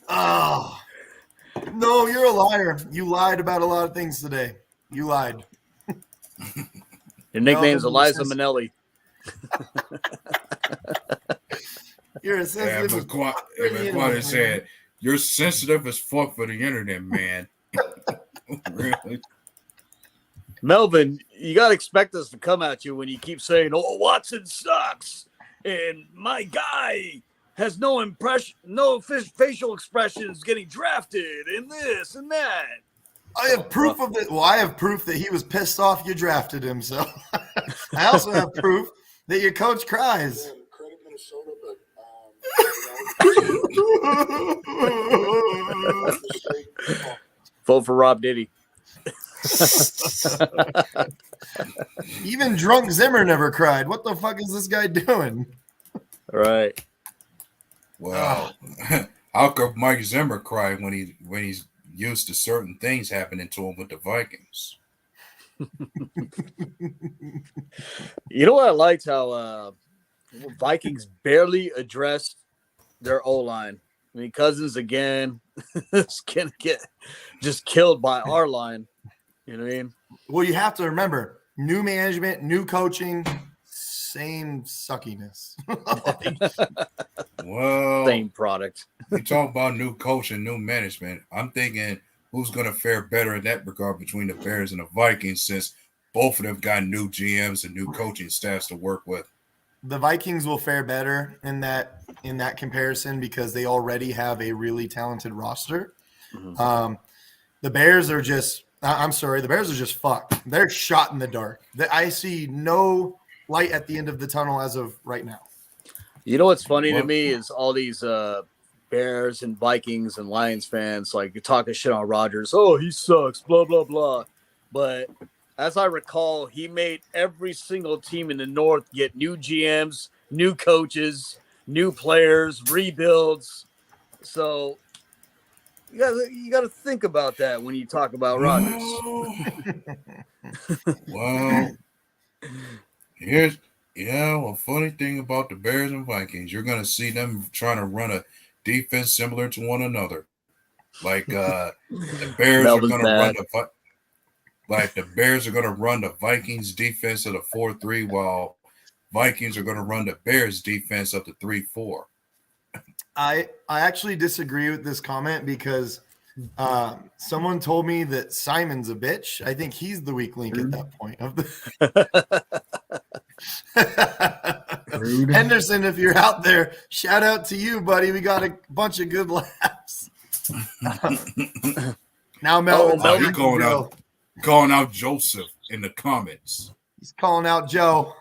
Oh, no, you're a liar. You lied about a lot of things today. You lied. Your nickname's Eliza Minnelli. You're a sensitive. McQuarrie said, "You're sensitive as fuck for the internet, man." Really? Melvin, you got to expect us to come at you when you keep saying, "Oh, Watson sucks," and my guy has no facial expressions getting drafted, and this and that. I have proof of it. Well, I have proof that he was pissed off you drafted him. So I also have proof that your coach cries. Vote for Rob Diddy. Even drunk Zimmer never cried. What the fuck is this guy doing? Right. Well, how could Mike Zimmer cry when he's used to certain things happening to him with the Vikings? You know what I liked how Vikings barely addressed their O-line. I mean, Cousins again is gonna get just killed by our line. You know what I mean? Well, you have to remember, new management, new coaching, same suckiness. Well, Same product. you talk about new coach and new management. I'm thinking who's going to fare better in that regard between the Bears and the Vikings, since both of them got new GMs and new coaching staffs to work with. The Vikings will fare better in that comparison because they already have a really talented roster. Mm-hmm. The Bears are just – I'm sorry. The Bears are just fucked. They're shot in the dark. I see no light at the end of the tunnel as of right now. You know what's funny to me is all these Bears and Vikings and Lions fans, like, you're talking shit on Rodgers. Oh, he sucks, blah, blah, blah. But as I recall, he made every single team in the North get new GMs, new coaches, new players, rebuilds. So you got to think about that when you talk about Rodgers. Well, a funny thing about the Bears and Vikings, you're going to see them trying to run a defense similar to one another. Like the Bears are going to run the Vikings defense of the 4-3, while Vikings are going to run the Bears defense of the 3-4. I actually disagree with this comment because someone told me that Simon's a bitch. I think he's the weak link at that point. Henderson, if you're out there, shout out to you, buddy. We got a bunch of good laughs. Now Melvin's calling out Joseph in the comments. He's calling out Joe.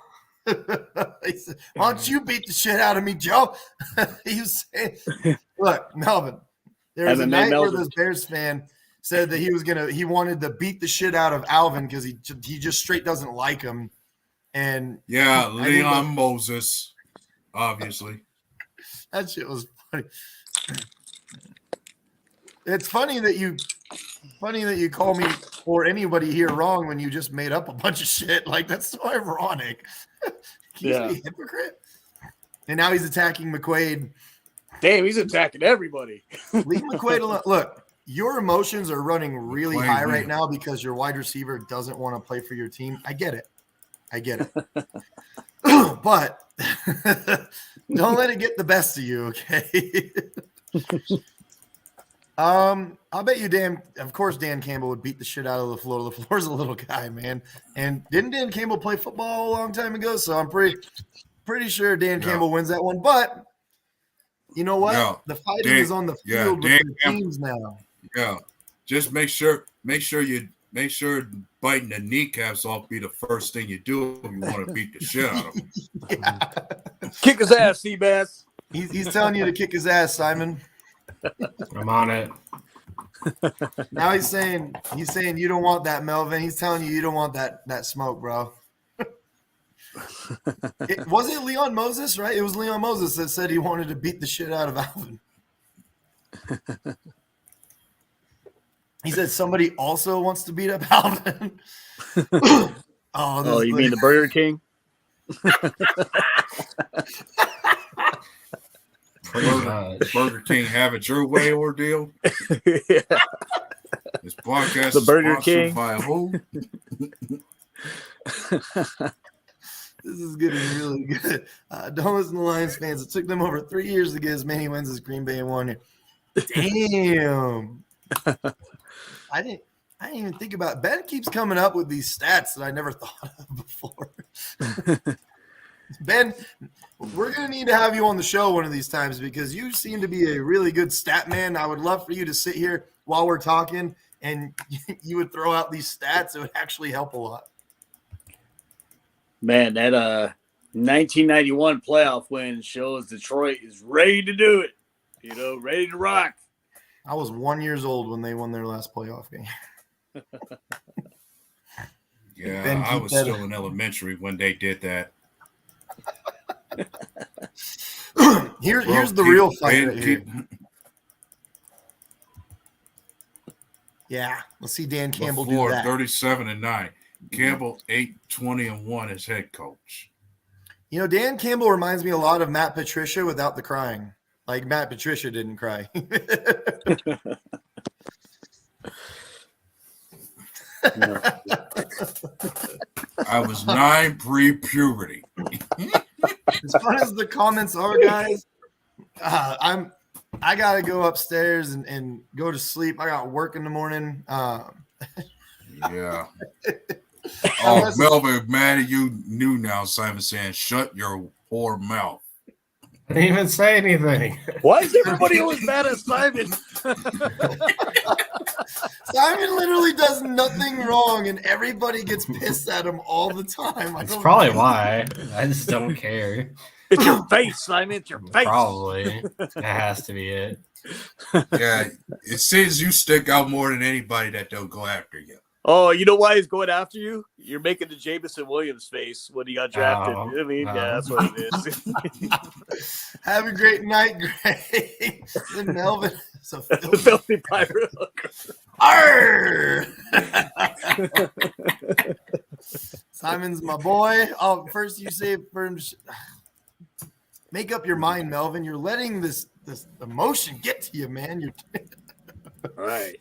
He said, why don't you beat the shit out of me, Joe? He was saying, look, Melvin, there was a night where this Bears fan said that he wanted to beat the shit out of Alvin because he just straight doesn't like him. And yeah, Leon Moses, obviously. That shit was funny. It's funny that you call me or anybody here wrong when you just made up a bunch of shit. Like, that's so ironic. He's a hypocrite. And now he's attacking McQuaid. Damn, he's attacking everybody. Leave McQuaid alone. Look, your emotions are running really high right now because your wide receiver doesn't want to play for your team. I get it. But don't let it get the best of you, okay? I'll bet you Dan Campbell would beat the shit out of LaFleur. LaFleur's a little guy, man. And didn't Dan Campbell play football a long time ago? So I'm pretty sure Dan Campbell wins that one. But you know what? Yeah. The fighting is on the field with the teams now. Yeah. Just make sure biting the kneecaps off be the first thing you do if you want to beat the shit out of him. Yeah. Kick his ass, Seabass. He's telling you to kick his ass, Simon. I'm on it. Now he's saying you don't want that, Melvin. He's telling you don't want that smoke, bro. Was it Leon Moses, right? It was Leon Moses that said he wanted to beat the shit out of Alvin. He said somebody also wants to beat up Alvin. You mean the Burger King? Burger King have it your way ordeal. Yeah. This podcast The Burger is King. by who? This is getting really good. Don't listen to Lions fans. It took them over 3 years to get as many wins as Green Bay won here. Damn. I didn't even think about it. Ben keeps coming up with these stats that I never thought of before. Ben, we're going to need to have you on the show one of these times because you seem to be a really good stat man. I would love for you to sit here while we're talking and you would throw out these stats. It would actually help a lot. Man, that 1991 playoff win shows Detroit is ready to do it. Ready to rock. I was 1 year old when they won their last playoff game. Yeah, Ben, I keep was that- still in elementary when they did that. Here's the real fight right here. keep- Yeah, let's see Dan Campbell do LaFleur, that. 37-9. Campbell 8-20-1 as head coach. You know, Dan Campbell reminds me a lot of Matt Patricia without the crying. Like Matt Patricia didn't cry. I was 9 pre-puberty. As fun as the comments are, guys, I gotta go upstairs and go to sleep. I got work in the morning. Yeah. Oh, Melvin, mad at you new now, Simon saying, shut your poor mouth. I didn't even say anything. Why is everybody always mad at Simon? Simon literally does nothing wrong, and everybody gets pissed at him all the time. That's probably why. I just don't care. It's your face, Simon. It's your face. Probably. That has to be it. Yeah, it seems you stick out more than anybody that don't go after you. Oh, you know why he's going after you? You're making the Jameson Williams face when he got drafted. Oh, I mean, yeah, that's what it is. Have a great night, Gray. And Melvin is a Filthy pirate hooker. Arr! Simon's my boy. Oh, first you say for him to make up your mind, Melvin. You're letting this emotion get to you, man. You're All right.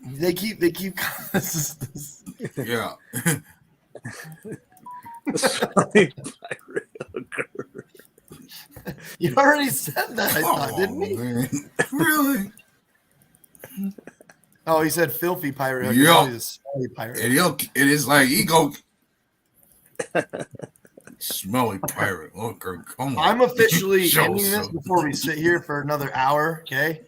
They keep Yeah. You already said that, I thought, didn't he? Man. Really? Oh, he said filthy pirate hooker. Yo. He's a smelly pirate. It is like he go smelly pirate hooker. Come on. I'm officially Show ending this some. before we sit here for another hour. Okay.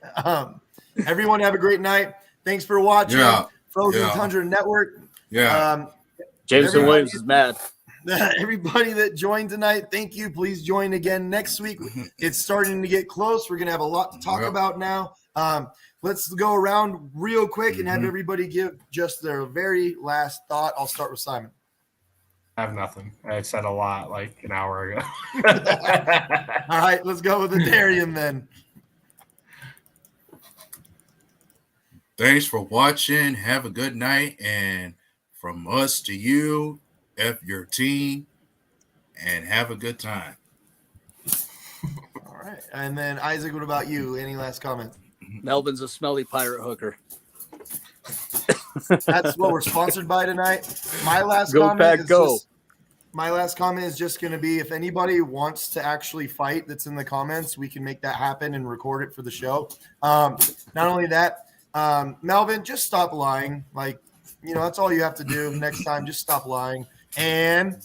Everyone have a great night. Thanks for watching. Yeah. Frozen Yeah. Tundra Network. Yeah. Jameson Williams is mad. Everybody that joined tonight, thank you. Please join again next week. It's starting to get close. We're going to have a lot to talk about now. Let's go around real quick and have everybody give just their very last thought. I'll start with Simon. I have nothing. I said a lot like an hour ago. All right, let's go with the Darian then. Thanks for watching. Have a good night. And from us to you, F your team and have a good time. All right. And then Isaac, what about you? Any last comments? Melvin's a smelly pirate hooker. That's what we're sponsored by tonight. My last Go comment Pack, is go. my last comment is just going to be if anybody wants to actually fight that's in the comments, we can make that happen and record it for the show. Not only that, Melvin, just stop lying. Like, that's all you have to do next time. Just stop lying. And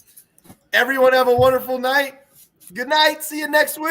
everyone have a wonderful night. Good night. See you next week.